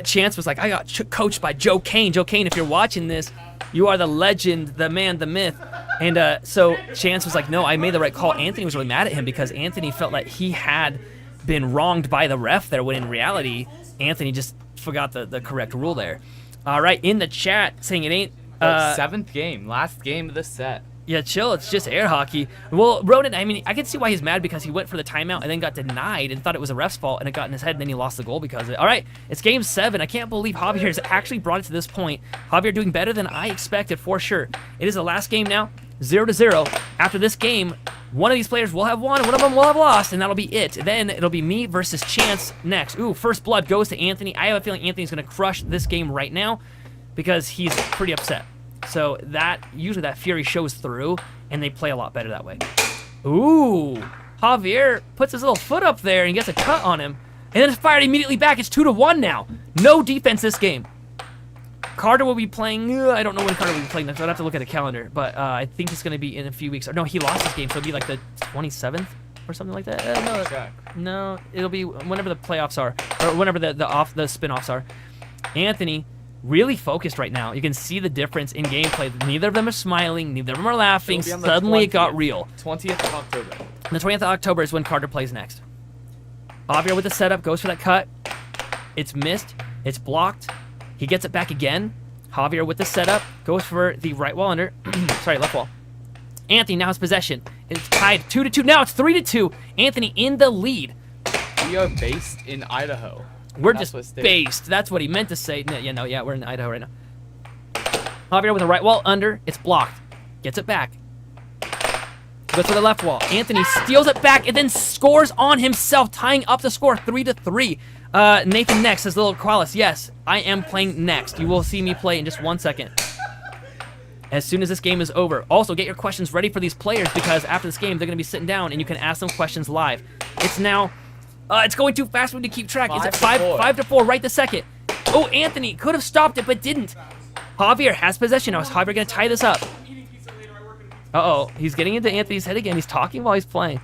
Chance was like, I got coached by Joe Kane. Joe Kane, if you're watching this, you are the legend, the man, the myth. And so Chance was like, no, I made the right call. Anthony was really mad at him because Anthony felt like he had been wronged by the ref there when in reality, Anthony just forgot the correct rule there. All right, in the chat saying it ain't... Seventh game, last game of the set. Yeah, chill. It's just air hockey. Well, Ronan, I mean, I can see why he's mad because he went for the timeout and then got denied and thought it was a ref's fault and it got in his head and then he lost the goal because of it. All right, it's game 7. I can't believe Javier has actually brought it to this point. Javier doing better than I expected for sure. It is the last game now, 0-0. After this game, one of these players will have won and one of them will have lost, and that'll be it. Then it'll be me versus Chance next. Ooh, first blood goes to Anthony. I have a feeling Anthony's going to crush this game right now because he's pretty upset. So usually that fury shows through, and they play a lot better that way. Ooh, Javier puts his little foot up there and gets a cut on him, and then it's fired immediately back. It's 2-1 now. No defense this game. Carter will be playing. I don't know when Carter will be playing next. I'd have to look at the calendar, but I think it's going to be in a few weeks. Or no, he lost his game, so it'll be like the 27th or something like that. No, it'll be whenever the playoffs are, or whenever the spin-offs are. Anthony. Really focused right now. You can see the difference in gameplay. Neither of them are smiling. Neither of them are laughing. Suddenly it got real. 20th of October. And the 20th of October is when Carter plays next. Javier with the setup, goes for that cut. It's missed. It's blocked. He gets it back again. Javier with the setup, goes for the right wall under. Sorry, left wall. Anthony now has possession. It's tied 2-2. Now it's 3-2. Anthony in the lead. We are based in Idaho. We're just based. That's what he meant to say. Yeah, we're in Idaho right now. Javier with the right wall under. It's blocked. Gets it back. Goes for the left wall. Anthony steals it back and then scores on himself, tying up the score 3-3. Nathan next says Little Qualis. Yes, I am playing next. You will see me play in just 1 second. As soon as this game is over. Also, get your questions ready for these players because after this game, they're going to be sitting down and you can ask them questions live. It's now... it's going too fast for me to keep track. It's at 5-4 right this second. Oh, Anthony could have stopped it, but didn't. Javier has possession now. Is Javier going to tie this up? Uh-oh. He's getting into Anthony's head again. He's talking while he's playing.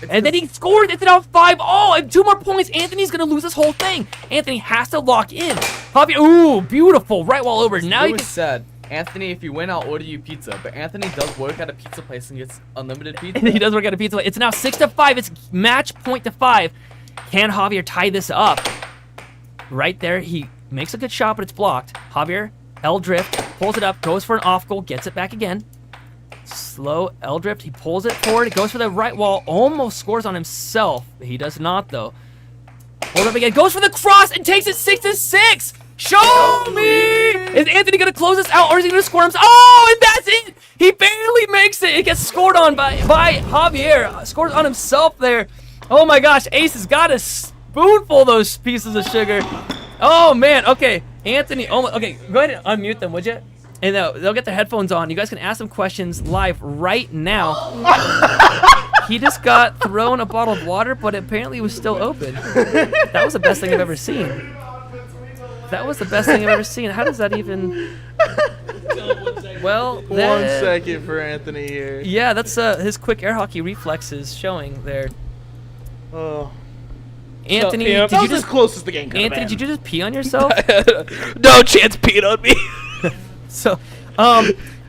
And then he scores. It's now 5-0. And 2 more points. Anthony's going to lose this whole thing. Anthony has to lock in. Javier, ooh, beautiful. Right wall over. Now you can... said, Anthony, if you win, I'll order you pizza. But Anthony does work at a pizza place and gets unlimited pizza. And he does work at a pizza place. It's now 6-5. It's match point to 5. Can Javier tie this up? Right there, he makes a good shot, but it's blocked. Javier, L drift, pulls it up, goes for an off goal, gets it back again. Slow L drift, he pulls it forward, goes for the right wall, almost scores on himself. He does not, though. Hold up again, goes for the cross and takes it 6-6. Show me! Is Anthony gonna close this out, or is he gonna score himself? Oh, and that's it! He barely makes it. It gets scored on by Javier. Scores on himself there. Oh my gosh, Ace has got a spoonful of those pieces of sugar. Oh man, okay. Anthony, okay, go ahead and unmute them, would you? And they'll get their headphones on. You guys can ask them questions live right now. He just got thrown a bottle of water, but apparently it was still open. That was the best thing I've ever seen. That was the best thing I've ever seen. How does that even... Well, 1 second for Anthony here. Yeah, that's his quick air hockey reflexes showing there. Oh. Anthony, that did you was just as close as the game could have Anthony, been. did you just pee on yourself? No, Chance peed on me. So,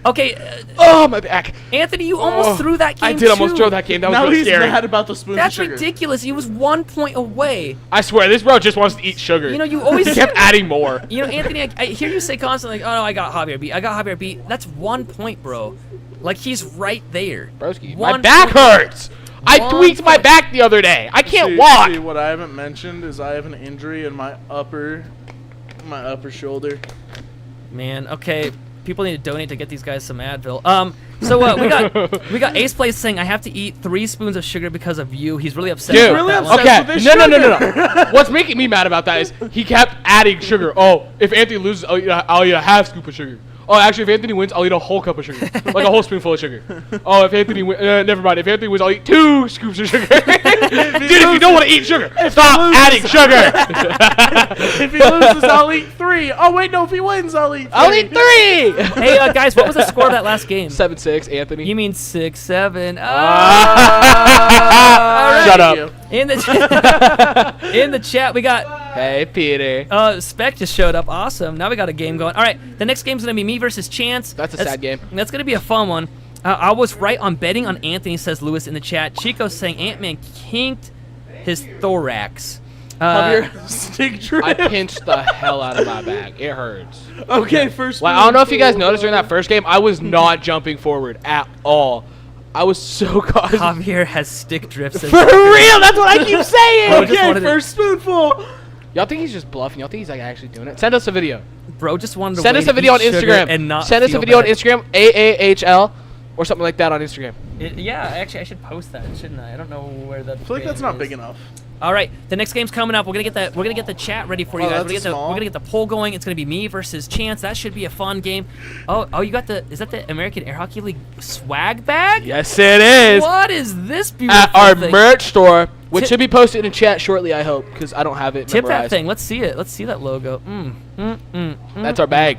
Okay, Oh, my back. Anthony, you almost threw that game I did almost too. throw that game. That was Now really he's scary. mad about the spoon That's of sugar. ridiculous. He was 1 point away. I swear, this bro just wants to eat sugar. You know, you always He kept adding more. You know, Anthony, I hear you say constantly, like, oh, no, I got Javier beat. I got Javier beat. That's 1 point, bro. Like, he's right there. Broski, my 1 back point. hurts. I 1 tweaked my point. back the other day. I can't See, walk. See, what I haven't mentioned is I have an injury in my upper shoulder. Man, okay. People need to donate to get these guys some Advil. So we got Ace Plays saying I have to eat 3 spoons of sugar because of you. He's really upset Dude, about really that upset. one. okay. with the No. What's making me mad about that is he kept adding sugar. Oh, if Anthony loses, I'll eat a half scoop of suger. Oh, actually, if Anthony wins, I'll eat a whole cup of sugar. Like a whole spoonful of sugar. Oh, if Anthony wins, never mind. If Anthony wins, I'll eat 2 scoops of sugar. Dude, if you don't want to eat sugar, stop adding sugar. If he loses, I'll eat 3. Oh wait, no. If he wins, I'll eat 3. I'll eat 3. Hey, guys, what was the score of that last game? 7-6, Anthony. You mean 6-7? Shut up. In the in the chat, we got Hey, Peter. Spec just showed up. Awesome. Now we got a game going. All right, the next game's gonna be me versus Chance. That's a sad game. That's gonna be a fun one. I was right on betting on Anthony, says Lewis in the chat. Chico's saying Ant-Man kinked his thorax. Javier, stick drip. I pinched the hell out of my back. It hurts. Okay, first. Like, I don't know if you guys noticed during that first game, I was not jumping forward at all. I was so caught. Javier has stick drift. For real, that's what I keep saying. Bro, just Okay, wanted to- first spoonful. Y'all think he's just bluffing? Y'all think he's like actually doing it? Send us a video. Bro, just wanted to Send us wave a video on eat sugar Instagram. and not Send us a feel video on bad. Instagram, AAHL, or something like that on Instagram. Yeah, actually, I should post that, shouldn't I? I don't know where that. I feel like that's not big enough. All right, the next game's coming up. We're gonna get the chat ready for you Oh, guys. that's We're small. gonna get the poll going. It's gonna be me versus Chance. That should be a fun game. Oh, you got is that the American Air Hockey League swag bag? Yes, it is. What is this beautiful At our thing? merch store, which Tip- should be posted in chat shortly, I hope, because I don't have it Tip that memorized. thing. Let's see it. Let's see that logo. That's our bag.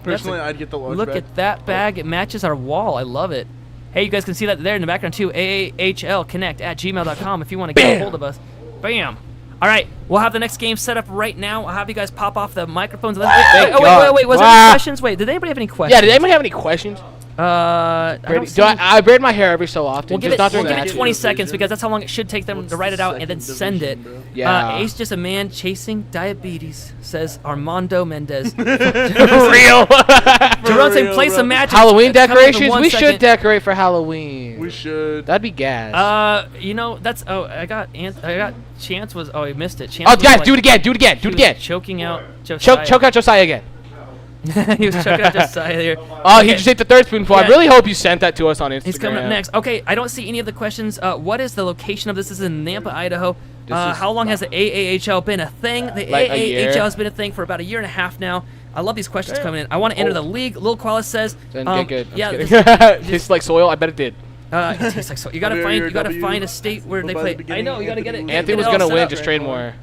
Personally, I'd get the large Look bag. at that bag. It matches our wall. I love it. Hey, you guys can see that there in the background too. AAHLconnect@gmail.com if you want to get a hold of us. Bam. All right, we'll have the next game set up right now. I'll have you guys pop off the microphones. Wait. Was there any questions? Wait, did anybody have any questions? Yeah, did anybody have any questions? I don't see I braid my hair every so often. We'll give just not it during the 20 matches. seconds because that's how long it should take them to write it out and then send it. Yeah. Ace just a man chasing diabetes, says Armando Mendez. For real. Jerome saying play some matches. Halloween It's coming up in decorations? 1 We second. should decorate for Halloween. We should. That'd be gas. You know, that's I got Chance was he missed it. Chance Oh, was guys, like- do it again. Do it again. he Do it was again. Choking out Josiah. Choke out Josiah again. He was choking out Josiah there. Oh, Okay. he just ate the third spoonful. Yeah. I really hope you sent that to us on Instagram. He's coming up next. Okay, I don't see any of the questions. What is the location of this? This is in Nampa, Idaho. This is- How long has the AAHL been a thing? The Like a year. AAHL has been a thing for about a year and a half now. I love these questions coming in. I want to enter the league. Lil Qualis says. Didn't get good. I'm Yeah. just this- kidding. Tastes like soil. I bet it did. it tastes like so. You gotta Javier, find. you're You gotta W. find a state where they By the play. I beginning, know. You gotta get it. Anthony Anthony get was it all gonna set win. up. Just trade more.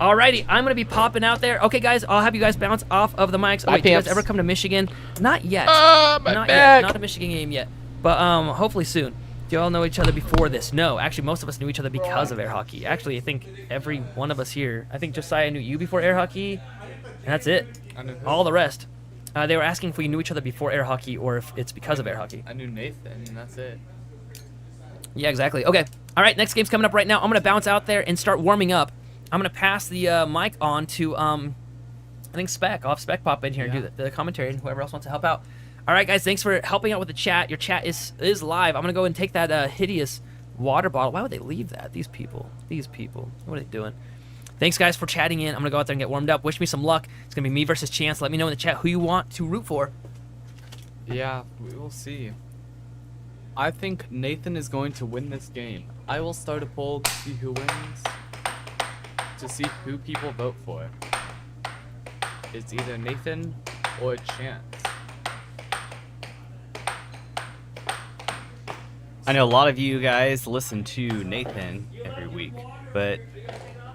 Alrighty, I'm gonna be popping out there. Okay, guys, I'll have you guys bounce off of the mics. Oh, Bye, wait, do you guys pimps. ever come to Michigan? Not yet. My Not back. yet. Not a Michigan game yet. But hopefully soon. Do you all know each other before this? No, actually, most of us knew each other because of air hockey. Actually, I think every one of us here. I think Josiah knew you before air hockey, and that's it. I knew All the rest. They were asking if we knew each other before air hockey or if it's because of air hockey. I knew Nathan, and that's it. Yeah, exactly. Okay. All right, next game's coming up right now. I'm going to bounce out there and start warming up. I'm going to pass the mic on to, I think, Spec. I'll have Spec pop in here and do the commentary and whoever else wants to help out. All right, guys, thanks for helping out with the chat. Your chat is live. I'm going to go and take that hideous water bottle. Why would they leave that? These people. What are they doing? Thanks, guys, for chatting in. I'm going to go out there and get warmed up. Wish me some luck. It's going to be me versus Chance. Let me know in the chat who you want to root for. Yeah, we will see. I think Nathan is going to win this game. I will start a poll to see who wins, to see who people vote for. It's either Nathan or Chance. I know a lot of you guys listen to Nathan every week, but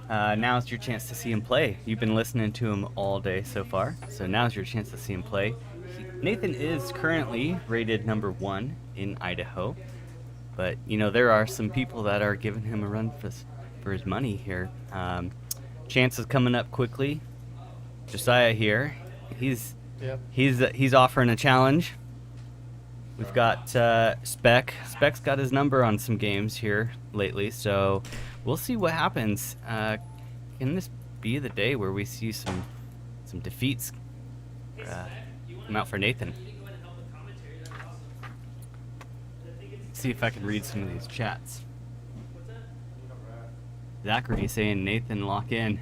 now's your chance to see him play. You've been listening to him all day so far, so now's your chance to see him play. Nathan is currently rated #1 in Idaho, but you know there are some people that are giving him a run for his money here. Chance is coming up quickly. Josiah here, he's Yep. He's offering a challenge. We've got Spec. Spec's got his number on some games here lately, so we'll see what happens. Can this be the day where we see some defeats come out for Nathan? See if I can read some of these chats. Zachary saying Nathan lock in.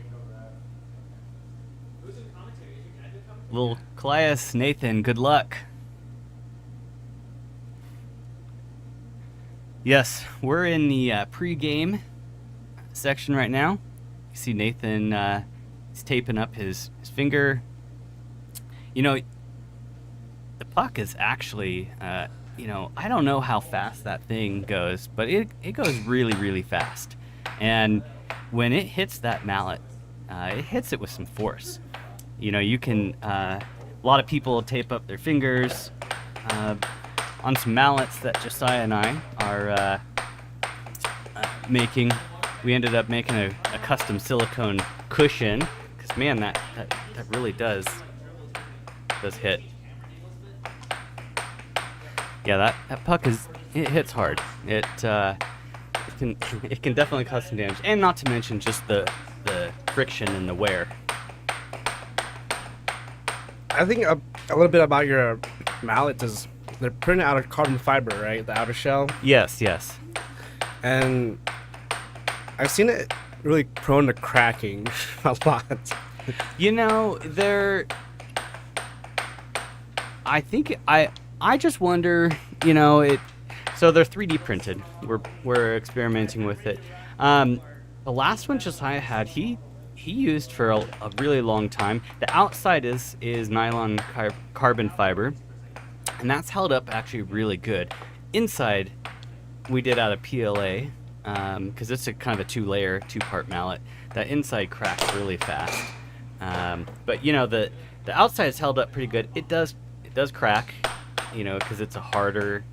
Little Calias, Nathan, good luck. Yes, we're in the pre-game section right now. You see Nathan, he's taping up his finger. You know, the puck is actually, you know, I don't know how fast that thing goes, but it goes really, really fast. And when it hits that mallet, it hits it with some force. You know, you can, a lot of people tape up their fingers on some mallets that Josiah and I are making. We ended up making a custom silicone cushion, because man, that really does hit. Yeah, that puck it hits hard. It can definitely cause some damage, and not to mention just the friction and the wear. I think a little bit about your mallets is they're printed out of carbon fiber, right? The outer shell. Yes. And I've seen it really prone to cracking a lot. You know, I think I just wonder, you know, so they're 3D printed. We're experimenting with it. The last one Josiah had, he used for a really long time. The outside is nylon carbon fiber, and that's held up actually really good. Inside, we did out of PLA, because it's a kind of a two-part mallet. That inside cracks really fast. But you know, the outside is held up pretty good. It does crack, you know, because it's a harder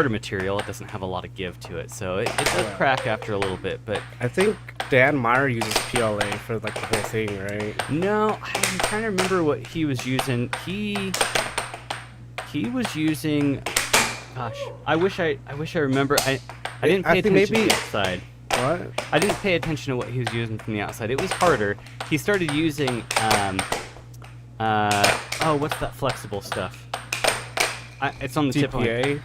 material. It doesn't have a lot of give to it, so it does crack after a little bit. But I think Dan Meyer uses PLA for like the whole thing, right? No, I'm trying to remember what he was using. He was using. Gosh, I wish I remember. I didn't pay attention to the outside. What? I didn't pay attention to what he was using from the outside. It was harder. He started using what's that flexible stuff? It's on the tip of my...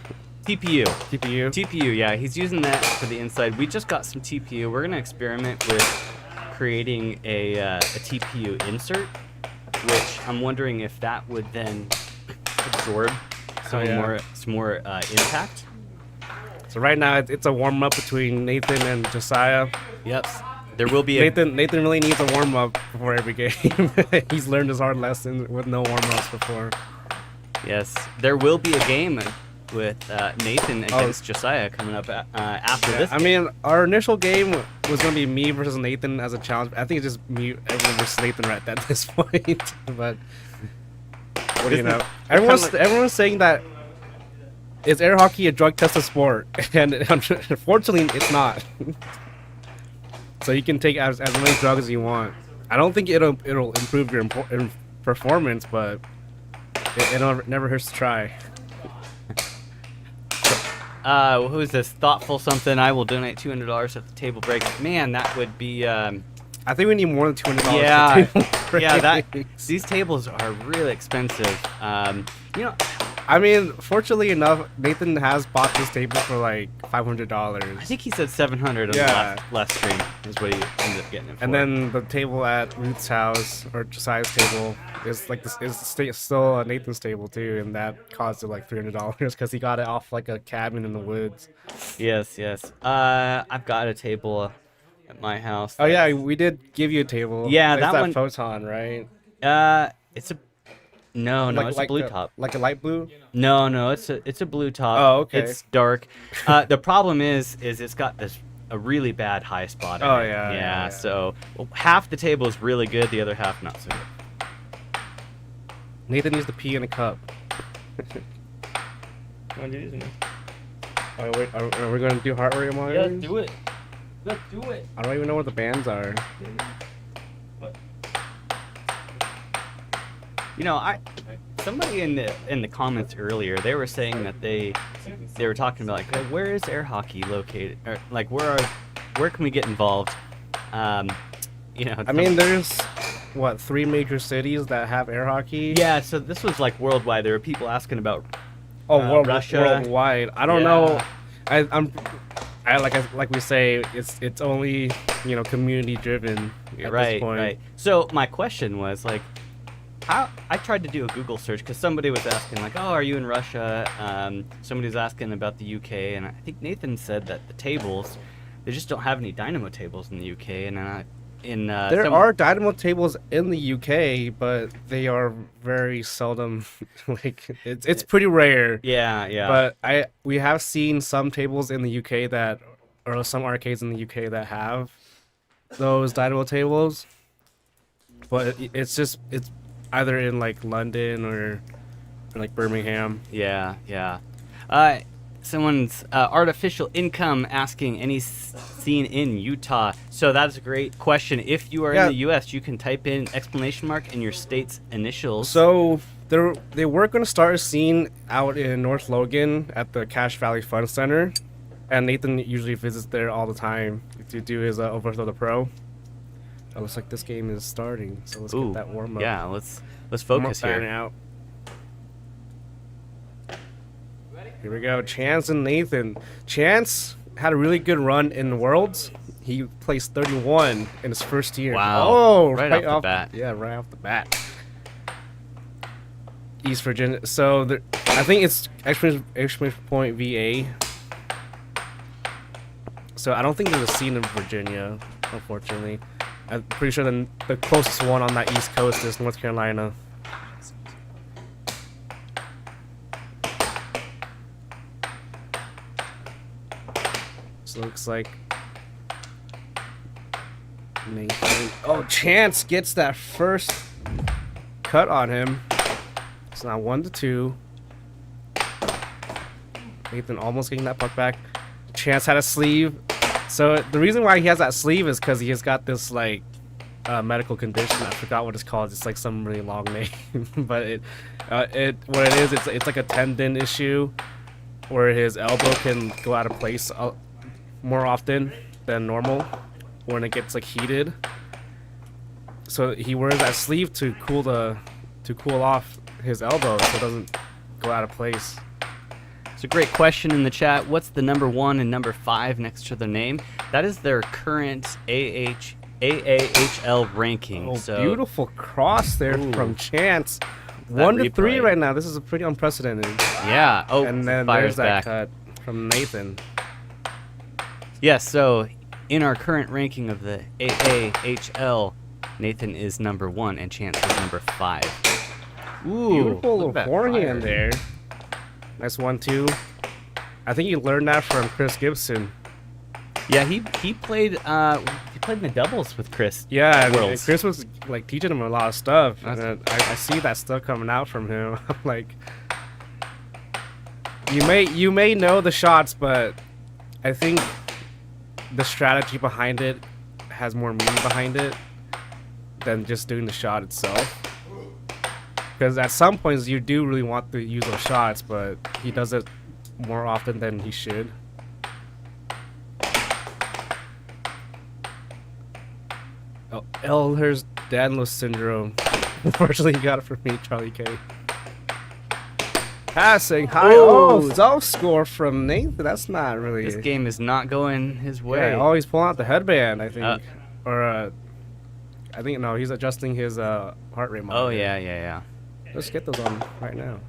TPU, yeah. He's using that for the inside. We just got some TPU. We're gonna experiment with creating a TPU insert, which I'm wondering if that would then absorb some more impact. So right now it's a warm up between Nathan and Josiah. Yep. There will be Nathan really needs a warm up before every game. He's learned his hard lesson with no warm ups before. Yes, there will be a game with Nathan against Josiah coming up after this. I mean, our initial game was gonna be me versus Nathan as a challenge. I think it's just me, everyone versus Nathan right at this point. But what do you know? Everyone's saying that is air hockey a drug tested sport, and unfortunately, it's not. So you can take as many drugs as you want. I don't think it'll improve your performance, but it never hurts to try. Who is this? Thoughtful something. I will donate $200 at the table break. Man, that would be. I think we need more than $200. Yeah, these tables are really expensive. You know, I mean, fortunately enough, Nathan has bought this table for like $500. I think he said $700 on the last stream is what he ended up getting it for. And then the table at Ruth's house, or Josiah's table, is like still Nathan's table too, and that cost it like $300 because he got it off like a cabin in the woods. Yes. I've got a table at my house. Oh yeah, we did give you a table. Yeah, it's that one. Photon, right? It's a. No, it's a blue top. Like a light blue? No, it's a blue top. Oh, okay. It's dark. The problem is it's got a really bad high spot. Oh, in it. yeah. So half the table is really good, the other half not so good. Nathan needs to pee in a cup. Are we going to do heart rate monitors? Yeah, do it. Let's do it. I don't even know what the bands are. You know, somebody in the comments earlier, they were saying that they were talking about like, hey, where is air hockey located, or like where can we get involved? You know, I mean, there's what 3 major cities that have air hockey. yeah. So this was like worldwide. There were people asking about Russia. Worldwide. I don't know. Like we say, it's only community driven at this point. Right. So my question was like, I tried to do a Google search because somebody was asking like, oh, are you in Russia? Somebody was asking about the UK, and I think Nathan said that the tables, they just don't have any Dynamo tables in the UK, and there are Dynamo tables in the UK, but they are very seldom. Like it's pretty rare. Yeah. But we have seen some tables in the UK or some arcades in the UK that have those Dynamo tables, but it's either in like London or like Birmingham. Yeah. Someone's artificial income asking any scene in Utah. So that's a great question. If you are in the U.S., you can type in ! and your state's initials. So they were going to start a scene out in North Logan at the Cache Valley Fun Center, and Nathan usually visits there all the time to do his Overthrow the Pro. It looks like this game is starting, so let's get that warm up. Yeah, let's focus here. Out. Here we go, Chance and Nathan. Chance had a really good run in Worlds. He placed 31 in his first year. Wow. Oh, right off the bat. Yeah, right off the bat. East Virginia. So I think it's exclamation point VA. So I don't think there's a scene in Virginia, unfortunately. I'm pretty sure the closest one on that East Coast is North Carolina. So looks like Nathan. Oh, Chance gets that first cut on him. It's now 1-2. Nathan almost getting that puck back. Chance had a sleeve. So the reason why he has that sleeve is because he has got this like medical condition. I forgot what it's called. It's like some really long name, but what it is, it's like a tendon issue where his elbow can go out of place more often than normal when it gets like heated. So he wears that sleeve to cool off his elbow so it doesn't go out of place. It's a great question in the chat. What's the number 1 and number 5 next to their name? That is their current AAHL ranking. Oh, so beautiful cross there from Chance. 1-3 right now. This is a pretty unprecedented. Yeah. Oh, and then there's that cut from Nathan. Yeah, so in our current ranking of the AAHL, Nathan is number 1 and Chance is number 5. Ooh, beautiful little forehand there. Nice 1-2. I think you learned that from Chris Gibson. Yeah, he played in the doubles with Chris. Yeah, and Chris was like teaching him a lot of stuff. And I see that stuff coming out from him. I'm like, you may know the shots, but I think the strategy behind it has more meaning behind it than just doing the shot itself. Because at some points you do really want to use those shots, but he does it more often than he should. Oh, Ehlers-Danlos syndrome. Unfortunately, he got it from me, Charlie K. Passing high. Oh, self score from Nathan. That's not really. This game is not going his way. Yeah, he's pulling out the headband, I think. I think no, he's adjusting his heart rate monitor. Oh yeah. Let's get those on right now.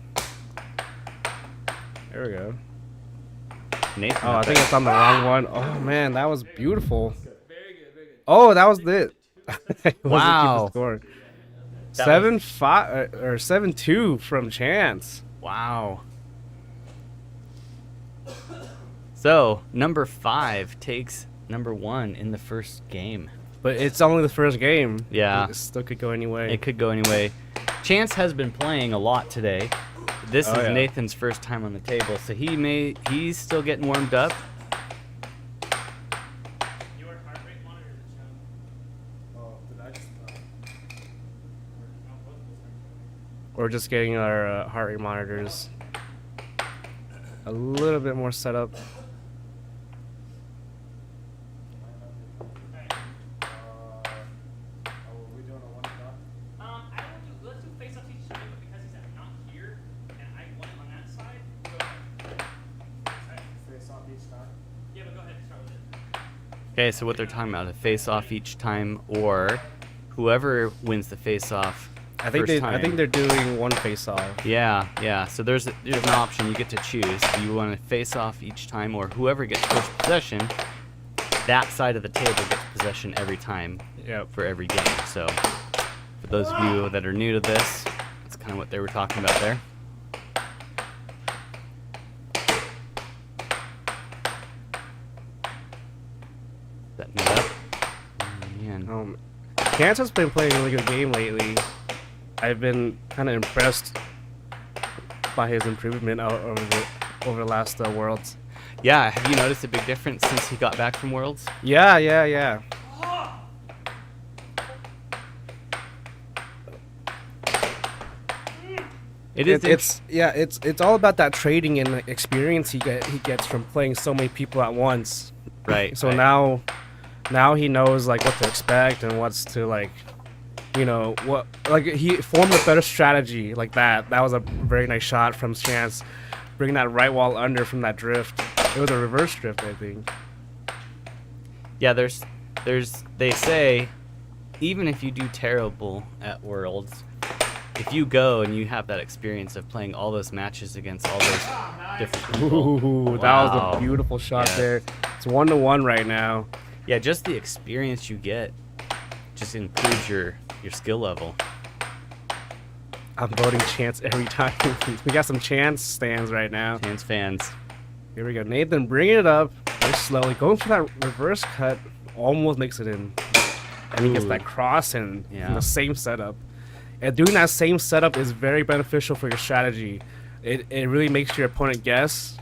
There we go. Nathan. Oh, I think it's on the wrong one. Oh man, that was beautiful. Oh, that was it. Wow. 7-5 or 7-2 from Chance. Wow. So number 5 takes number 1 in the first game. But it's only the first game. Yeah. It still could go anyway. It could go anyway. Chance has been playing a lot today. This is Nathan's first time on the table, so he's still getting warmed up. Your heart rate monitor is showing. Oh, did I just We're just getting our heart rate monitors a little bit more set up. I don't do. Let's do face off each time, but because he's not here and I want him on that side, go ahead. Face off each time. Yeah, but go ahead and start with it. Okay, so what they're talking about, a face-off each time, or whoever wins the face-off I think first time. I think they're doing one face off. Yeah. So there's an option you get to choose. Do you want to face off each time, or whoever gets first possession, that side of the table gets possession every time Yep. for every game. So for those of you that are new to this, that's kind of what they were talking about there. Setting it up. Oh, man. Chance has been playing a really good game lately. I've been kind of impressed by his improvement over the last Worlds. Yeah, have you noticed a big difference since he got back from Worlds? Yeah. It's all about that trading and the experience he gets from playing so many people at once. Right. So right. now he knows like what to expect and what's to like, you know, what like he formed a better strategy like that. That was a very nice shot from Chance, bringing that right wall under from that drift. It was a reverse drift, I think. Yeah, they say even if you do terrible at Worlds, if you go and you have that experience of playing all those matches against all those different people. Ooh, that was a beautiful shot there. It's 1-1 right now. Yeah, just the experience you get just improves your skill level. I'm voting Chance every time. We got some Chance stands right now. Chance fans. Here we go. Nathan bringing it up very slowly. Going for that reverse cut. Almost makes it in. And he gets that cross in the same setup. And doing that same setup is very beneficial for your strategy. It really makes your opponent guess.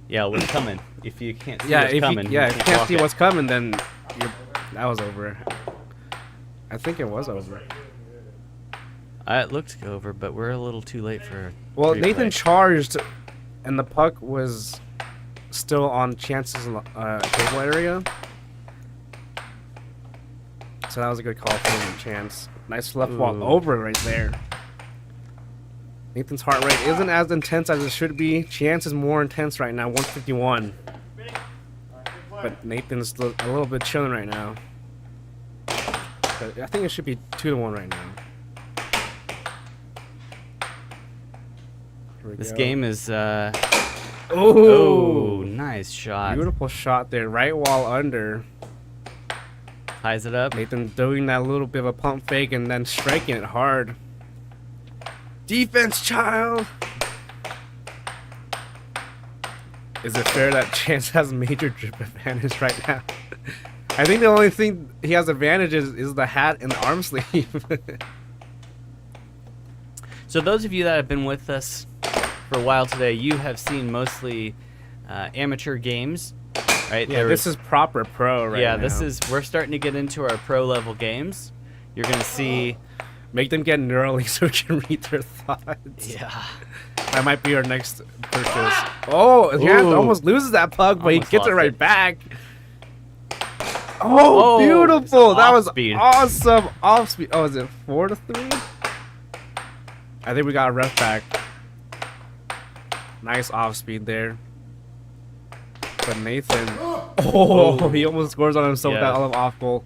Yeah, what's coming. If you can't see what's coming. If you can't see what's coming, then that was over. I think it was over. It looked over, but we're a little too late for. Well, replay. Nathan charged, and the puck was still on Chance's table area. So that was a good call from Chance. Nice left wall over right there. Nathan's heart rate isn't as intense as it should be. Chance is more intense right now, 151. But Nathan's a little bit chilling right now. But I think it should be 2-1 right now. This game is. Oh, nice shot. Beautiful shot there. Right wall under. Ties it up. Nathan doing that little bit of a pump fake and then striking it hard. Defense, child! Is it fair that Chance has major drip advantage right now? I think the only thing he has advantage is the hat and the arm sleeve. So those of you that have been with us for a while today, you have seen mostly amateur games, right? Yeah, this is proper pro right now. Yeah, we're starting to get into our pro level games. You're gonna see. Make them get neurally so we can read their thoughts. Yeah. That might be our next purchase. Oh, Chance almost loses that puck, but he gets it right back. Oh, beautiful! That was awesome. Off speed. Oh, is it 4-3? I think we got a ref back. Nice off speed there. But Nathan, he almost scores on himself with that off goal.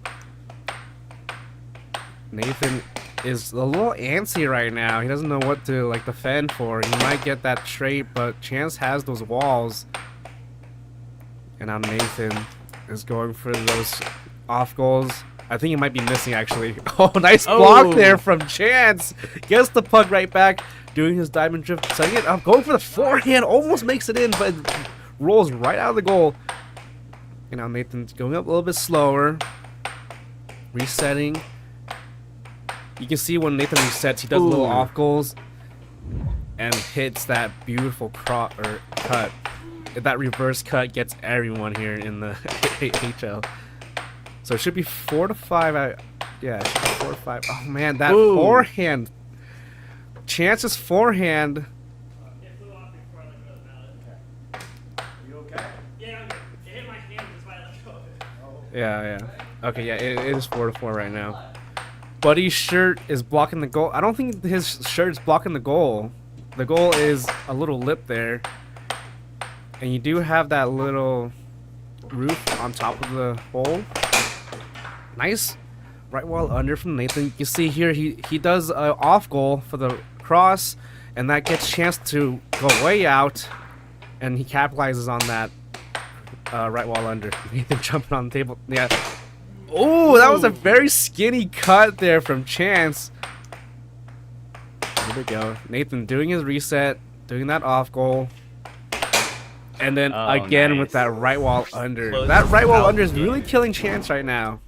Nathan is a little antsy right now. He doesn't know what to defend for. He might get that straight, but Chance has those walls. And now Nathan is going for those off goals. I think he might be missing actually. Oh, nice block there from Chance. Gets the puck right back, doing his diamond drift, setting it up, going for the forehand, almost makes it in, but it rolls right out of the goal. And now Nathan's going up a little bit slower, resetting. You can see when Nathan resets, he does little off goals and hits that beautiful cut. That reverse cut gets everyone here in the AAHL. So it should be 4-5. Yeah, it should be 4-5. Oh man, that forehand. Chance's forehand. It flew off before I let go of the mallet. You okay? Yeah, I'm good. It hit my hand just by I let go of it. Yeah. Okay, yeah, it is 4-4 right now. Buddy's shirt is blocking the goal. I don't think his shirt's blocking the goal. The goal is a little lip there. And you do have that little roof on top of the hole. Nice right wall under from Nathan. You see here he does an off goal for the cross, and that gets chance to go way out, and he capitalizes on that right wall under. Nathan jumping on the table. Yeah. Oh, that was a very skinny cut there from Chance. Here we go. Nathan doing his reset, doing that off goal. And then again with that right wall under. Close That right wall out under is game. really killing Chance right now.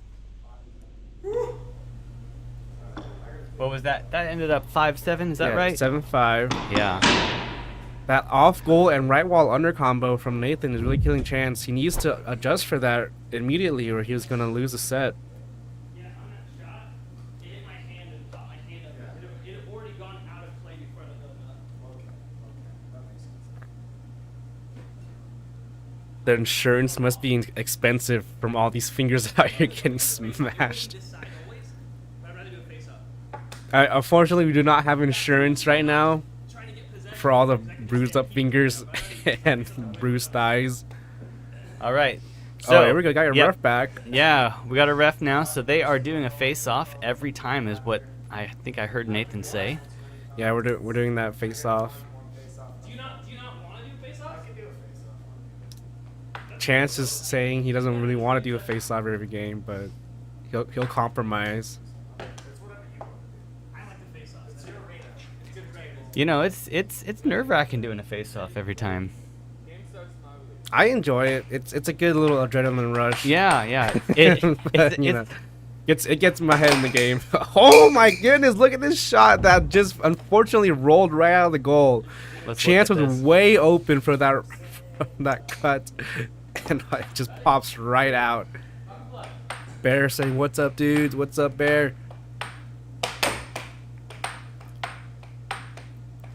What was that? That ended up 5-7. Is that Yeah, right? 7-5. Yeah. That off goal and right wall under combo from Nathan is really killing Chance. He needs to adjust for that immediately, or he was gonna lose the set. Yeah, on that shot, it hit my hand and caught my hand up. It had already gone out of play before I let go of the mallet. The insurance must be expensive from all these fingers out here getting smashed. This side always, but I'd rather do a face up. Unfortunately, we do not have insurance right now Trying to get possession. for all the bruised up fingers and bruised thighs. All right. So here we go. Got your yep. ref back. Yeah, we got a ref now. So they are doing a face-off every time, is what I think I heard Nathan say. Yeah, we're doing that face off. Do you not want to do face off? I can do a face off. Chance is saying he doesn't really want to do a face off every game, but he'll compromise. I like the face off. It's your arena. It's good practice. You know, it's nerve-wracking doing a face-off every time. I enjoy it. It's a good little adrenaline rush. Yeah. But, you know, it gets my head in the game. Oh my goodness! Look at this shot that just unfortunately rolled right out of the goal. Let's Chance look at was this. way open for that cut, and it just pops right out. Bear saying, "What's up, dudes? What's up, Bear?"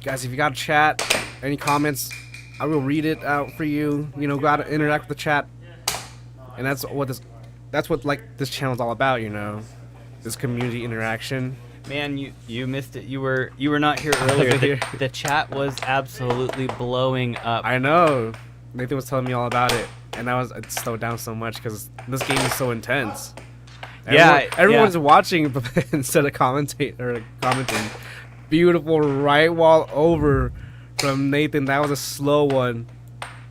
Guys, if you got a chat, any comments, I will read it out for you. You know, go out and interact with the chat, and that's what this channel is all about. You know, this community interaction. Man, you missed it. You were not here earlier. The chat was absolutely blowing up. I know. Nathan was telling me all about it, and it slowed down so much because this game is so intense. Everyone's watching instead of commenting. Beautiful right wall over from Nathan. That was a slow one.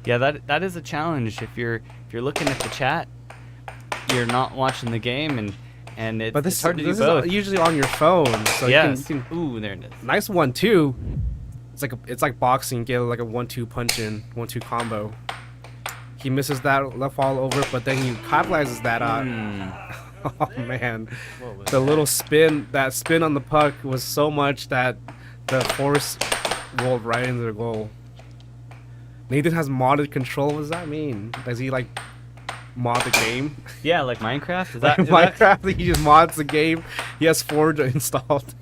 Yeah, that is a challenge. If you're looking at the chat, you're not watching the game, and it's hard to do both. Is usually on your phone, so Yes. you can. Ooh, there it is. Nice 1-2. It's like boxing. Get like a 1-2 punch in, 1-2 combo. He misses that left wall over, but then he capitalizes that on. Oh man, the little spin, that spin on the puck was so much that the force rolled right into the goal. Nathan has modded control. What does that mean? Does he like mod the game? Yeah, like Minecraft. Is Like that Minecraft? He just mods the game. He has Forge installed.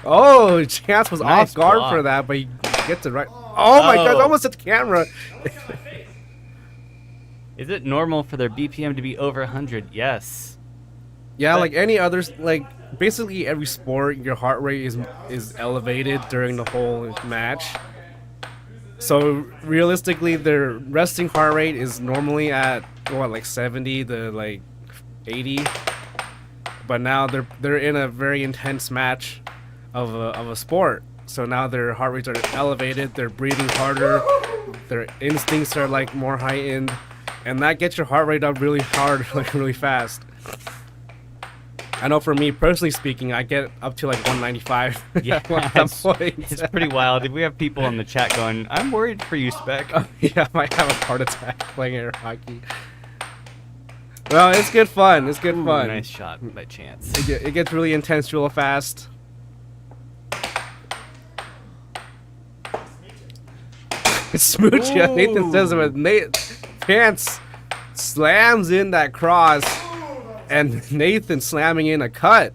Oh, Chance was Nice off guard block. for that, but he gets it right. Oh my god, almost hit the camera. Is it normal for their BPM to be over 100? Yes. Yeah, like any others, like basically every sport, your heart rate is elevated during the whole match. So realistically, their resting heart rate is normally at like 70 to like 80. But now they're in a very intense match of a sport. So now their heart rates are elevated. They're breathing harder. Their instincts are like more heightened. And that gets your heart rate up really hard, like really fast. I know for me, personally speaking, I get up to like 195 Yeah, at some point. It's pretty wild. We have people in the chat going, "I'm worried for you, Spec." Yeah, I might have a heart attack playing air hockey. Well, it's good fun. It's good Ooh, fun. Nice shot by Chance. It gets really intense real fast. Smooch, yeah, Nathan says it, but Chance slams in that cross, and Nathan slamming in a cut.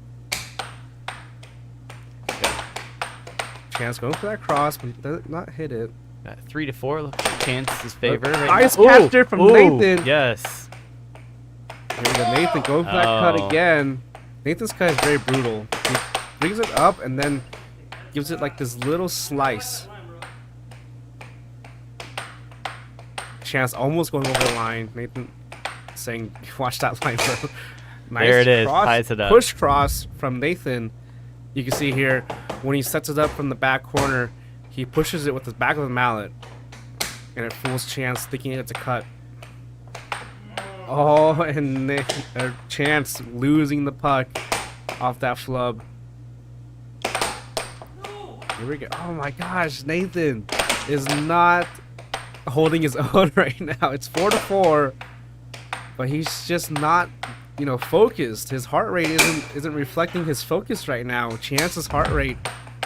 Chance going for that cross, but does not hit it. Got 3 to 4. Looks like Chance's favor. Right Nice now. catch there from Nathan. Yes. Here we go, Nathan going for that cut again. Nathan's cut is very brutal. He brings it up and then gives it like this little slice. Chance almost going over the line. Nathan saying, watch that line, bro. Nice There it is. cross, Ties it up. push cross from Nathan. You can see here, when he sets it up from the back corner, he pushes it with the back of the mallet. And it fools Chance thinking it's a cut. Oh, and Chance losing the puck off that flub. Here we go. Oh my gosh, Nathan is not holding his own right now. It's 4 to 4, but he's just not, you know, focused. His heart rate isn't reflecting his focus right now. Chance's heart rate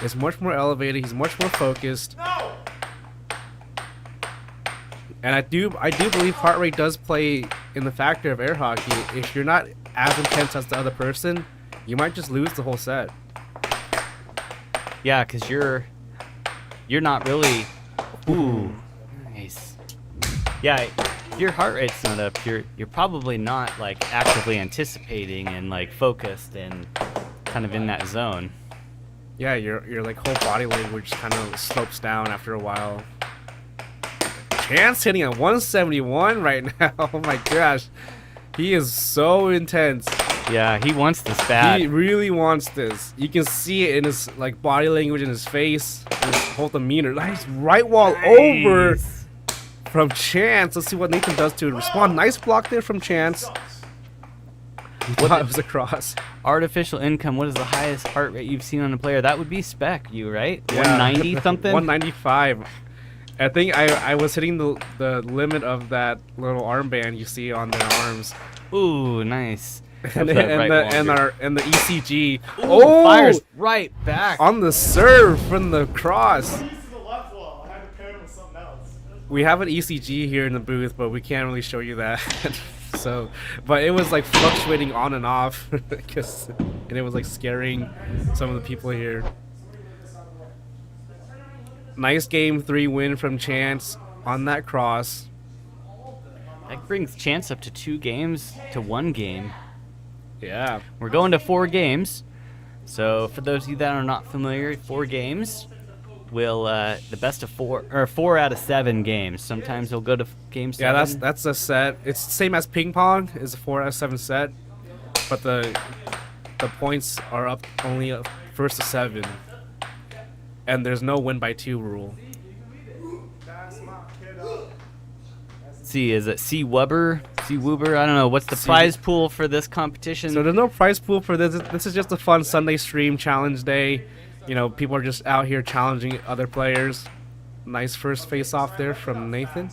is much more elevated. He's much more focused. And I do believe heart rate does play in the factor of air hockey. If you're not as intense as the other person, you might just lose the whole set. Yeah, because you're not really. Ooh, nice. Yeah, if your heart rate's not up, you're probably not like actively anticipating and like focused and kind of in that zone. Yeah, your like whole body language kind of slopes down after a while. Chance hitting at 171 right now. Oh my gosh, he is so intense. Yeah, he wants this bad. He really wants this. You can see it in his like body language, in his face, his whole demeanor. Nice right wall over from Chance. Let's see what Nathan does to respond. Nice block there from Chance. He thought it was a cross. Artificial income. What is the highest heart rate you've seen on a player? That would be Spec, you right? Yeah. 190 something. 195. I think I was hitting the limit of that little armband you see on their arms. Ooh, nice. And the ECG. Ooh, fires right back on the serve from the cross. We have an ECG here in the booth, but we can't really show you that. So, but it was like fluctuating on and off, and it was like scaring some of the people here. Nice game 3 win from Chance on that cross. That brings Chance up to 2 games to 1 game. Yeah. We're going to 4 games. So for those of you that are not familiar, 4 games will the best of 4 or 4 out of 7 games. Sometimes we'll go to game 7. Yeah, that's a set. It's the same as ping pong. It's a 4 out of 7 set, but the points are up only first to 7, and there's no win by 2 rule. See, is it C. Weber? I don't know. What's the prize pool for this competition? So there's no prize pool for this. This is just a fun Sunday stream challenge day. You know, people are just out here challenging other players. Nice first face off there from Nathan.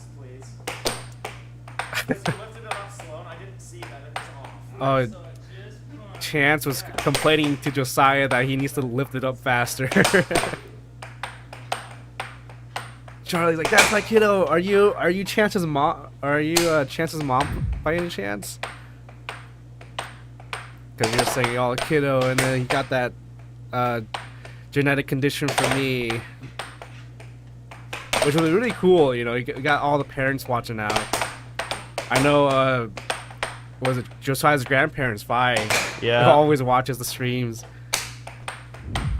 Oh, Chance was complaining to Josiah that he needs to lift it up faster. Charlie's like, "That's my kiddo. Are you Chance's mom? Are you Chance's mom by any chance?" Because you're saying, "Oh, kiddo," and then he got that genetic condition for me, which was really cool. You know, you got all the parents watching out. I know. Was it Josiah's grandparents? Yeah. Always watches the streams.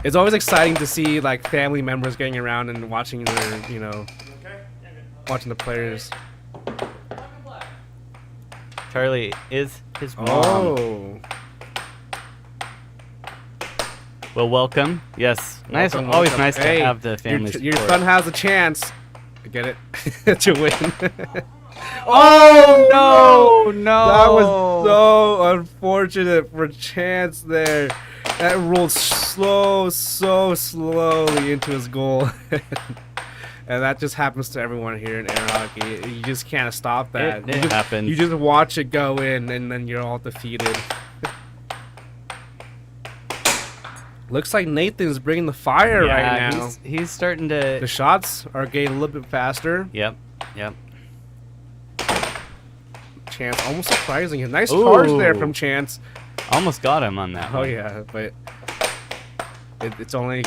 It's always exciting to see like family members getting around and watching their, you know, watching the players. Charlie is his mom. Oh. Well, welcome. Yes, nice. Welcome, Always welcome. nice to Hey, have the family your support. son has a chance. Get it to win. Oh no! That was so unfortunate for Chance there. That rolled so slowly into his goal. And that just happens to everyone here in air hockey. You just can't stop that. It happens. You just watch it go in, and then you're all defeated. Looks like Nathan's bringing the fire right now. He's starting to. The shots are getting a little bit faster. Yep. Chance almost surprising him. Nice charge there from Chance. Almost got him on that. Oh one. yeah, but it's only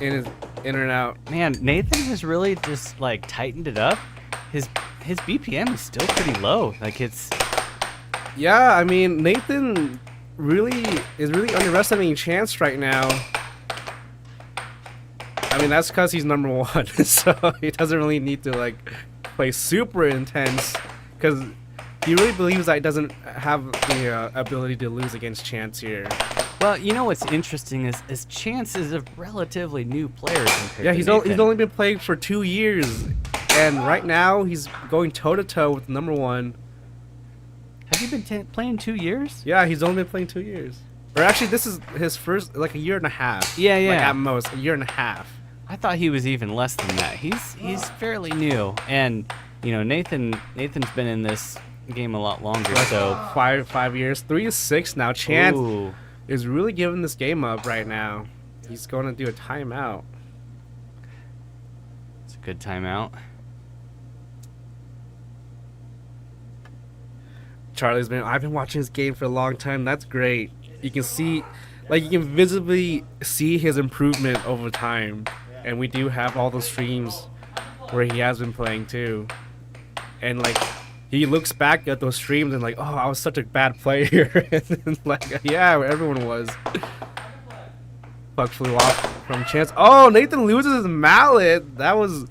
in and out. Man, Nathan has really just like tightened it up. His BPM is still pretty low. Like it's Yeah, I mean Nathan is really underestimating Chance right now. I mean that's because he's number 1, so he doesn't really need to like play super intense because he really believes that he doesn't have the ability to lose against Chance here. well, you know what's interesting is Chance is a relatively new player compared Yeah, to he's Nathan. only been playing for 2 years, and right now he's going toe to toe with number 1. Have you been playing 2 years? Yeah, he's only been playing 2 years. Or actually, this is his first like a year and a half. Yeah, Like yeah. at most a year and a half. I thought he was even less than that. He's fairly new, and you know Nathan's been in this game a lot longer. So 5 years, 3 to 6 now. Chance Ooh. is really giving this game up right now. He's going to do a timeout. It's a good timeout. I've been watching this game for a long time. That's great. You can see, like you can visibly see his improvement over time. And we do have all those streams where he has been playing too. And like he looks back at those streams and like, oh, I was such a bad player. And then, like, yeah, everyone was. Puck flew off from Chance. Oh, Nathan loses his mallet. That was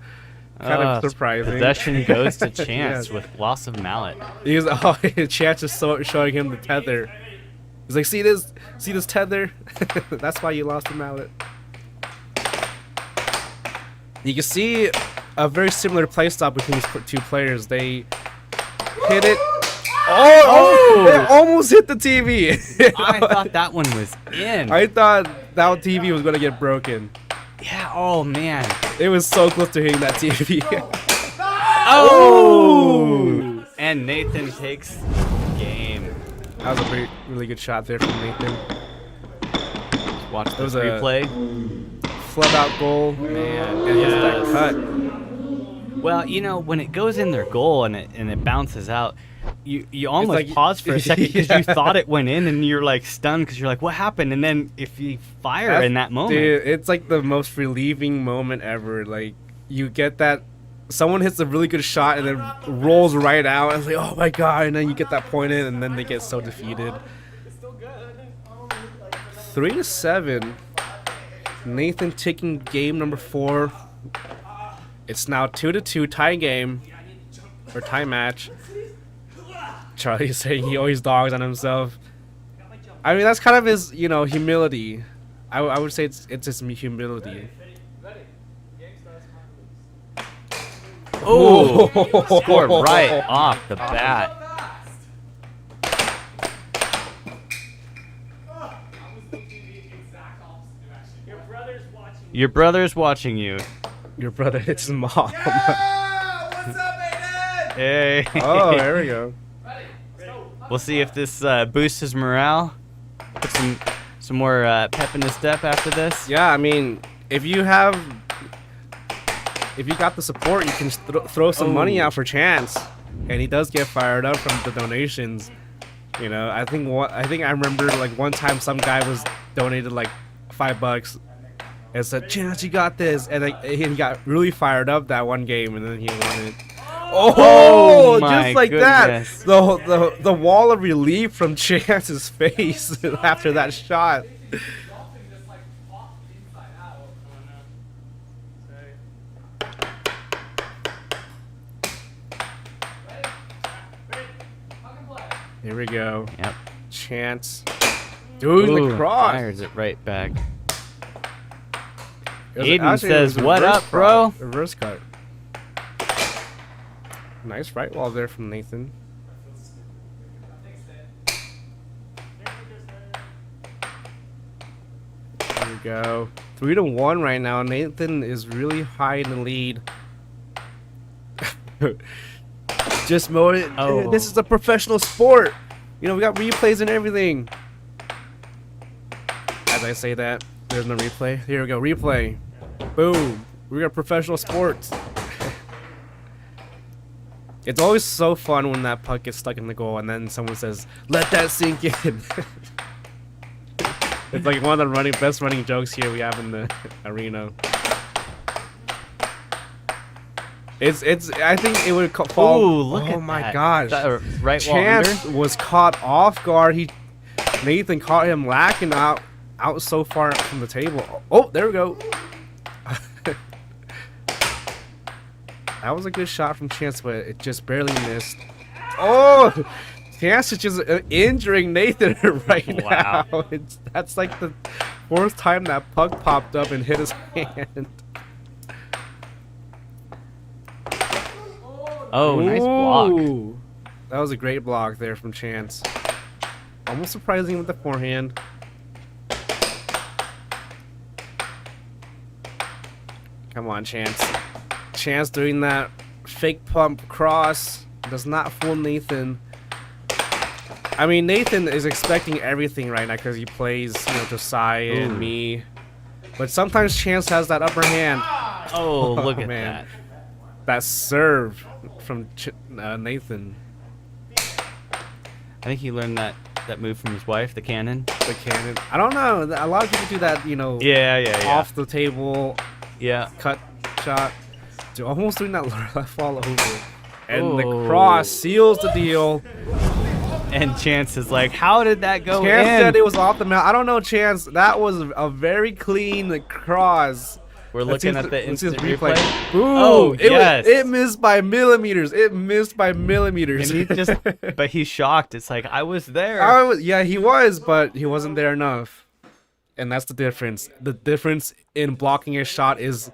kind of surprising. Possession goes to Chance Yes. with loss of mallet. Chance is showing him the tether. He's like, see this tether? That's why you lost the mallet. You can see a very similar playstyle between these 2 players. They hit it. Oh! It almost hit the TV. I thought that one was in. I thought that TV was gonna get broken. Yeah. Oh man. It was so close to hitting that TV. Oh! And Nathan takes the game. That was a really good shot there from Nathan. Watch the was a- replay. Flub out goal. Man, And yes. that cut. Well, you know, when it goes in their goal and it bounces out, you almost like- pause for a second because Yeah. you thought it went in and you're like stunned because you're like, what happened? And then if you fire in that moment, Dude, it's like the most relieving moment ever. Like you get that someone hits a really good shot and then rolls right out and it's like, oh my god, and then you get that point in and then they get so defeated. 3 to 7. Nathan taking game number 4. It's now 2 to 2 tie game or tie match. Charlie's saying he always dogs on himself. I mean that's kind of his, humility. I would say it's his humility. oh, scored right off the bat. Your brother's watching you. Your brother hits his mom. What's up, Aiden? Hey. Oh, there we go. We'll see if this boosts his morale. Put some more pep in his step after this. Yeah, I mean, if you got the support, you can throw some money out for Chance, and he does get fired up from the donations. I think I remember like one time some guy was donated like $5 and said, "Chance, you got this," and like he got really fired up that one game, and then he won it. Oh, my just like goodness. that, the wall of relief from Chance's face after that shot. Here we go. Yep. Chance. Dude, Ooh, the cross. fires it right back. Actually, Aiden it says, was "What reverse up, bro?" cross, reverse cut. Nice right wall there from Nathan. There we go. 3-1 right now. Nathan is really high in the lead. Just mode it. Oh. This is a professional sport. We got replays and everything. As I say that, there's no replay. Here we go. Replay. Boom. We got professional sports. It's always so fun when that puck gets stuck in the goal and then someone says, "Let that sink in." It's like one of the best running jokes here we have in the arena. It's. I think it would fall. Ooh, look oh at my that. gosh! Is that a right wall Chance under? was caught off guard. Nathan caught him lacking out so far from the table. Oh, there we go. That was a good shot from Chance, but it just barely missed. Oh, Chance is just injuring Nathan right now. Wow. That's like the 4th time that puck popped up and hit his hand. Oh, nice block. Ooh. That was a great block there from Chance. Almost surprising with the forehand. Come on, Chance. Chance doing that fake pump cross does not fool Nathan. I mean, Nathan is expecting everything right now because he plays, Josiah and me. But sometimes Chance has that upper hand. Oh, look at man. that. That serve from Nathan. I think he learned that move from his wife, the cannon. The cannon. I don't know. A lot of people do that, Yeah. off the table Yeah. cut shot. Dude, almost doing that left wall over. And the Oh. cross seals the deal. And Chance is like, how did that go Chance in? said it was off the mount. I don't know, Chance. That was a very clean cross. We're Let's looking see at the let's see instant this replay. Ooh, Oh, yes. It missed by millimeters. It missed by millimeters. And he just, but he's shocked. It's like, I was there. Yeah, he was, but he wasn't there enough. And that's the difference. The difference in blocking a shot is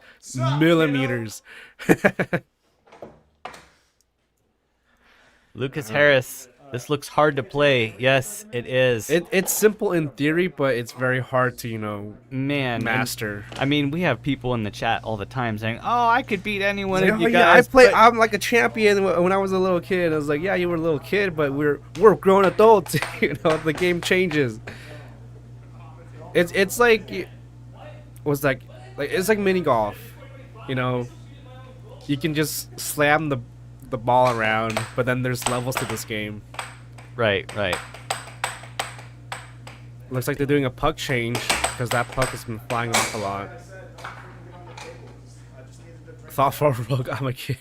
millimeters. Lucas Harris, this looks hard to play. Yes, it is. It's simple in theory, but it's very hard to, Man. and- master. I mean, we have people in the chat all the time saying, "Oh, I could beat anyone of you yeah, guys." but- I'm like a champion when I was a little kid. I was like, yeah, you were a little kid, but we're grown adults. The game changes. It's like it's like mini golf. You can just slam the ball around, but then there's levels to this game. Right. Looks like they're doing a puck change because that puck has been flying off a lot. Thought for a rug, I'm a kid.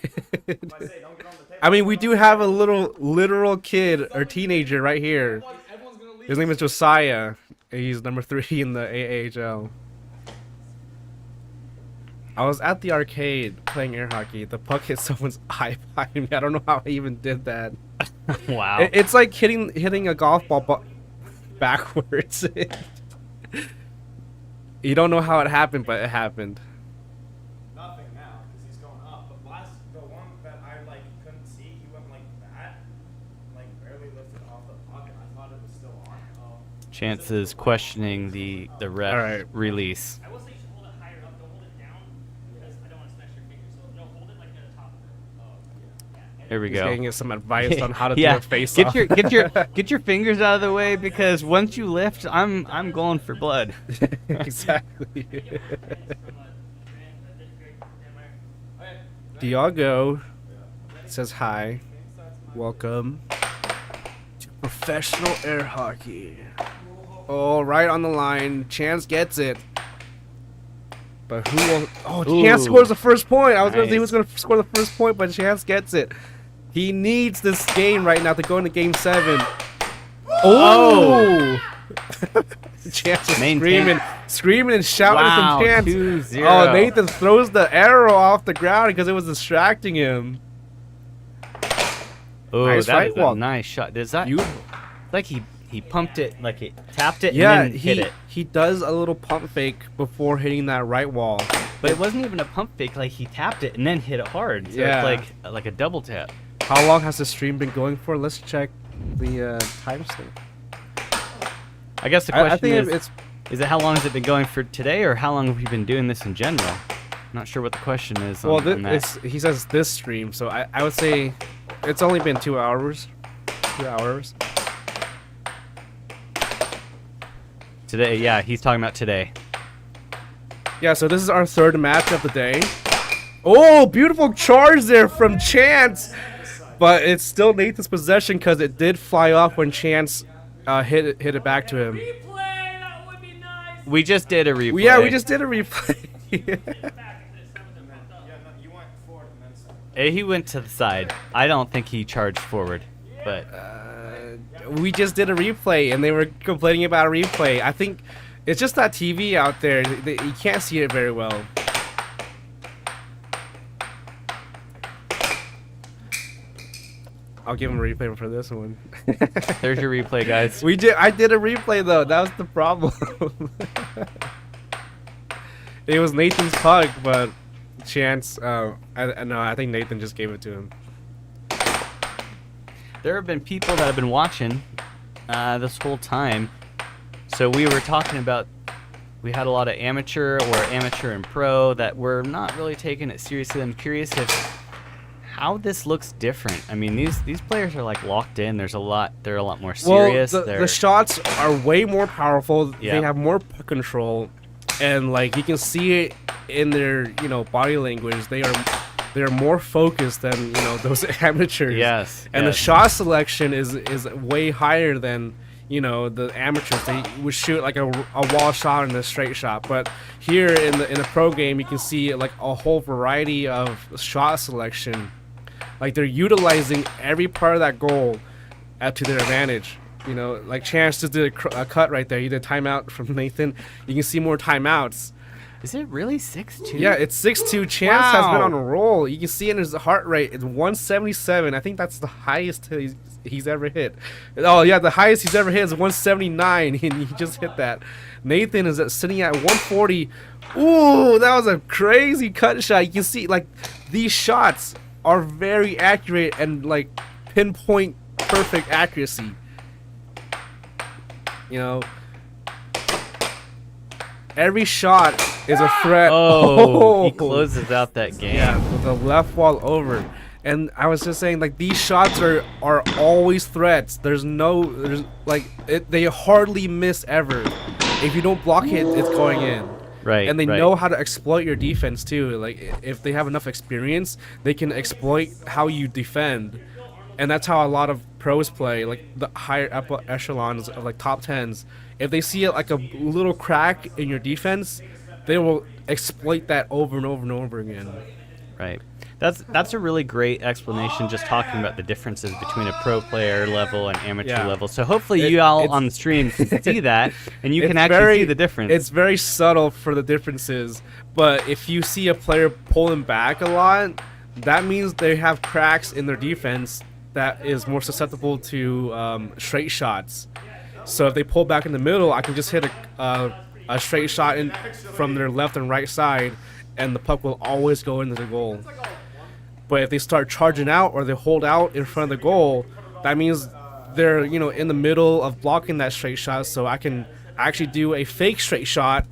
I mean, we do have a literal kid or teenager right here. His name is Josiah. He's number 3 in the AAHL. I was at the arcade playing air hockey. The puck hit someone's eye behind me. I don't know how I even did that. Wow. It's like hitting a golf ball backwards. You don't know how it happened, but it happened. Nothing now because he's going up. But the one that I couldn't see, he went like that, barely lifted off the puck, and I thought it was still on. Chance is questioning the ref All right. release. I will say you should hold it higher up. Don't hold it down because I don't want to smash your fingers. So no, hold it like near the top. Here we He's go. getting us some advice on how to Yeah, do a face get off. get your fingers out of the way because once you lift, I'm going for blood. Exactly. Diago says hi. Welcome to professional air hockey. Oh, right on the line. Chance gets it. But who will... Oh, Chance Ooh. scores the first point. I was going to say he Nice. was going to score the first point, but Chance gets it. He needs this game right now to go into game 7. Oh! Chance is Maintain. screaming and shouting Wow, from Chance. 2-0. Oh, Nathan throws the arrow off the ground because it was distracting him. Oh, Nice that right is wall. a nice shot. Does that Beautiful. like he pumped it, like he tapped it Yeah, and then hit it? he does a little pump fake before hitting that right wall. But it wasn't even a pump fake. Like he tapped it and then hit it hard. So Yeah. it's like a double tap. How long has the stream been going for? Let's check the timestamp. I guess the I question think is it how long has it been going for today, or how long have we been doing this in general? Not sure what the question is. Well, on that. he says this stream, so I would say it's only been 2 hours. 2 hours. Today, yeah, he's talking about today. Yeah, so this is our 3rd match of the day. Oh, beautiful charge there from Chance. But it's still Nathan's possession because it did fly off when Chance hit it back to him. Replay, that would be nice. We just did a replay. Yeah, we just did a replay. Yeah, no, you went forward and then second. He went to the side. I don't think he charged forward, but We just did a replay, and they were complaining about a replay. I think it's just that TV out there. You can't see it very well. I'll give him a replay for this one. there's your replay, guys. I did a replay though. That was the problem. It was Nathan's puck, but Chance. No, I think Nathan just gave it to him. There have been people that have been watching this whole time. So we were talking about, we had a lot of amateur and pro that were not really taking it seriously. I'm curious how this looks different. I mean, these players are like locked in. They're a lot more serious. Well, the shots are way more powerful. Yeah. They have more puck control, and like you can see it in their body language. They are more focused than those amateurs. Yes. And the yes. shot selection is way higher than the amateurs. They would shoot like a wall shot and a straight shot. But here in the pro game, you can see like a whole variety of shot selection. Like they're utilizing every part of that goal to their advantage. Like Chance just did a cut right there. He did a timeout from Nathan. You can see more timeouts. Is it really 6-2? Yeah, it's 6-2. Chance has been Wow. on a roll. You can see in his heart rate, it's 177. I think that's the highest he's ever hit. Oh, yeah, the highest he's ever hit is 179, and he just hit that. Nathan is sitting at 140. Ooh, that was a crazy cut shot. You can see, like, these shots are very accurate and, like, pinpoint perfect accuracy. Every shot is a threat. Oh, he closes out that game. Yeah, with the left wall over. And I was just saying, like, these shots are always threats. They hardly miss ever. If you don't block it, it's going in. Right. And they right. know how to exploit your defense too. Like, if they have enough experience, they can exploit how you defend. And that's how a lot of pros play, like the higher echelons of like top 10s. If they see like a little crack in your defense, they will exploit that over and over and over again. Right. That's a really great explanation, just talking about the differences between a pro player level and amateur level. So hopefully you all on the stream can see that, and you can actually see the difference. It's very subtle for the differences, but if you see a player pulling back a lot, that means they have cracks in their defense that is more susceptible to straight shots. So if they pull back in the middle, I can just hit a straight shot from their left and right side, and the puck will always go into the goal. But if they start charging out or they hold out in front of the goal, that means they're in the middle of blocking that straight shot. So I can actually do a fake straight shot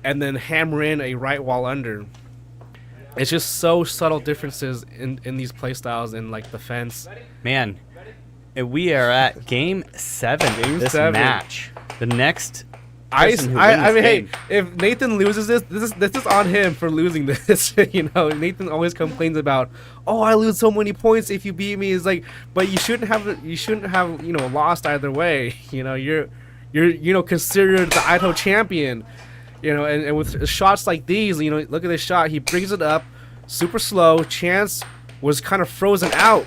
and then hammer in a right wall under. It's just so subtle differences in these play styles in like defense. Man, we are at game 7. This match. The next. I person who mean, wins hey, game. if Nathan loses this is on him for losing this. Nathan always complains about, oh, I lose so many points if you beat me. It's like, but you shouldn't have lost either way. You're considered the Idaho champion. And with shots like these, look at this shot. He brings it up, super slow. Chance was kind of frozen out,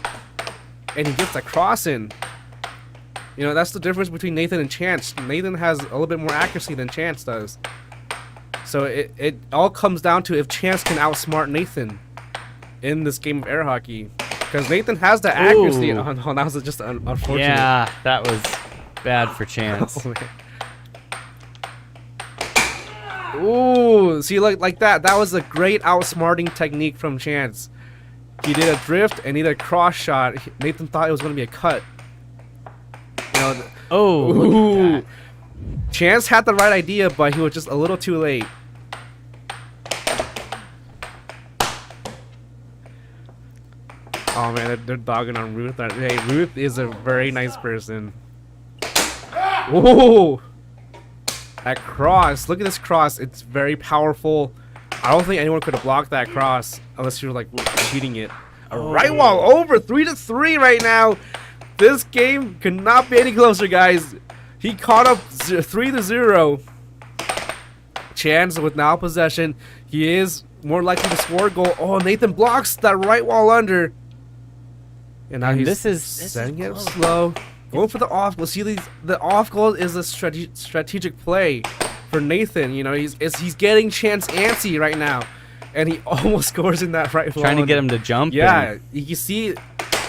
and he gets a cross in. That's the difference between Nathan and Chance. Nathan has a little bit more accuracy than Chance does. So it all comes down to if Chance can outsmart Nathan in this game of air hockey. Because Nathan has the accuracy. Oh, that was just unfortunate. Yeah, that was bad for Chance. Ooh, see, like that. That was a great outsmarting technique from Chance. He did a drift and he did a cross shot. Nathan thought it was going to be a cut. Look at that. Chance had the right idea, but he was just a little too late. Oh man, they're dogging on Ruth. Hey, Ruth is a very nice person. Ooh, that cross! Look at this cross. It's very powerful. I don't think anyone could have blocked that cross unless you're like cheating it. A right wall over, 3-3 right now. This game could not be any closer, guys. He caught up 3-0. Chance with now possession. He is more likely to score a goal. Oh, Nathan blocks that right wall under. And now And he's this is setting it up close. slow. Going for the off goal. See, the off goal is a strategic play for Nathan. You know, he's getting Chance antsy right now. And he almost scores in that right wall. Trying to get him to jump. Yeah, and you can see,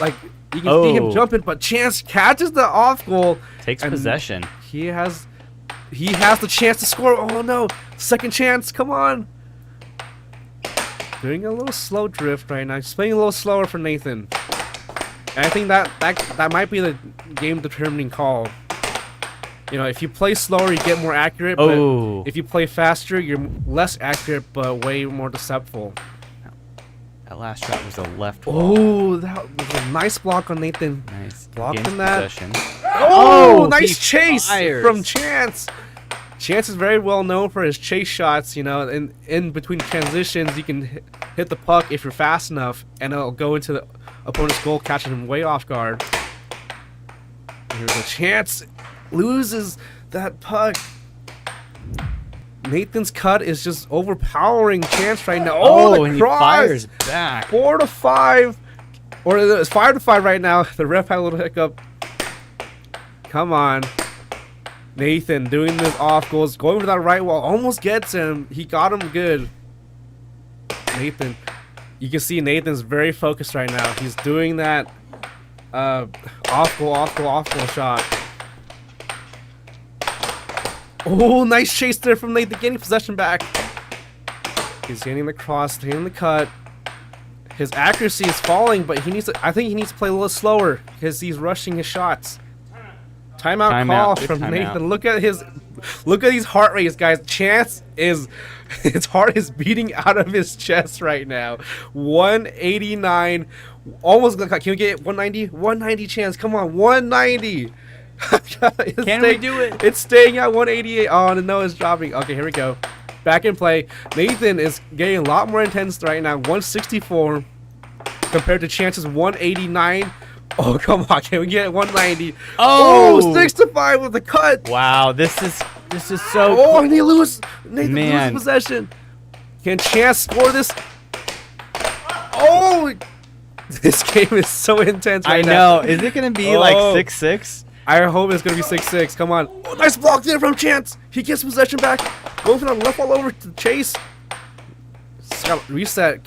like, you can see him jumping, but Chance catches the off goal. takes and possession. He has the chance to score. Oh no, second chance, come on. Doing a little slow drift right now. Just playing a little slower for Nathan. And I think that might be the game determining call. You know, if you play slower, you get more accurate. Oh. But if you play faster, you're less accurate, but way more deceptive. That last shot was a left wall. Oh, that was a nice block on Nathan. Nice. Blocking Gains that. possession. Oh, he nice chase fires. from Chance. Chance is very well known for his chase shots. You know, in between transitions, you can hit the puck if you're fast enough, and it'll go into the opponent's goal, catching him way off guard. Here's a Chance. Loses that puck. Nathan's cut is just overpowering Chance right now. Oh, the and he cross! fires back. 4-5, or it's 5-5 right now. The ref had a little hiccup. Come on, Nathan doing this off goals, going for that right wall, almost gets him. He got him good. Nathan, you can see Nathan's very focused right now. He's doing that off goal shot. Oh, nice chase there from Nathan, getting possession back. He's getting the cross, getting the cut. His accuracy is falling, but I think he needs to play a little slower because he's rushing his shots. Timeout call Good from timeout. Nathan. Look at these heart rates, guys. Chance is his heart is beating out of his chest right now. 189, almost. Can we get 190? 190 Chance. Come on, 190. Can we do it? It's staying at 188. Oh, no, it's dropping. Okay, here we go. Back in play. Nathan is getting a lot more intense right now. 164 compared to Chance's 189. Oh, come on. Can we get 190? Oh, 6-5 with the cut. Wow, this is so. Oh, and he loses. Nathan Man. loses possession. Can Chance score this? Oh, this game is so intense I right know. now. Is it gonna be like Oh. 6-6? I hope it's going to be 6-6. Come on. Oh, nice block there from Chance. He gets possession back. Going for the left all over to Chase. Reset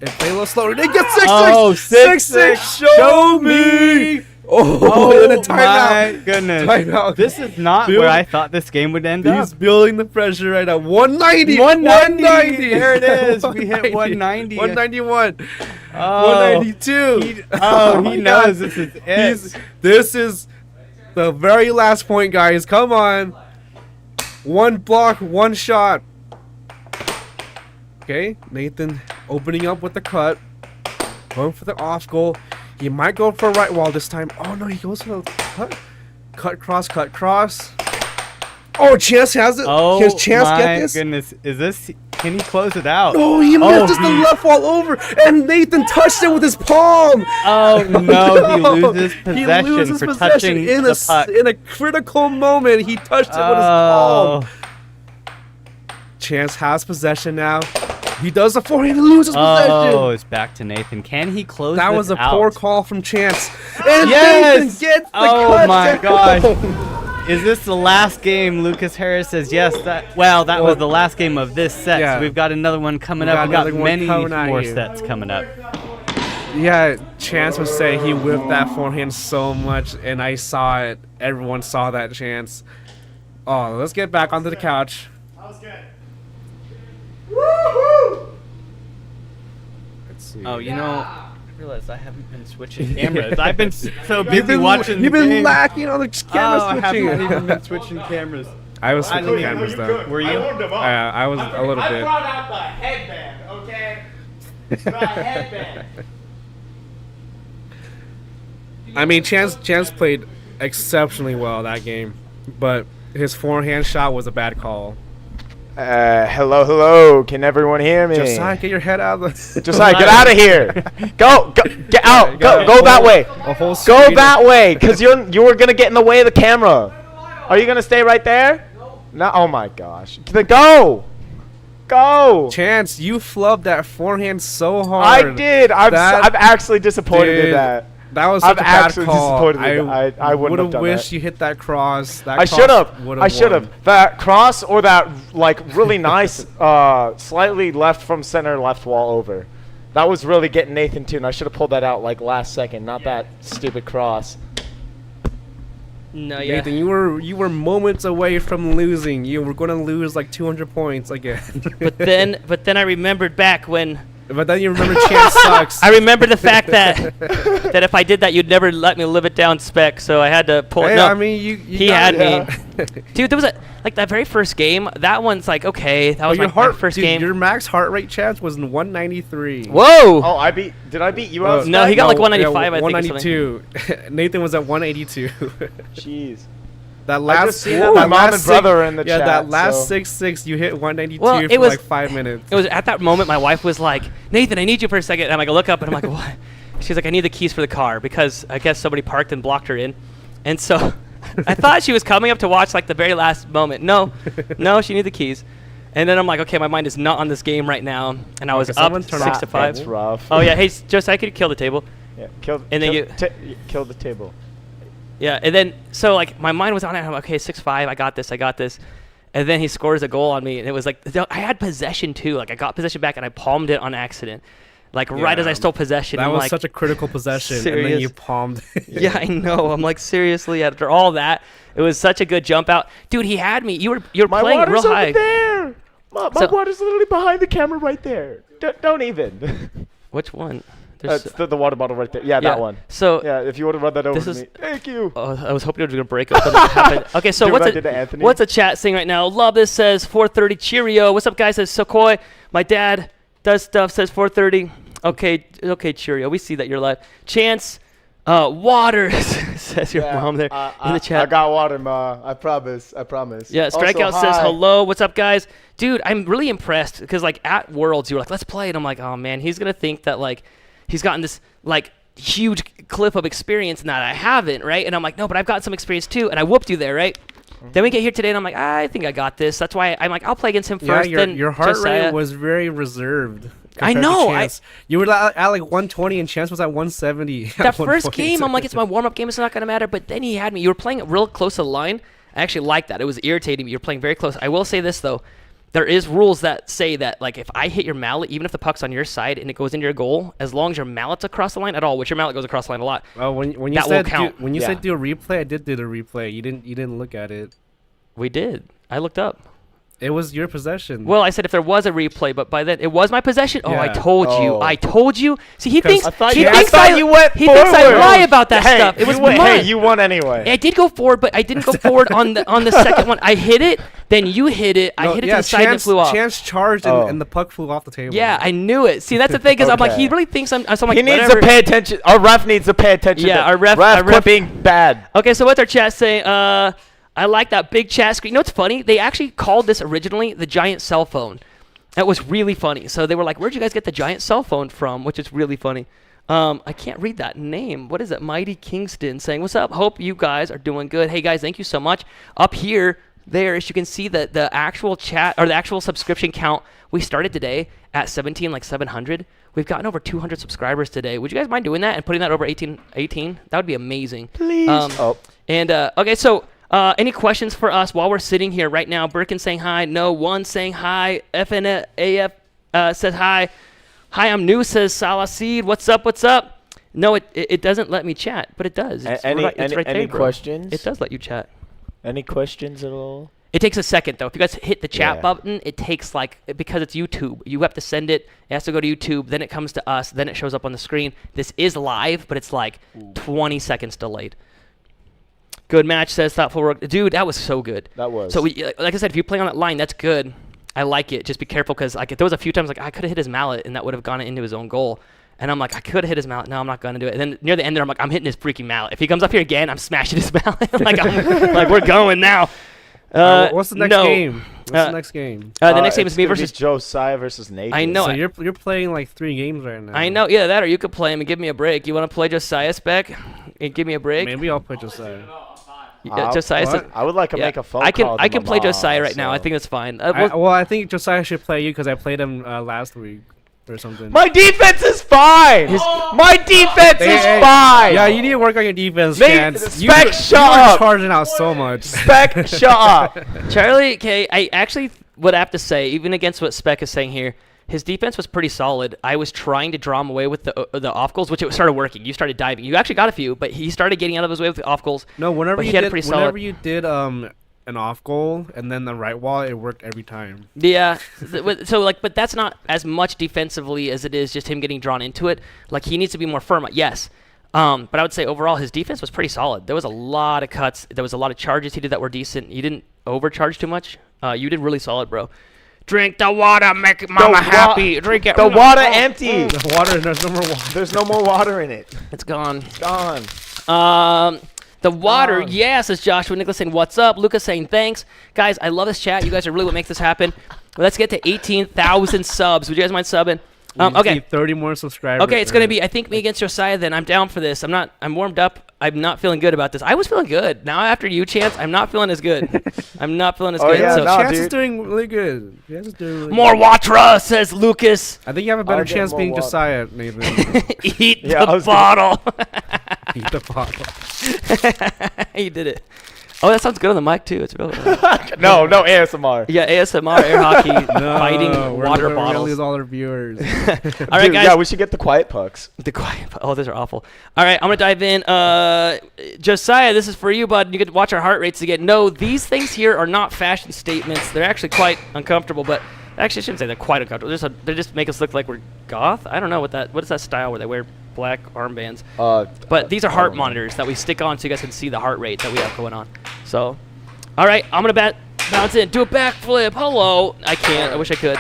and play a little slower. They get 6-6. Oh, 6-6. Show me. Oh, and a timeout. My goodness. Timeout. This is not Dude. where I thought this game would end He's up. building the pressure right now. 190. 190. There it is. We hit 190. 191. Oh, 192. he my knows God. this is it. This is the very last point, guys. Come on. One block, one shot. Okay, Nathan opening up with the cut. Going for the off goal. He might go for a right wall this time. Oh no, he goes for the cut. Cut cross. Oh, Chance has it. Oh, Can Chance get this? my goodness. Is this... Can he close it out? Oh, he misses the he- left wall over, and Nathan touched it with his palm. Oh, no. He loses He possession loses for possession touching in the puck. in a critical moment. He touched it with his Oh. palm. Chance has possession now. He does a forehand and loses possession. Oh, it's back to Nathan. Can he close That this was a out? poor call from Chance. And Yes! Nathan gets the Oh cut my down. gosh. Is this the last game? Lucas Harris says yes. That was the last game of this set. Yeah. So we've got another one coming We've up. got We've got another one many coming at more you. sets coming up. Yeah, Chance would say he whipped that forehand so much, and I saw it. Everyone saw that Chance. Oh, let's get back onto the couch. That was good. Let's see. Oh, you know, I realized I haven't been switching cameras. I've been so busy watching You've the been game. lacking on the camera I haven't switching. even been switching cameras. I was I switching didn't cameras even- though. Were you? I warmed him up. I was a little I bit. brought out the headband, okay? The headband. I mean, Chance played exceptionally well that game, but his forehand shot was a bad call. Hello. Can everyone hear me? Josiah, get your head out of the. Josiah, get out of here. Go, get out. Go that way. A whole Go screen that way, cause you were gonna get in the way of the camera. Are you gonna stay right there? No, oh my gosh. Go! Go! Chance, you flubbed that forehand so hard. I did. I'm actually disappointed in that. That was such I'm a bad actually call. disappointed in that. I wouldn't have done wished that. you hit that cross. That I should have. would've I should won. have. That cross or that like really nice, slightly left from center left wall over. That was really getting Nathan too, and I should have pulled that out like last second, not that stupid cross. No, yeah. Nathan, you were moments away from losing. You were going to lose like 200 points again. But then I remembered back when. But then you remember Chance sucks. I remember the fact that if I did that, you'd never let me live it down spec. So I had to pull it. Hey, No, I mean, he had me. Dude, there was like that very first game. That one's like okay. That was your like my heart first dude, game. Your max heart rate chance was 193. Whoa! Oh, did I beat you out? No, he got like 195. Yeah, I think. 192. Nathan was at 182. Jeez. That I last, just seen that my mom and brother in the chat. Yeah, that last so. 6-6, you hit 192 Well, it for was- like 5 minutes. It was at that moment my wife was like, Nathan, I need you for a second. And I'm like, I look up and I'm like, what? She's like, I need the keys for the car because I guess somebody parked and blocked her in. And so I thought she was coming up to watch like the very last moment. No, she needed the keys. And then I'm like, okay, my mind is not on this game right now. And I was Okay, up someone turn 6 to 5. That's rough. Oh yeah, hey, Joseph, I could kill the table. Yeah, And then kill the table. Yeah, and then so like my mind was on it. I'm like, okay, 6-5, I got this. And then he scores a goal on me, and it was like I had possession too. Like I got possession back, and I palmed it on accident. Like right as I stole possession. That I'm was like, such a critical possession, and then serious? you palmed it. Yeah, I know. I'm like, seriously, after all that, it was such a good jump out, dude. He had me. You're My playing water's real high. over there. My So- water's literally behind the camera right there. Don't even. Which one? There's- It's the water bottle right there. Yeah, that one. So Yeah, if you want to run that over this to is- me. Thank you. I was hoping it was gonna break up. But it happened. Okay, so Do what's what I did to Anthony. what's a chat saying right now? Love this says 4:30 Cheerio. What's up, guys? Says Sokoi. My dad does stuff. Says 4:30. Okay, Cheerio. We see that you're live. Chance, water says your mom there in the chat. I got water, Ma. I promise. Yeah, Also, Strikeout says hi. hello. What's up, guys? Dude, I'm really impressed because like at Worlds, you were like, let's play, and I'm like, oh man, he's gonna think that like he's gotten this like huge clip of experience and that I haven't, right? And I'm like, no, but I've got some experience too, and I whooped you there, right? Then we get here today, and I'm like, I think I got this. That's why I'm like, I'll play against him Yeah, first. then your heart Josiah. rate was very reserved. I compared to know, Chance. You were at like 120, and Chance was at 170. at That one first point. game, I'm like, it's my warm-up game. It's not going to matter. But then he had me. You were playing real close to the line. I actually liked that. It was irritating me. You're playing very close. I will say this, though. There is rules that say that, like, if I hit your mallet, even if the puck's on your side and it goes into your goal, as long as your mallet's across the line at all, which your mallet goes across the line a lot. Well, when you that will said count. when you Yeah. said do a replay, I did do the replay. You didn't look at it. We did. I looked up. It was your possession. Well, I said if there was a replay, but by then it was my possession. Oh, I Yeah. told you. Oh. I told you. See, he 'Cause thinks I thought he you- I thinks thought you went he thinks I forward. lie about that Hey, stuff. It was you won, mine. hey, you won anyway. I did go forward, but I didn't go forward on the second one. I hit it, then you hit it. I hit it to the side and it flew off. Chance charged Oh. and the puck flew off the table. Yeah, I knew it. See, that's the thing is I'm like, Okay. he really thinks I'm like, He needs whatever. to pay attention. Our ref needs to pay attention. Yeah, to our ref- quit being bad. Okay, so what's our chat saying? I like that big chat screen. You know what's funny? They actually called this originally the giant cell phone. That was really funny. So they were like, where'd you guys get the giant cell phone from? Which is really funny. I can't read that name. What is it? Mighty Kingston saying, what's up? Hope you guys are doing good. Hey, guys, thank you so much. Up here, there, as you can see, the actual chat or the actual subscription count, we started today at 700. We've gotten over 200 subscribers today. Would you guys mind doing that and putting that over 18? That would be amazing. Please. And, okay, so... any questions for us while we're sitting here right now? Birkin saying hi. No. One saying hi. FNAF says hi. Hi, I'm new, says Salasid. What's up? What's up? No, it doesn't let me chat, but it does. It's Any right there, bro. questions? It does let you chat. Any questions at all? It takes a second, though. If you guys hit the chat Yeah. button, it takes, like, because it's YouTube. You have to send it. It has to go to YouTube. Then it comes to us. Then it shows up on the screen. This is live, but it's, like, 20 seconds delayed. Good match, says thoughtful work. Dude, that was so good. That was. So, like I said, if you play on that line, that's good. I like it. Just be careful because like, there was a few times like I could have hit his mallet and that would have gone into his own goal. And I'm like, I could have hit his mallet. No, I'm not going to do it. And then near the end there, I'm like, I'm hitting his freaking mallet. If he comes up here again, I'm smashing his mallet. like we're going now. What's the next no. game? What's the next game? The next game it's is me gonna be versus... Josiah versus Nathan. I know. So you're playing like 3 games right now. I know. Either that or you could play him and give me a break. You want to play Josiah spec and give me a break? Maybe I'll play Josiah. Josiah said, I would like to yeah, make a phone I can call. I to can my play mom, Josiah right now. I so- think that's fine. Well, I think Josiah should play you because I played him last week or something. My defense is fine. My defense is Hey, fine. yeah, you need to work on your defense, Nate, Chance. Spec, you shut are up. charging out so much. Spec, shut up. Charlie K, I actually would have to say, even against what Spec is saying here, his defense was pretty solid. I was trying to draw him away with the off goals, which it started working. You started diving. You actually got a few, but he started getting out of his way with the off goals. No, whenever but you he had did, a pretty whenever solid. you did an off goal and then the right wall, it worked every time. Yeah, so like, but that's not as much defensively as it is just him getting drawn into it. Like he needs to be more firm. Yes, but I would say overall his defense was pretty solid. There was a lot of cuts. There was a lot of charges he did that were decent. He didn't overcharge too much. You did really solid, bro. Drink the water, make mama happy. Drink it. The water empty. The water, there's no more water. There's no more water in it. It's gone. It's gone. The water, yeah, says Joshua. Nicholas saying, what's up? Lucas saying, thanks. Guys, I love this chat. You guys are really what makes this happen. Well, let's get to 18,000 subs. Would you guys mind subbing? Okay. Need 30 more subscribers. Okay, it's going to be, I think, me against Josiah then. I'm down for this. I'm warmed up. I'm not feeling good about this. I was feeling good. Now, after you, Chance, I'm not feeling as good. I'm not feeling as good. yeah, So. no. Chance is dude. doing really good. Chance is doing really More good. Watra, says Lucas. I think you have a better I'll get chance more being water. Josiah, Nathan. Eat Yeah, I the was gonna- bottle. Eat the bottle. He did it. Oh, that sounds good on the mic, too. It's real. No ASMR. Yeah, ASMR, air hockey, No, fighting we're water We're gonna bottles. lose all our viewers. All right, Dude, guys. yeah, we should get the quiet pucks. The quiet. Oh, those are awful. All right, I'm gonna dive in. Josiah, this is for you, bud. You get to watch our heart rates again. No, these things here are not fashion statements. They're actually quite uncomfortable. But actually, I shouldn't say they're quite uncomfortable. They just make us look like we're goth. I don't know what is that style where they wear black armbands. But these are heart monitors that we stick on so you guys can see the heart rate that we have going on. So, all right, I'm gonna bounce in, do a backflip. Hello. I can't. I wish I could.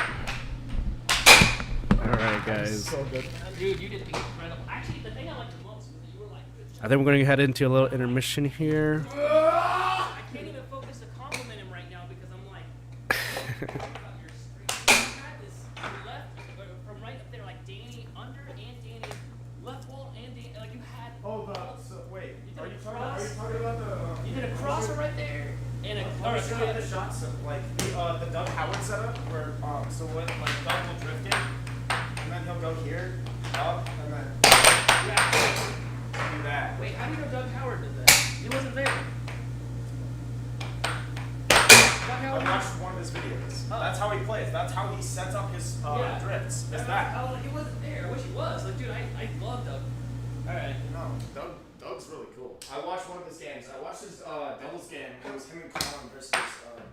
All right, guys. Dude, you did incredible. Actually, the thing I liked the most was that you were like. I think we're going to head into a little intermission here. I can't even focus to compliment him right now because I'm like. Your screen. You had this left from right up there, like Danny under and Danny left wall and Danny. Like you had. Wait. You Are did you a talking cross. about the? You did a crosser right there and a. All right, Show go you ahead. the shots of like the Doug Howard setup where so when like Doug will drift it and then he'll go here up and then do that. Wait, how do you know Doug Howard did that? He wasn't there. Doug I Howard. watched one of his videos. That's how he plays. That's how he sets up his Yeah. drifts. Is that? Oh, he wasn't there. I wish he was. Like, dude, I love Doug. All right. No, Doug's really cool. I watched one of his games. I watched his doubles game. It was him and Colin versus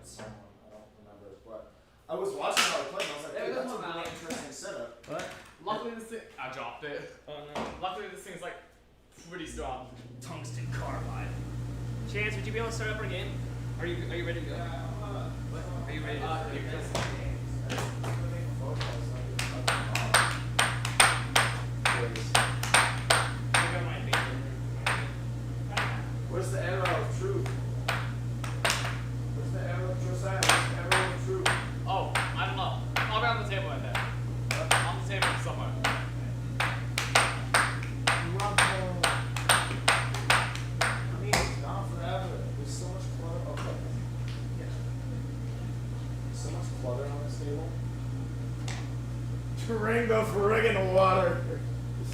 someone. I don't remember. But I was watching how he played and I was like, dude, that's a really interesting setup. What? Luckily, this thing. I dropped it. Oh no. Luckily, this thing's like pretty strong. Tungsten carbide. Chance, would you be able to start up our game? Are you ready to go? What? Are you ready to go? Where's the arrow of truth? Where's the arrow of Josiah? Where's the arrow of truth? Oh, I don't know. I'll be on the table right there. On the table somewhere. I mean, it's gone forever. There's so much clutter. Okay. Yeah. So much clutter on this table. Drink the friggin' water.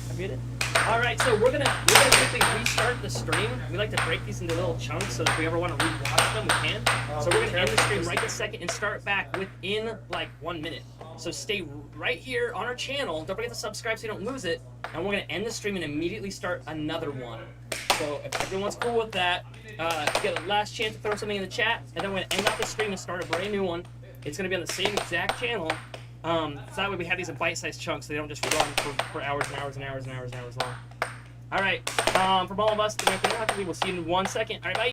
I muted. All right, so we're gonna quickly restart the stream. We like to break these into little chunks so that if we ever want to rewatch them, we can. So we're gonna end the stream right this second and start back within like 1 minute. So stay right here on our channel. Don't forget to subscribe so you don't lose it. And we're gonna end the stream and immediately start another one. So if everyone's cool with that, get a last chance to throw something in the chat, and then we're gonna end off the stream and start a brand new one. It's gonna be on the same exact channel. So that way we have these in bite-sized chunks so they don't just run for hours and hours and hours and hours and hours long. All right, from all of us, the American Hockey League, we'll see you in 1 second. All right, bye.